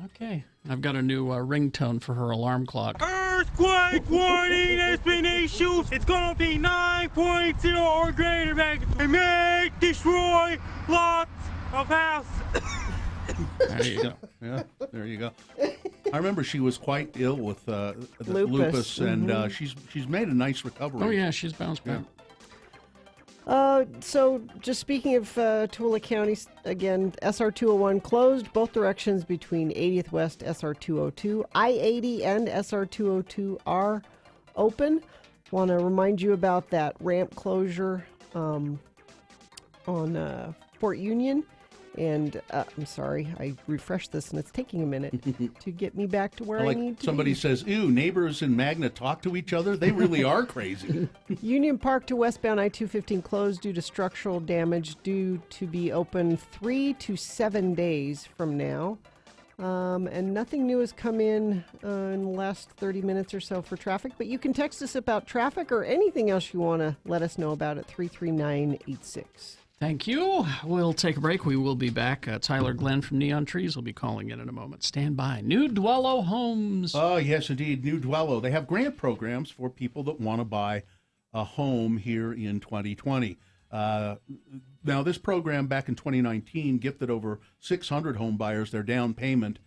Okay. I've got a new ringtone for her alarm clock. Earthquake warning has been issued. It's gonna be 9.0 or greater magnitude. It may destroy lots of houses. There you go. Yeah, there you go. I remember she was quite ill with lupus, and she's made a nice recovery. Oh yeah, she's bounced back. So just speaking of Tooele County, again, SR 201 closed both directions between 80th West, SR 202. I-80 and SR 202 are open. Want to remind you about that ramp closure on Fort Union. And I'm sorry, I refreshed this and it's taking a minute to get me back to where I need to somebody be. says, ew, neighbors in Magna talk to each other? They really are crazy. Union Park to westbound I-215 closed due to structural damage, due to be open 3 to 7 days from now. And nothing new has come in the last 30 minutes or so for traffic, but you can text us about traffic or anything else you want to let us know about at 33986. Thank you. We'll take a break. We will be back. Tyler Glenn from Neon Trees will be calling in a moment. Stand by. New Dwello Homes. Oh, yes, indeed. New Dwello. They have grant programs for people that want to buy a home here in 2020. Now, this program back in 2019 gifted over 600 home buyers their down payment.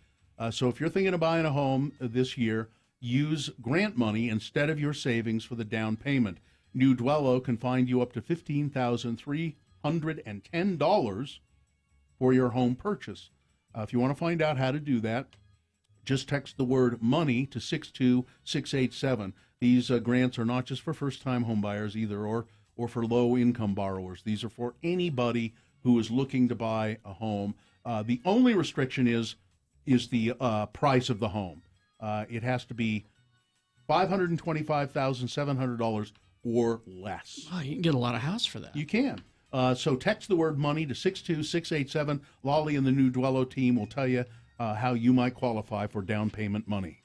So if you're thinking of buying a home this year, use grant money instead of your savings for the down payment. New Dwello can find you up to $15,310 for your home purchase. If you want to find out how to do that, just text the word money to 62687. These grants are not just for first-time home buyers either, or for low-income borrowers. These are for anybody who is looking to buy a home. The only restriction is the price of the home. It has to be $525,700 or less. Oh, you can get a lot of house for that. You can. So text the word money to 62687. Lolly and the new Dwello team will tell you how you might qualify for down payment money.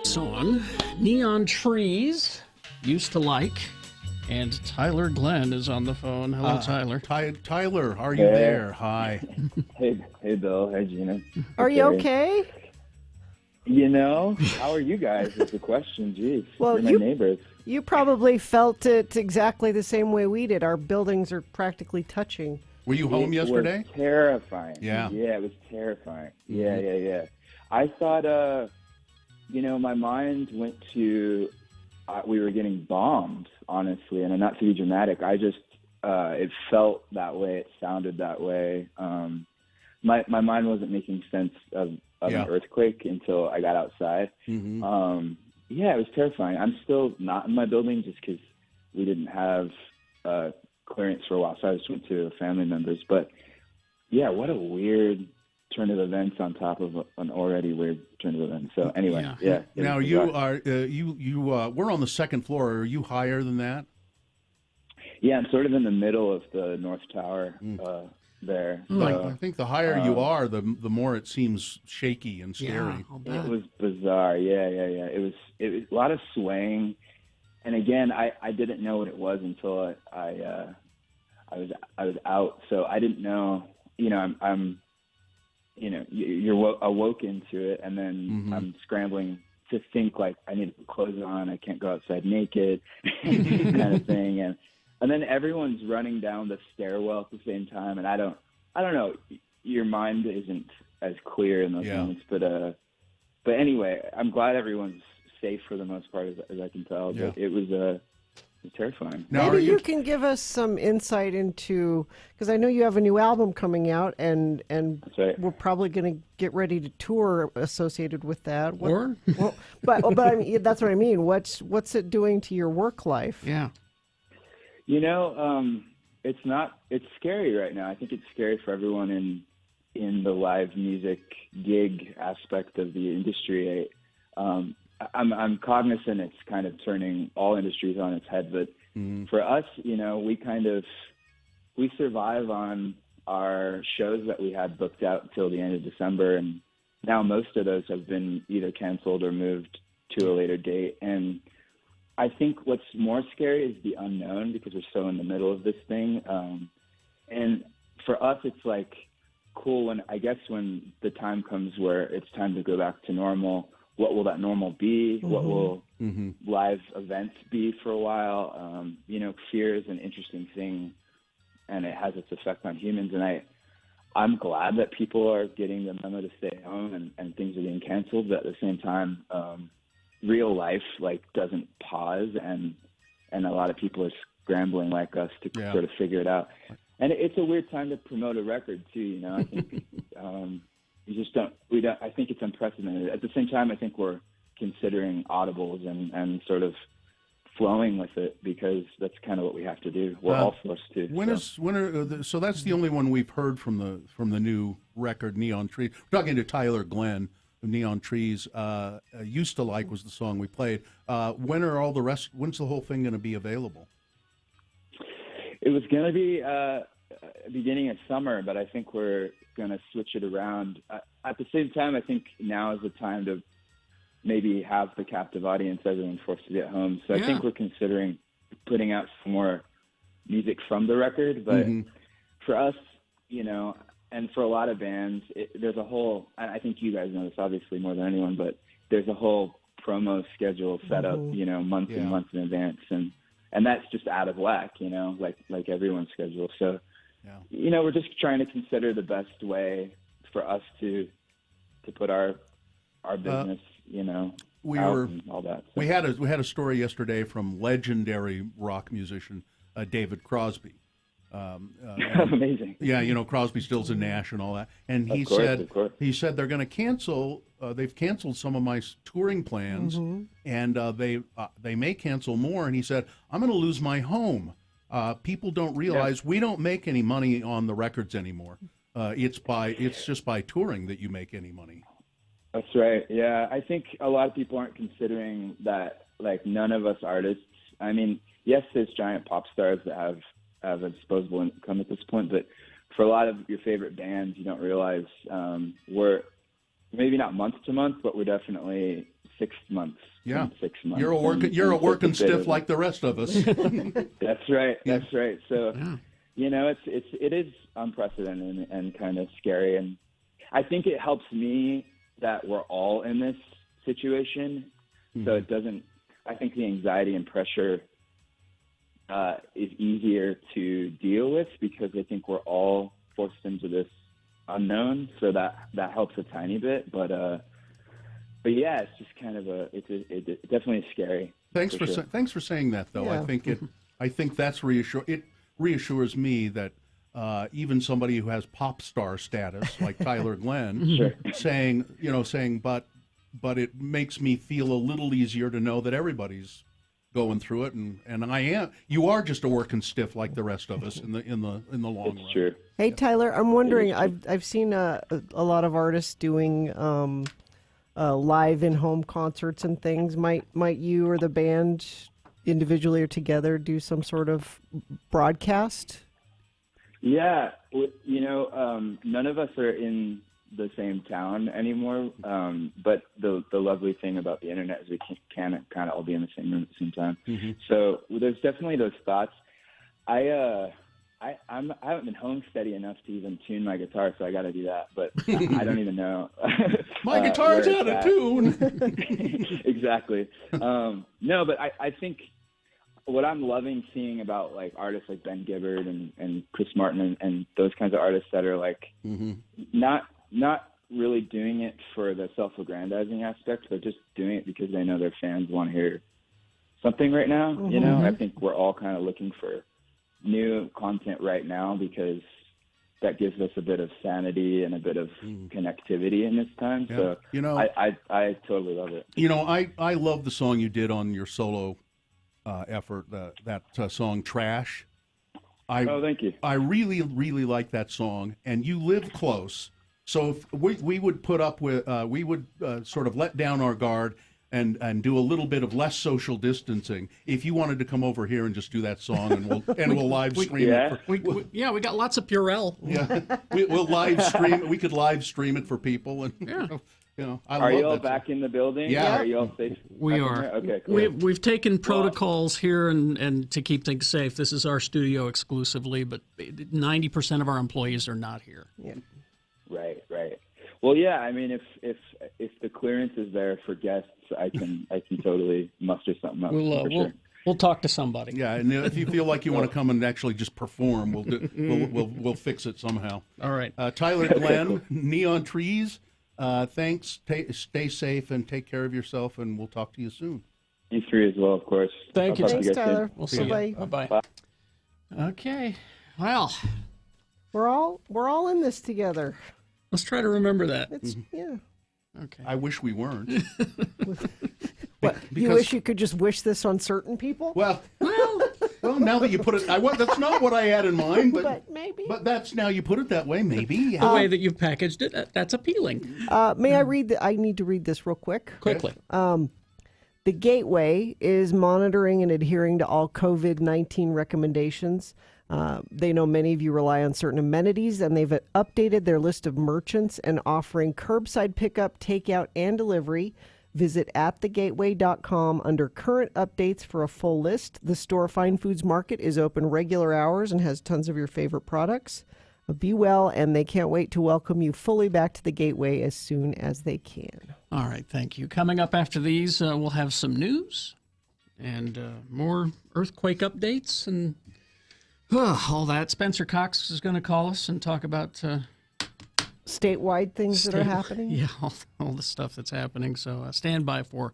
Song Neon Trees used to like, and Tyler Glenn is on the phone. Hello, Tyler. Tyler, are you there? Hi. Hey, Bill. Hey, Gina. Are you okay? You know, how are you guys is the question. Geez, Well, you're my neighbors. You probably felt it exactly the same way we did. Our buildings are practically touching. Were you home yesterday? It was terrifying. Yeah. Yeah, it was terrifying. Mm-hmm. Yeah. I thought, my mind went to we were getting bombed, honestly, and not to be dramatic. I just, it felt that way. It sounded that way. My mind wasn't making sense of an earthquake until I got outside. Mm-hmm. Yeah, it was terrifying. I'm still not in my building just because we didn't have clearance for a while, so I just went to family members. But yeah, what a weird turn of events on top of an already weird turn of events. So anyway, yeah. Now you are we're on the second floor. Are you higher than that? Yeah, I'm sort of in the middle of the North Tower, there. I think the higher you are, the more it seems shaky and scary. It was bizarre. Yeah. It was a lot of swaying, and again, I didn't know what it was until I was out, so I didn't know. I'm you're awoken to it, and then I'm scrambling to think like I need to put clothes on. I can't go outside naked, kind of thing, and then everyone's running down the stairwell at the same time, and I don't know. Your mind isn't as clear in those moments, but anyway, I'm glad everyone's safe for the most part, as I can tell. But it was terrifying. Maybe you can give us some insight into, because I know you have a new album coming out, and we're probably going to get ready to tour associated with that. But I mean, that's what I mean. What's it doing to your work life? Yeah. It's scary right now. I think it's scary for everyone in the live music gig aspect of the industry. I'm cognizant it's kind of turning all industries on its head, but for us, we survive on our shows that we had booked out till the end of December, and now most of those have been either canceled or moved to a later date. And I think what's more scary is the unknown, because we're so in the middle of this thing. And for us, it's like cool when the time comes where it's time to go back to normal. What will that normal be? What will live events be for a while? Fear is an interesting thing, and it has its effect on humans. And I'm glad that people are getting the memo to stay home and things are being canceled. But at the same time, real life doesn't pause, and a lot of people are scrambling like us to sort of figure it out. And it's a weird time to promote a record too. I think you just don't. I think it's unprecedented. At the same time, I think we're considering audibles and sort of flowing with it, because that's kind of what we have to do. We're all forced to. So that's the only one we've heard from the new record, Neon Trees. We're talking to Tyler Glenn. Neon Trees. Used to Like was the song we played. When's the whole thing going to be available? It was going to be beginning of summer, but I think we're going to switch it around. At the same time, I think now is the time to maybe have the captive audience, everyone forced to be at home. So I think we're considering putting out some more music from the record. But for us, and for a lot of bands, there's a whole, I think you guys know this obviously more than anyone, but there's a whole promo schedule set up, months and months in advance. And that's just out of whack, like everyone's schedule. So, we're just trying to consider the best way for us to put our business, out and all that. So. We had a story yesterday from legendary rock musician David Crosby. Amazing. Yeah, Crosby, Stills and Nash and all that. And he said they're going to cancel. They've canceled some of my touring plans, and they may cancel more. And he said, I'm going to lose my home. People don't realize we don't make any money on the records anymore. It's just by touring that you make any money. That's right. Yeah, I think a lot of people aren't considering that. Like, none of us artists. I mean, yes, there's giant pop stars that have a disposable income at this point, but for a lot of your favorite bands, you don't realize we're maybe not month to month, but we're definitely 6 months. Yeah, 6 months. You're a working stiff like the rest of us. That's right. That's right. So, it is unprecedented and kind of scary, and I think it helps me that we're all in this situation, so it doesn't. I think the anxiety and pressure is easier to deal with, because I think we're all forced into this unknown, so that helps a tiny bit. But yeah, it's just kind of it definitely is scary. Thanks for saying that, though. Yeah. I think that's it reassures me that even somebody who has pop star status like Tyler Glenn saying, but it makes me feel a little easier to know that everybody's going through it, and you are just a working stiff like the rest of us in the long run. True. Hey Tyler, I'm wondering. I've seen a lot of artists doing live in home concerts and things. Might you or the band individually or together do some sort of broadcast? Yeah, none of us are in the same town anymore. But the lovely thing about the internet is we can kind of all be in the same room at the same time. Mm-hmm. So there's definitely those thoughts. I haven't been home steady enough to even tune my guitar, so I got to do that. But I don't even know. My guitar's where out it's of tune. Exactly. No, but I think what I'm loving seeing about like artists like Ben Gibbard and Chris Martin and those kinds of artists that are like not really doing it for the self-aggrandizing aspect, but just doing it because they know their fans want to hear something right now. You know, I think we're all kind of looking for new content right now because that gives us a bit of sanity and a bit of connectivity in this time. Yeah. So I totally love it. I love the song you did on your solo effort, that song Trash. Thank you. I really, really like that song, and you live close. So if we would put up with, we would sort of let down our guard and do a little bit of less social distancing if you wanted to come over here and just do that song, and we'll live stream it. We got lots of Purell. Yeah, we'll live stream. We could live stream it for people, and I Are love you all that back in the building? Yeah. Are you all safe? We back in are. there? Okay, cool. We've taken protocols here and to keep things safe. This is our studio exclusively, but 90% of our employees are not here. Yeah. Right. Well, yeah. I mean, if the clearance is there for guests, I can totally muster something up. We'll talk to somebody. Yeah, and if you feel like you want to come and actually just perform, we'll fix it somehow. All right. Tyler Glenn, Neon Trees. Thanks. Stay safe and take care of yourself, and we'll talk to you soon. You three as well, of course. Thank you. Thanks, Tyler. We'll see you. Bye-bye. Okay. Well, we're all in this together. Let's try to remember that. It's yeah. Okay. I wish we weren't. What, you wish you could just wish this on certain people? Well, now that you put it, that's not what I had in mind, but maybe. But that's now you put it that way, maybe. The way that you've packaged it, that's appealing. May I read? I need to read this real quick. Quickly. The Gateway is monitoring and adhering to all COVID-19 recommendations. They know many of you rely on certain amenities, and they've updated their list of merchants and offering curbside pickup, takeout, and delivery. Visit atthegateway.com under current updates for a full list. The store Fine Foods Market is open regular hours and has tons of your favorite products. Be well, and they can't wait to welcome you fully back to the Gateway as soon as they can. All right, thank you. Coming up after these, we'll have some news and more earthquake updates and all that. Spencer Cox is going to call us and talk about statewide things that are happening. Yeah, all the stuff that's happening. So stand by for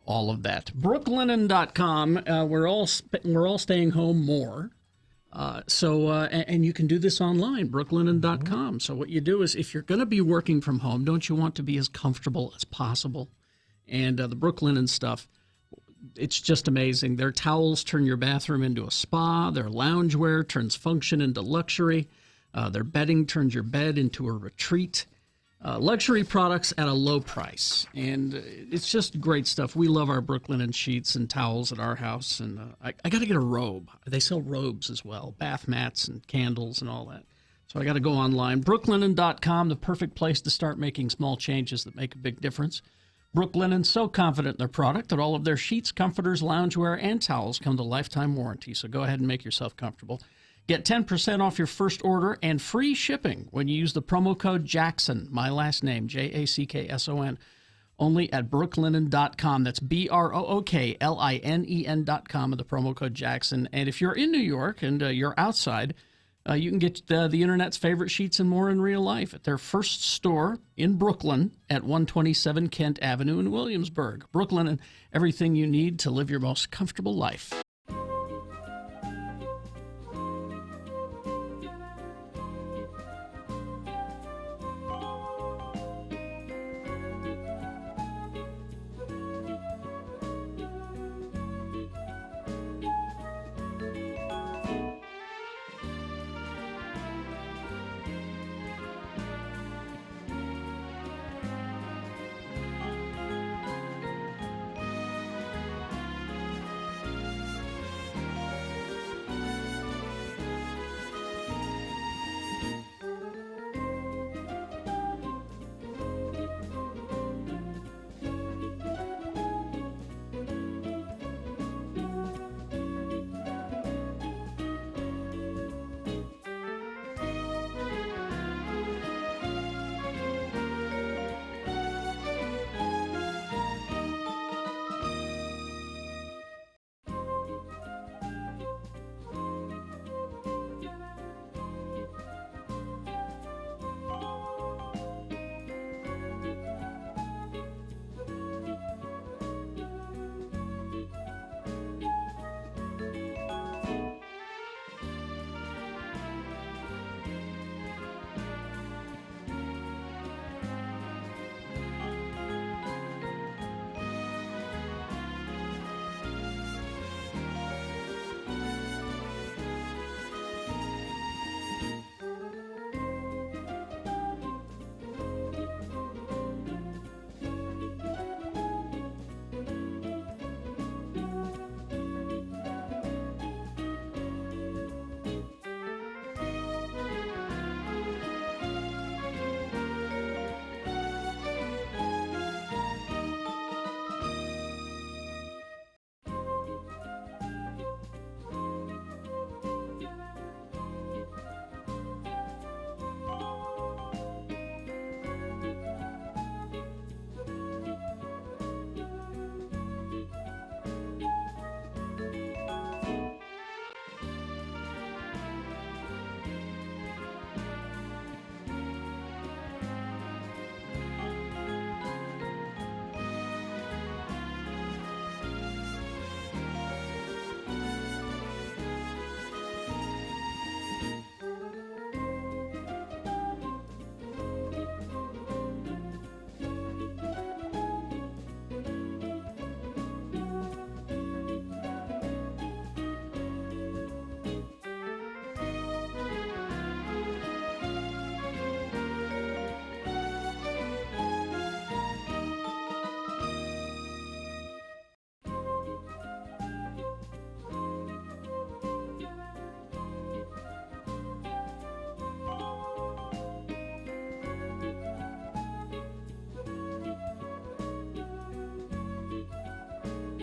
all of that. Brooklinen.com. We're all staying home more. And you can do this online, brooklinen.com. So what you do is, if you're going to be working from home, don't you want to be as comfortable as possible? And the Brooklinen stuff, it's just amazing. Their towels turn your bathroom into a spa. Their loungewear turns function into luxury. Their bedding turns your bed into a retreat. Luxury products at a low price. And it's just great stuff. We love our Brooklinen sheets and towels at our house. And I got to get a robe. They sell robes as well, bath mats and candles and all that. So I got to go online. Brooklinen.com, the perfect place to start making small changes that make a big difference. Brooklinen, so confident in their product that all of their sheets, comforters, loungewear, and towels come to lifetime warranty. So go ahead and make yourself comfortable. Get 10% off your first order and free shipping when you use the promo code Jackson, my last name, Jackson, only at brooklinen.com. That's BROOKLINEN.com with the promo code Jackson. And if you're in New York and you're outside, you can get the internet's favorite sheets and more in real life at their first store in Brooklyn at 127 Kent Avenue in Williamsburg. Brooklinen, everything you need to live your most comfortable life.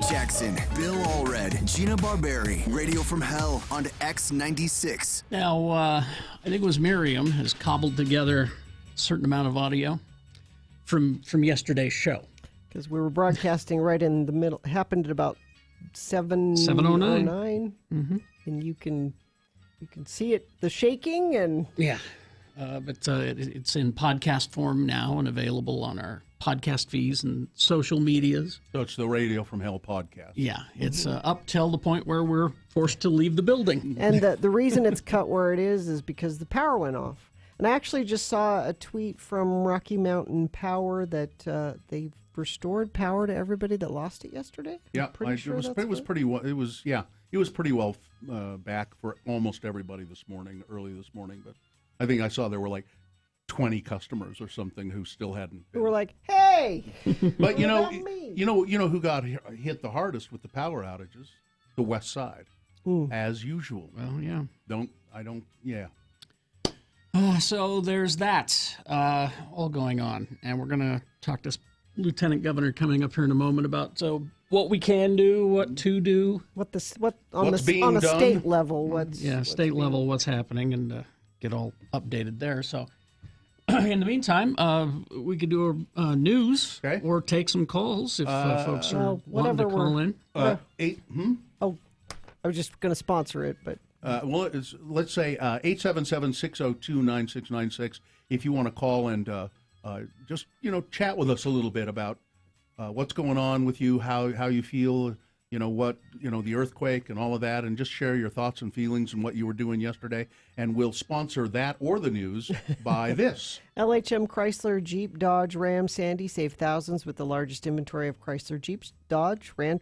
Jackson, Bill Allred, Gina Barberi, Radio from Hell on X96. Now, I think it was Miriam has cobbled together a certain amount of audio from yesterday's show. Because we were broadcasting right in the middle. It happened at about 7:09. Mm-hmm. And you can see it, the shaking, and yeah. But it's in podcast form now and available on our podcast feeds and social medias. So it's the Radio from Hell podcast. Yeah, it's up till the point where we're forced to leave the building. And the reason it's cut where it is because the power went off. And I actually just saw a tweet from Rocky Mountain Power that they've restored power to everybody that lost it yesterday. Yeah, it was pretty well. It was pretty well back for almost everybody early this morning. But I think I saw there were like 20 customers or something who still hadn't. We were like, hey! But you know who got hit the hardest with the power outages? The West Side, as usual. Well, yeah. Yeah. So there's that all going on, and we're gonna talk to Lieutenant Governor coming up here in a moment about what we can do, what to do, What's on being a done. state level, what's happening, and get all updated there. So in the meantime, we could do news or take some calls if folks are wanting to call in. Oh, I was just going to sponsor it, but. Let's say 877-602-9696 if you want to call and just chat with us a little bit about what's going on with you, how you feel, the earthquake and all of that, and just share your thoughts and feelings and what you were doing yesterday, and we'll sponsor that or the news by this. LHM Chrysler, Jeep, Dodge, Ram, Sandy save thousands with the largest inventory of Chrysler, Jeeps, Dodge, Ram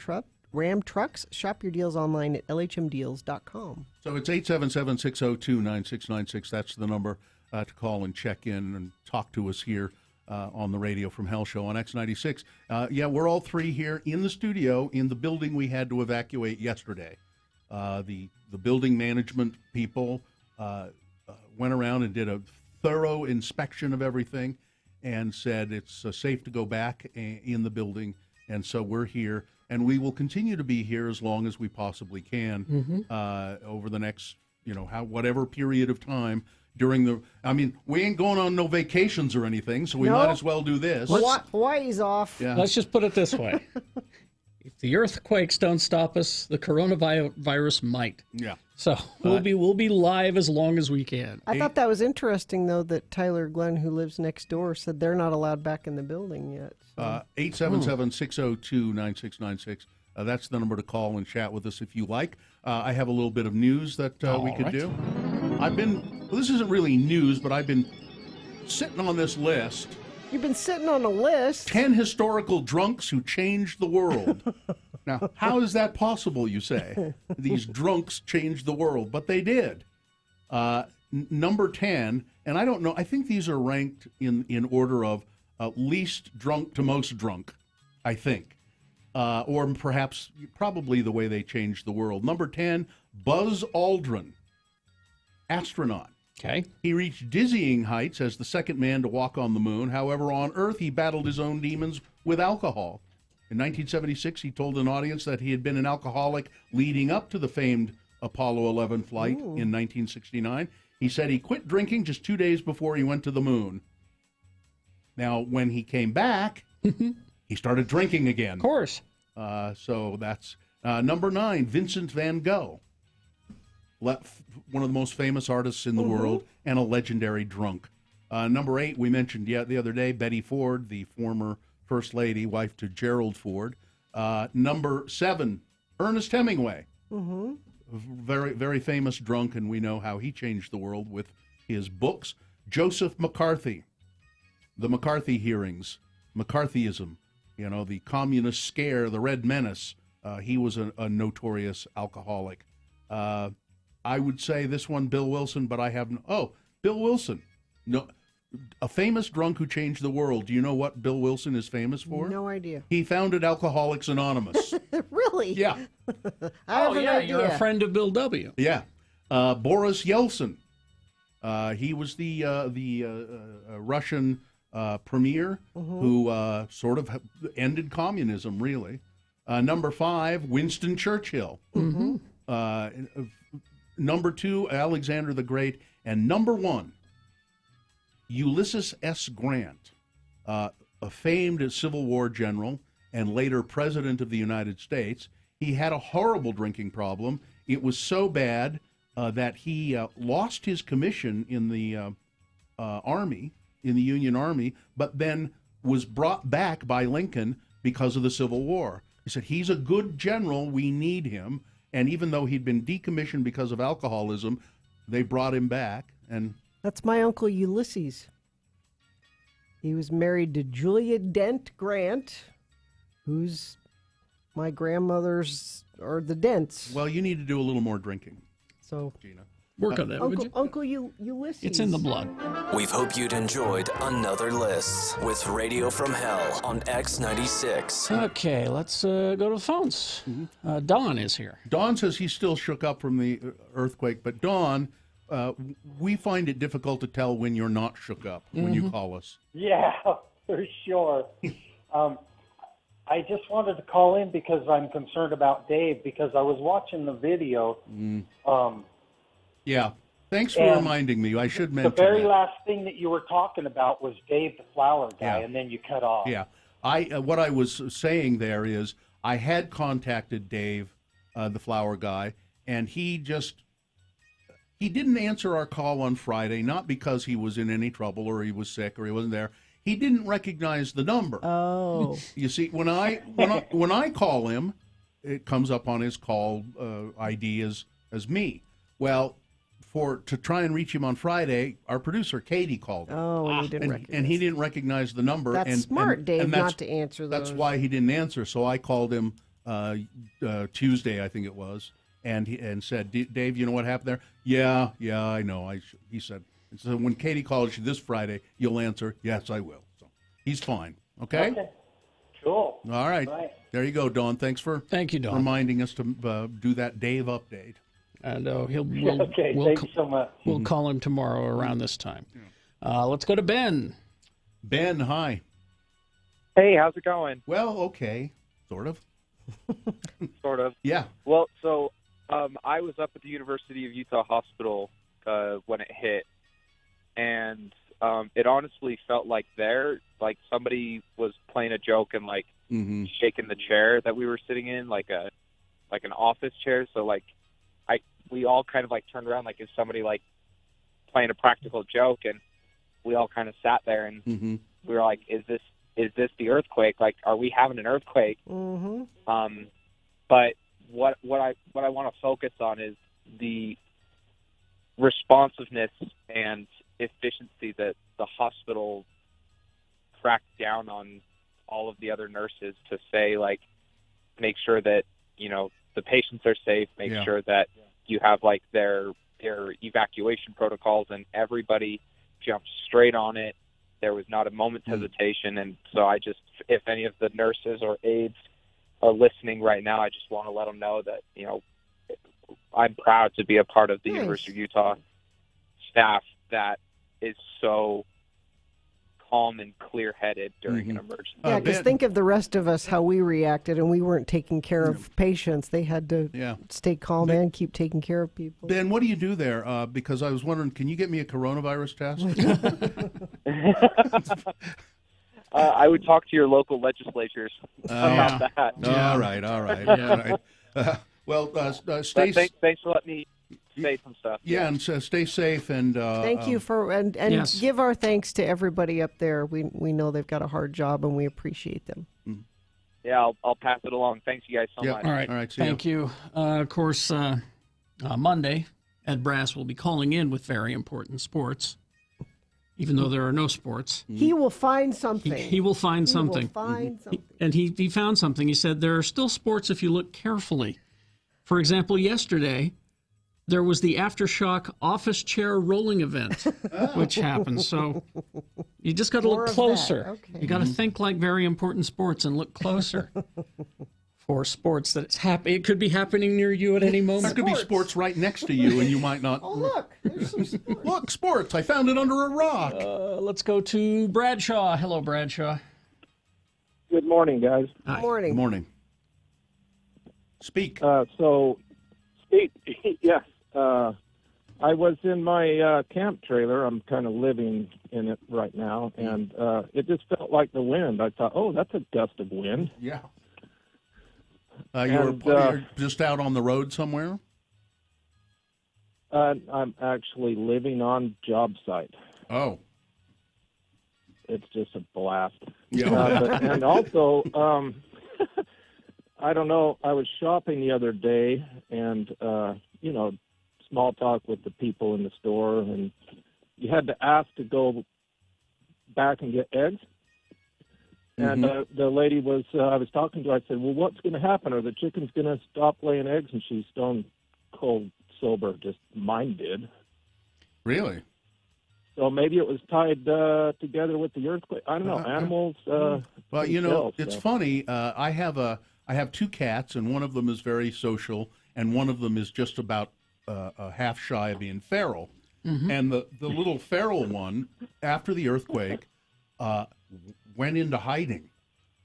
trucks. Shop your deals online at lhmdeals.com. So it's 877-602-9696. That's the number to call and check in and talk to us here on the Radio from Hell show on X96. We're all three here in the studio in the building we had to evacuate yesterday. The building management people went around and did a thorough inspection of everything and said it's safe to go back in the building. And so we're here. And we will continue to be here as long as we possibly can over the next, whatever period of time we ain't going on no vacations or anything, so we might as well do this. Hawaii's off. Yeah. Let's just put it this way. If the earthquakes don't stop us, the coronavirus might. Yeah. So we'll be live as long as we can. I thought that was interesting, though, that Tyler Glenn, who lives next door, said they're not allowed back in the building yet. 877-602-9696. That's the number to call and chat with us if you like. I have a little bit of news that we could do. This isn't really news, but I've been sitting on this list. You've been sitting on a list? 10 historical drunks who changed the world. Now, how is that possible, you say? These drunks changed the world, but they did. Number 10, and I don't know, I think these are ranked in order of least drunk to most drunk, I think. Or perhaps, probably the way they changed the world. Number 10, Buzz Aldrin, astronaut. Okay. He reached dizzying heights as the second man to walk on the moon. However, on Earth, he battled his own demons with alcohol. In 1976, he told an audience that he had been an alcoholic leading up to the famed Apollo 11 flight in 1969. He said he quit drinking just 2 days before he went to the moon. Now, when he came back, he started drinking again. Of course. So that's number 9, Vincent van Gogh. One of the most famous artists in the world and a legendary drunk. Number 8, we mentioned the other day, Betty Ford, the former First Lady, wife to Gerald Ford. Number 7, Ernest Hemingway. Very, very famous drunk, and we know how he changed the world with his books. Joseph McCarthy, the McCarthy hearings, McCarthyism, the communist scare, the Red Menace. He was a notorious alcoholic. I would say this one, Bill Wilson, but I haven't. Oh, Bill Wilson. No, a famous drunk who changed the world. Do you know what Bill Wilson is famous for? No idea. He founded Alcoholics Anonymous. Really? Yeah. I have an idea. You're a friend of Bill W. Yeah. Boris Yeltsin. He was the Russian premier who sort of ended communism, really. Number 5, Winston Churchill. Number 2, Alexander the Great. And number 1, Ulysses S. Grant, a famed Civil War general and later President of the United States. He had a horrible drinking problem. It was so bad that he lost his commission in the Army, in the Union Army, but then was brought back by Lincoln because of the Civil War. He said, he's a good general, we need him. And even though he'd been decommissioned because of alcoholism, they brought him back. And that's my uncle Ulysses. He was married to Julia Dent Grant, who's my grandmother's, or the Dents. Well, you need to do a little more drinking. So, Gina. Work on that, would you? Uncle Ulysses. It's in the blood. We hope you'd enjoyed another list with Radio from Hell on X96. Okay, let's go to the phones. Don is here. Don says he's still shook up from the earthquake, but Don, we find it difficult to tell when you're not shook up when you call us. Yeah, for sure. I just wanted to call in because I'm concerned about Dave, because I was watching the video. Yeah. Thanks for reminding me. I should mention the very that. last thing that you were talking about was Dave the flower guy, and then you cut off. Yeah. What I was saying there is I had contacted Dave, the flower guy, and he didn't answer our call on Friday, not because he was in any trouble or he was sick or he wasn't there. He didn't recognize the number. Oh. You see, when I call him, it comes up on his call ID as me. Well, to try and reach him on Friday, our producer Katie called him. Oh, and he didn't recognize. And he didn't recognize the number. That's smart, Dave, not to answer those. That's why he didn't answer. So I called him Tuesday, I think it was, and said, Dave, you know what happened there? Yeah, I know. He said, so when Katie calls you this Friday, you'll answer, yes, I will. So he's fine. Okay? Cool. All right. There you go, Dawn. Thank you, Dawn, reminding us to do that Dave update. And thank you so much. We'll call him tomorrow around this time. Let's go to Ben. Ben, hi. Hey, how's it going? Well, okay, sort of. Sort of. Yeah. Well, so I was up at the University of Utah Hospital when it hit, and it honestly felt like somebody was playing a joke and shaking the chair that we were sitting in, like an office chair. So we all kind of turned around like is somebody playing a practical joke, and we all kind of sat there and we were like, is this the earthquake? Are we having an earthquake? But what I want to focus on is the responsiveness and efficiency that the hospital cracked down on all of the other nurses to say, make sure that, the patients are safe, make sure that you have their evacuation protocols, and everybody jumped straight on it. There was not a moment's hesitation. And so if any of the nurses or aides are listening right now, I just want to let them know that, I'm proud to be a part of the University of Utah staff that is so calm and clear-headed during an emergency. Yeah, because think of the rest of us, how we reacted, and we weren't taking care of patients. They had to stay calm and keep taking care of people. Ben, what do you do there? Because I was wondering, can you get me a coronavirus test? I would talk to your local legislatures about that. All right. Well, stay. Thanks for letting me say some stuff. Yeah, and stay safe. And thank you for and yes. Give our thanks to everybody up there. We know they've got a hard job, and we appreciate them. Yeah, I'll pass it along. Thanks, you guys, so much. All right. Thank you. Of course, Monday, Ed Brass will be calling in with very important sports, even though there are no sports. He will find something. He will find something. He will find something. And he found something. He said there are still sports if you look carefully. For example, yesterday, there was the Aftershock office chair rolling event, which happened. So you just got to look closer. Okay. You got to think like very important sports and look closer for sports that it could be happening near you at any moment. There could be sports right next to you, and you might not. Oh, look, there's some sports. Look, sports. I found it under a rock. Let's go to Bradshaw. Hello, Bradshaw. Good morning, guys. Hi. Morning. Good morning. Speak. Yes. I was in my camp trailer. I'm kind of living in it right now, and it just felt like the wind. I thought, oh, that's a gust of wind. Yeah. You're just out on the road somewhere? I'm actually living on job site. Oh. It's just a blast. Yeah. And also, I don't know, I was shopping the other day, and, small talk with the people in the store, and you had to ask to go back and get eggs. And the lady I was talking to, I said, well, what's going to happen? Are the chickens going to stop laying eggs? And she's stone cold sober, just mine did. Really? So maybe it was tied together with the earthquake. I don't know. Animals. Well, it's funny. I have 2 cats, and one of them is very social, and one of them is just about half shy of being feral. And the little feral one, after the earthquake, went into hiding,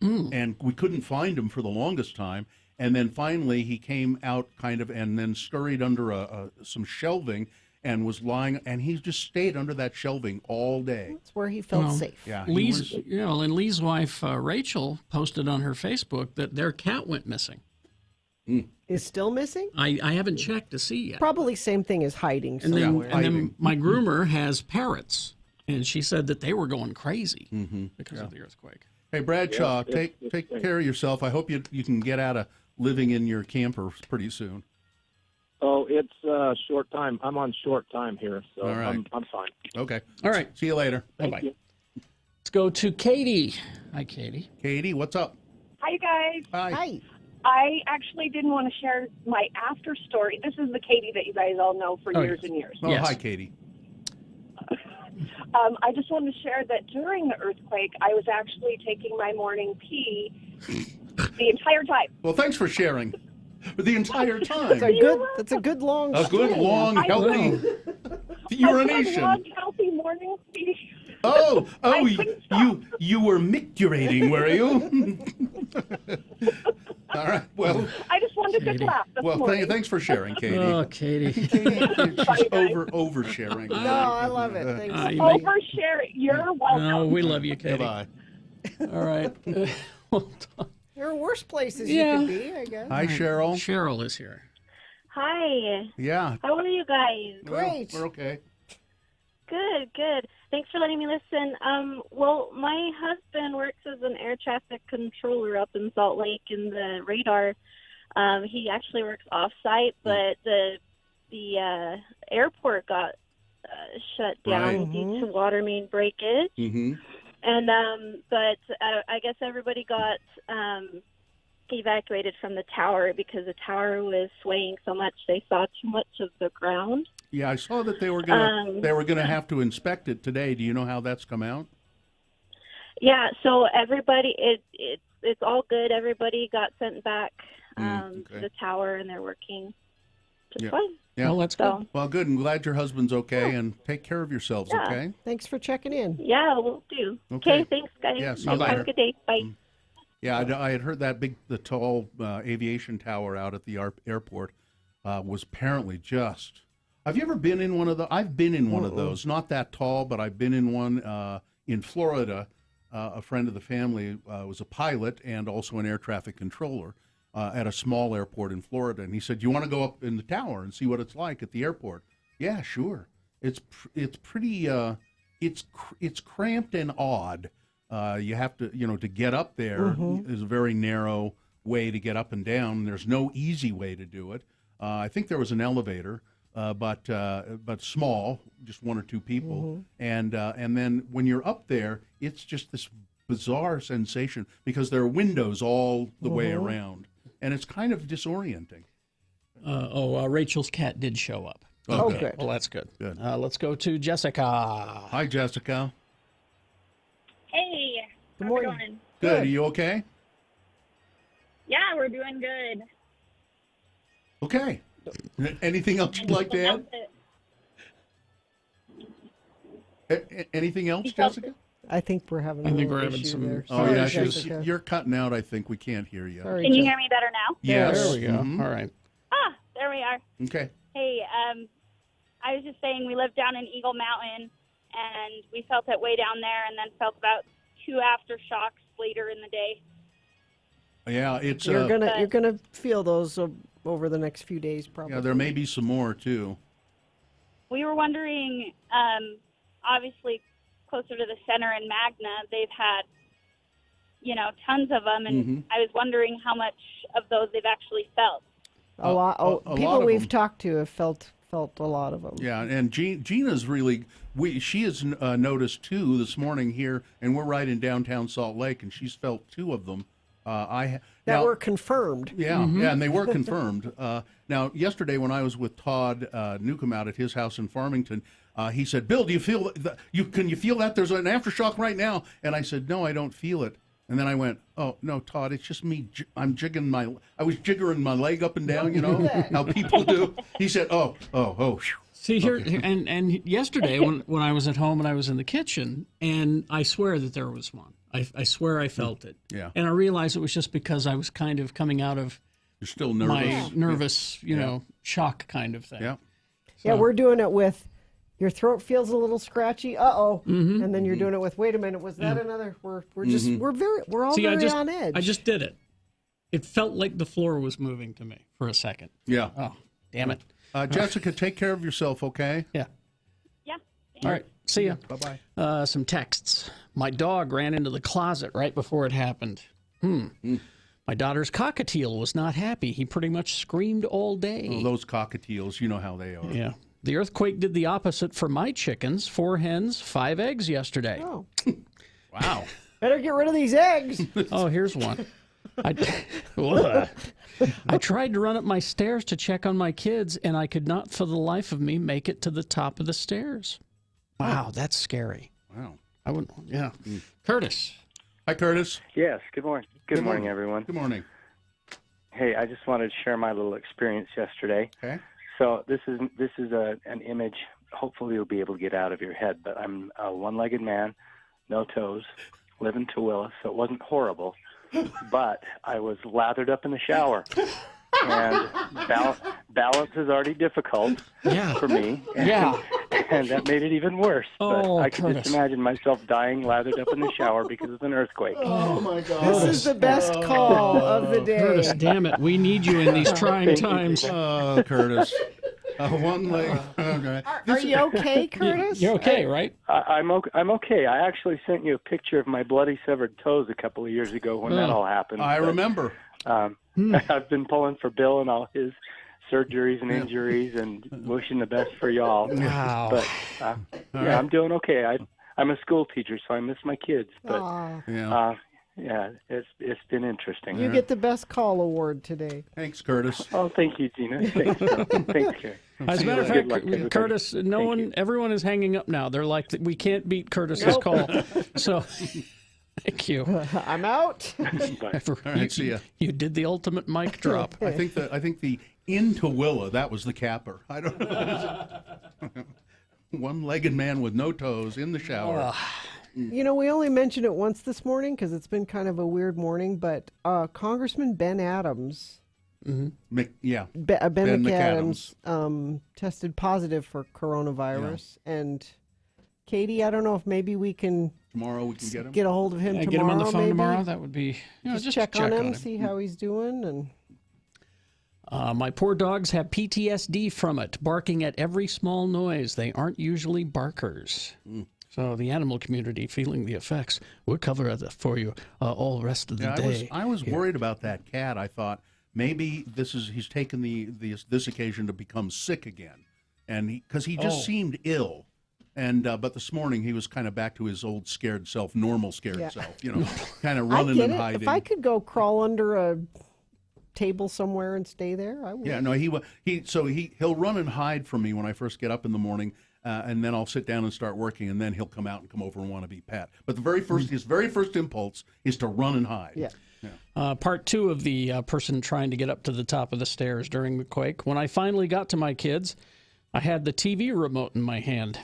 and we couldn't find him for the longest time. And then finally, he came out and then scurried under some shelving and was lying, and he just stayed under that shelving all day. That's where he felt safe. Yeah, and Lee's wife Rachel posted on her Facebook that their cat went missing. Is still missing? I haven't checked to see yet. Probably same thing as hiding And somewhere. then my groomer has parrots, and she said that they were going crazy because of the earthquake. Hey, Bradshaw, take care of yourself. I hope you can get out of living in your camper pretty soon. Oh, it's short time. I'm on short time here, so All right. I'm fine. Okay. All right. See you later. Thank Bye-bye. you. Let's go to Katie. Hi, Katie. Katie, what's up? Hi, you guys. Hi. I actually didn't want to share my after story. This is the Katie that you guys all know for years and years. Oh, hi, Katie. I just wanted to share that during the earthquake, I was actually taking my morning pee the entire time. Well, thanks for sharing. The entire time. That's a good long A good, stay. long, healthy urination. Long, healthy morning pee. Oh, you were micturating, were you? All right. Well, I just wanted to clap this morning. Thanks for sharing, Katie. Oh, Katie. She's oversharing. No, I love it. Thanks. Overshare. You're welcome. Oh, we love you, Katie. Goodbye. All right. There are worse places Yeah. you could be, I guess. Hi, Cheryl. Cheryl is here. Hi. Yeah. How are you guys? Great. We're okay. Good. Thanks for letting me listen. Well, my husband works as an air traffic controller up in Salt Lake in the radar. He actually works off-site, but the airport got shut down due to water main breakage. And but I guess everybody got evacuated from the tower because the tower was swaying so much they saw too much of the ground. Yeah, I saw that they were gonna have to inspect it today. Do you know how that's come out? Yeah, so everybody it's all good. Everybody got sent back to the tower and they're working just fine. Yeah. Well, that's So- good. Well, good. I'm glad your husband's okay, and take care of yourselves. Yeah. Okay. Thanks for checking in. Yeah, we'll do. Okay. Okay, thanks guys. Yeah, see you Have later. a good day. Bye. Yeah, I had heard that the tall aviation tower out at the airport was apparently just. Have you ever been in one of those? I've been in one of those. Not that tall, but I've been in one in Florida. A friend of the family was a pilot and also an air traffic controller at a small airport in Florida, and he said, "You want to go up in the tower and see what it's like at the airport?" Yeah, sure. It's pretty. It's cramped and odd. You have to, to get up there is a very narrow way to get up and down. There's no easy way to do it. I think there was an elevator, but small, just one or two people. And then when you're up there, it's just this bizarre sensation because there are windows all the way around, and it's kind of disorienting. Rachel's cat did show up. Oh, good. Well, that's good. Good. Let's go to Jessica. Hi, Jessica. Hey, Good how's morning. it going? Good. Are you okay? Yeah, we're doing good. Okay. Anything else you'd like to add? Anything else, Jessica? I think we're having. I think a we're little having issue some. there. Oh, Sorry, yeah, Jessica. you're cutting out, I think. We can't hear you. Sorry, Can you Jessica. hear me better now? Yes. There we go. Mhm. All right. Ah, there we are. Okay. Hey, I was just saying we live down in Eagle Mountain, and we felt it way down there, and then felt about 2 aftershocks later in the day. Yeah, it's... You're gonna feel those over the next few days, probably. Yeah, there may be some more, too. We were wondering, obviously, closer to the center in Magna, they've had, tons of them, and I was wondering how much of those they've actually felt. A lot. a People lot of we've them. talked to have felt a lot of them. Yeah, and Gina's really... She has noticed 2 this morning here, and we're right in downtown Salt Lake, and she's felt 2 of them. That were confirmed. Yeah, yeah, and they were confirmed. Now, yesterday when I was with Todd Newcomb out at his house in Farmington, he said, "Bill, do you feel that? Can you feel that? There's an aftershock right now." And I said, "No, I don't feel it." And then I went, "Oh no, Todd, it's just me. I was jiggering my leg up and down. How people do." He said, "Oh." Whew. See here, and yesterday when I was at home and I was in the kitchen, and I swear that there was one. I swear I felt it. Yeah. And I realized it was just because I was kind of coming out of You're still nervous. my nervous, shock kind of thing. Yeah. Yeah, we're doing it with your throat feels a little scratchy. And then you're doing it with wait a minute, was that another? We're all See, very on edge. I just did it. It felt like the floor was moving to me for a second. Yeah. Oh, damn it. Jessica, take care of yourself, okay? Yeah. Yeah. All right. See ya. Bye-bye. Some texts. My dog ran into the closet right before it happened. My daughter's cockatiel was not happy. He pretty much screamed all day. Oh, those cockatiels, you know how they are. Yeah. The earthquake did the opposite for my chickens. 4 hens, 5 eggs yesterday. Oh. Wow. Better get rid of these eggs. Oh, here's one. I tried to run up my stairs to check on my kids, and I could not for the life of me make it to the top of the stairs. Wow, that's scary. Wow. I wouldn't, yeah. Curtis. Hi, Curtis. Yes, good morning. Good morning, everyone. Good morning. Hey, I just wanted to share my little experience yesterday. Okay. So this is an image. Hopefully, you'll be able to get out of your head. But I'm a one-legged man, no toes, live in Tooele, so it wasn't horrible. But I was lathered up in the shower, and balance is already difficult for me. And that made it even worse. But I could just imagine myself dying lathered up in the shower because of an earthquake. Oh my God! This is the best call of the day. Curtis, damn it, we need you in these trying times. Oh, Curtis. One leg. Okay. Are you okay, Curtis? You're okay, right? I'm okay. I actually sent you a picture of my bloody severed toes a couple of years ago when that all happened. I remember. I've been pulling for Bill and all his surgeries and injuries and wishing the best for y'all. Wow. But right. I'm doing okay. I'm a school teacher, so I miss my kids. But it's been interesting. You get the best call award today. Thanks, Curtis. Oh, thank you, Gina. Thanks, Bill. Thanks, Carrie. As a matter of Good luck, fact, everybody. Curtis, everyone is hanging up now. They're like, we can't beat Curtis's call. So, thank you. I'm out. All right, see ya. You did the ultimate mic drop. I think the in Tooele, that was the capper. I don't know. One-legged man with no toes in the shower. You know, we only mentioned it once this morning because it's been kind of a weird morning, but Congressman Ben Adams, Ben McAdams, tested positive for coronavirus. Yeah. And Katie, I don't know if maybe we can tomorrow we can get him. Get a hold of him tomorrow. Get him on the phone maybe. Tomorrow. That would be just check on him, see how he's doing, and. My poor dogs have PTSD from it, barking at every small noise. They aren't usually barkers. So the animal community feeling the effects. We'll cover that for you all the rest of the day. I was worried about that cat. I thought maybe he's taken this occasion to become sick again, and because he just seemed ill. And but this morning he was kind of back to his old scared self, normal scared self. Kind of running and hiding. If I could go crawl under a table somewhere and stay there, I would. Yeah, no, he'll run and hide from me when I first get up in the morning, and then I'll sit down and start working, and then he'll come out and come over and want to be pet. But his very first impulse is to run and hide. Yeah. Part 2 of the person trying to get up to the top of the stairs during the quake. When I finally got to my kids, I had the TV remote in my hand.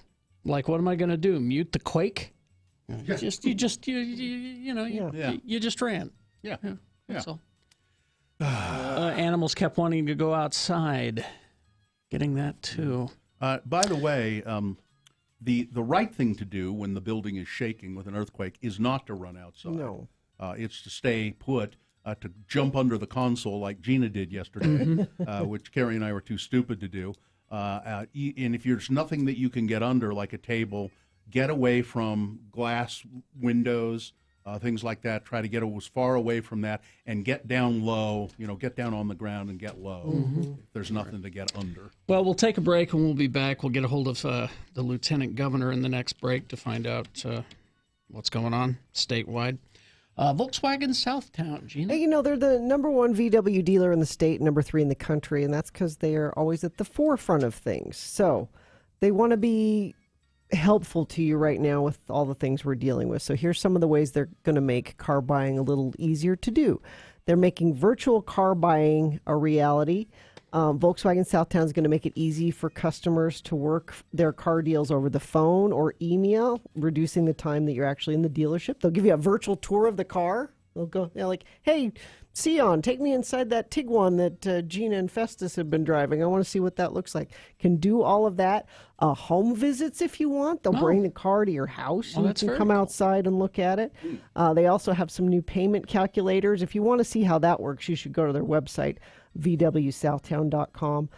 Like, what am I going to do? Mute the quake? You just ran. Yeah. That's all. Animals kept wanting to go outside. Getting that too. By the way, the right thing to do when the building is shaking with an earthquake is not to run outside. No. It's to stay put, to jump under the console like Gina did yesterday, which Carrie and I were too stupid to do. And if there's nothing that you can get under, like a table, get away from glass windows, things like that. Try to get as far away from that and get down low, get down on the ground and get low. If there's nothing to get under. Well, we'll take a break and we'll be back. We'll get a hold of the lieutenant governor in the next break to find out what's going on statewide. Volkswagen Southtown, Gina. Hey, they're the number 1 VW dealer in the state, number 3 in the country, and that's because they are always at the forefront of things. So they want to be helpful to you right now with all the things we're dealing with. So here's some of the ways they're going to make car buying a little easier to do. They're making virtual car buying a reality. Volkswagen Southtown is going to make it easy for customers to work their car deals over the phone or email, reducing the time that you're actually in the dealership. They'll give you a virtual tour of the car. They'll go, like, hey, Sion, take me inside that Tiguan that Gina and Festus have been driving. I want to see what that looks like. Can do all of that. Home visits if you want. They'll bring the car to your house and you can come outside and look at it. They also have some new payment calculators. If you want to see how that works, you should go to their website, vwsouthtown.com.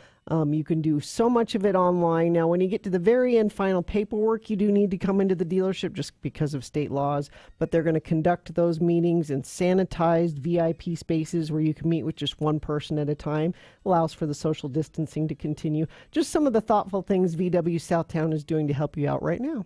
You can do so much of it online. Now, when you get to the very end, final paperwork, you do need to come into the dealership just because of state laws, but they're going to conduct those meetings in sanitized VIP spaces where you can meet with just one person at a time. Allows for the social distancing to continue. Just some of the thoughtful things VW Southtown is doing to help you out right now.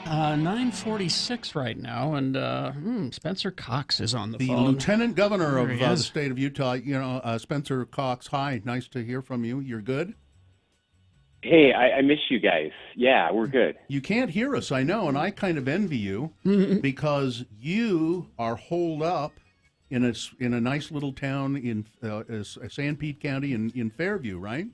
9:46 right now, and Spencer Cox is on the The phone. Lieutenant Governor of There he the is. state of Utah, Spencer Cox. Hi, nice to hear from you. You're good? Hey, I miss you guys. Yeah, we're good. You can't hear us, I know, and I kind of envy you because you are holed up in a nice little town in San Pete County in Fairview, right?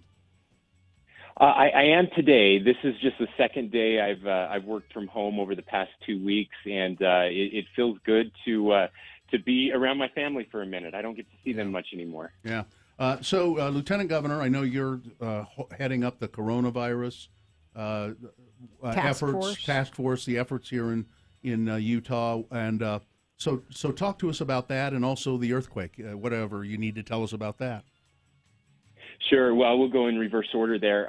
I am today. This is just the second day I've worked from home over the past 2 weeks, and it feels good to be around my family for a minute. I don't get to see them much anymore. Yeah. So, Lieutenant Governor, I know you're heading up the coronavirus task force, the efforts here in Utah, and so talk to us about that, and also the earthquake, whatever you need to tell us about that. Sure. Well, we'll go in reverse order there.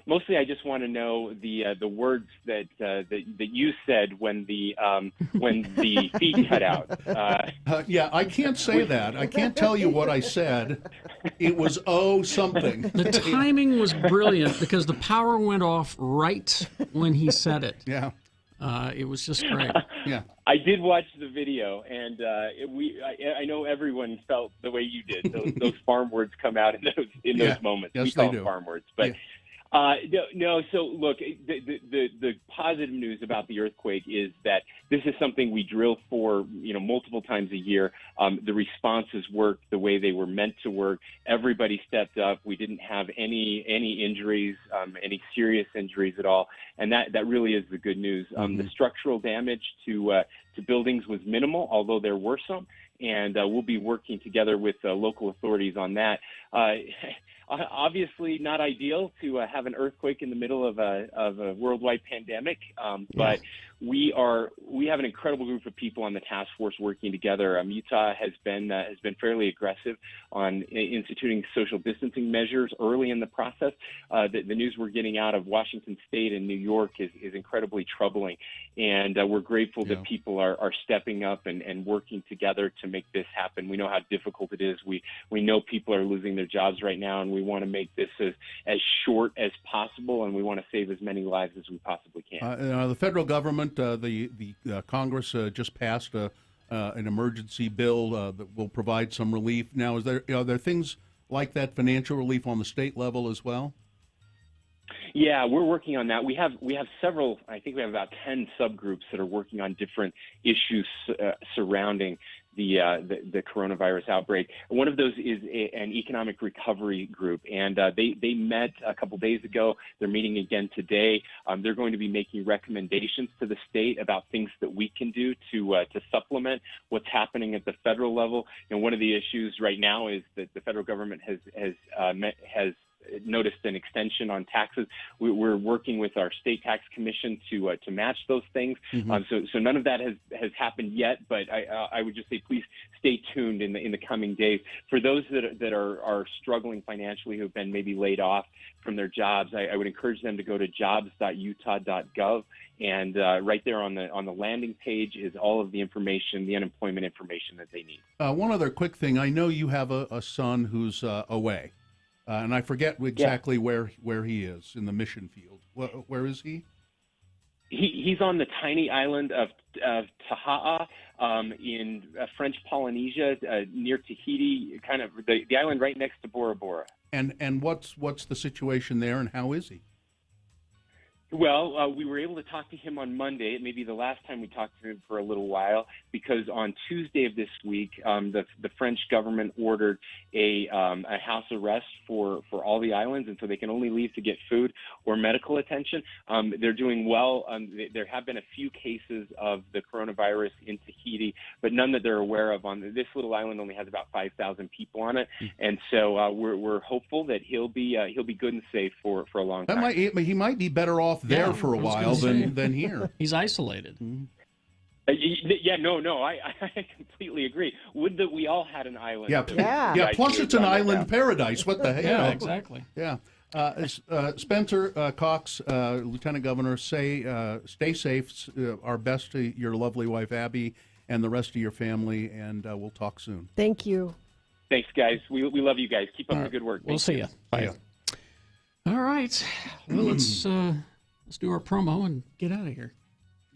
Mostly I just want to know the words that you said when the feed cut out. Yeah, I can't say that. I can't tell you what I said. It was something. The timing was brilliant because the power went off right when he said it. Yeah. It was just great. Yeah. I did watch the video, and I know everyone felt the way you did. Those farm words come out in those moments. Yes, we call they them do. farm words, but. No. So look, the positive news about the earthquake is that this is something we drill for, multiple times a year. The responses worked the way they were meant to work. Everybody stepped up. We didn't have any injuries, any serious injuries at all, and that really is the good news. The structural damage to buildings was minimal, although there were some, and we'll be working together with local authorities on that. Obviously not ideal to have an earthquake in the middle of a worldwide pandemic, but we have an incredible group of people on the task force working together. Utah has been fairly aggressive on instituting social distancing measures early in the process. The news we're getting out of Washington State and New York is incredibly troubling, and we're grateful that people are stepping up and working together to make this happen. We know how difficult it is. We know people are losing their jobs right now, and we want to make this as short as possible, and we want to save as many lives as we possibly can. The federal government, the Congress just passed an emergency bill that will provide some relief. Now, are there things like that, financial relief on the state level as well? Yeah, we're working on that. We have several. I think we have about 10 subgroups that are working on different issues surrounding the coronavirus outbreak. One of those is an economic recovery group, and they met a couple days ago. They're meeting again today. They're going to be making recommendations to the state about things that we can do to supplement what's happening at the federal level. And one of the issues right now is that the federal government has noticed an extension on taxes. We're working with our state tax commission to match those things. So none of that has happened yet, but I would just say please stay tuned in the coming days. For those that are struggling financially, who have been maybe laid off from their jobs, I would encourage them to go to jobs.utah.gov, and right there on the landing page is all of the information, the unemployment information that they need. One other quick thing. I know you have a son who's away. And I forget exactly where he is in the mission field. Where is he? He's on the tiny island of Taha'a in French Polynesia, near Tahiti, kind of the island right next to Bora Bora. And what's the situation there, and how is he? Well, we were able to talk to him on Monday. It may be the last time we talked to him for a little while, because on Tuesday of this week, the French government ordered a house arrest for all the islands, and so they can only leave to get food or medical attention. They're doing well. There have been a few cases of the coronavirus in Tahiti, but none that they're aware of. On this little island, only has about 5,000 people on it, and so we're hopeful that he'll be good and safe for a long time. He might be better off there for a while than here. He's isolated. I completely agree. Would that we all had an island. Yeah. Plus, it's an island paradise. What the heck? Yeah, exactly. Yeah. Spencer Cox, Lieutenant Governor, stay safe. Our best to your lovely wife Abby and the rest of your family, and we'll talk soon. Thank you. Thanks, guys. We love you guys. Keep up the good work. We'll see you. Bye. All right. Well, let's do our promo and get out of here.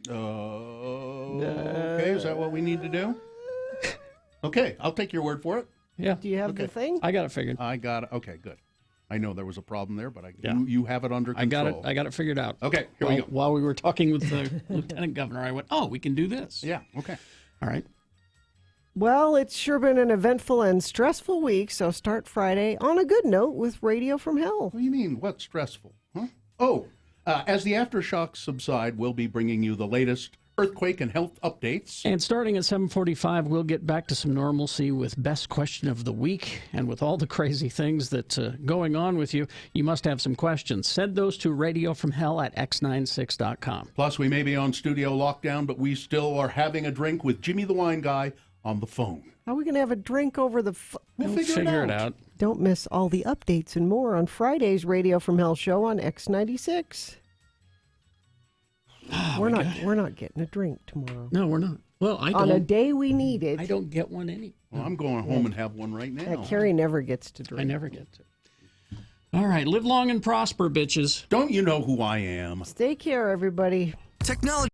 Okay, is that what we need to do? Okay, I'll take your word for it. Yeah. Do you have the thing? I got it figured. I got it. Okay, good. I know there was a problem there, but Yeah. you have it under control. I got it figured out. Okay, here we go. While we were talking with the lieutenant governor, I went, "Oh, we can do this." Yeah. Okay. All right. Well, it's sure been an eventful and stressful week, so start Friday on a good note with Radio from Hell. What do you mean? What's stressful? Huh? Oh, as the aftershocks subside, we'll be bringing you the latest earthquake and health updates. And starting at 7:45, we'll get back to some normalcy with Best Question of the Week. And with all the crazy things that's going on with you, you must have some questions. Send those to radiofromhell@x96.com. Plus, we may be on studio lockdown, but we still are having a drink with Jimmy the Wine Guy on the phone. How are we going to have a drink over the We'll figure it out. Don't miss all the updates and more on Friday's Radio from Hell show on X96. We're not getting a drink tomorrow. No, we're not. Well, I don't. On a day we need it. I don't get one any. Well, I'm going home and have one right now. Carrie never gets to drink. I never get to. All right, live long and prosper, bitches. Don't you know who I am? Take care, everybody. Technology.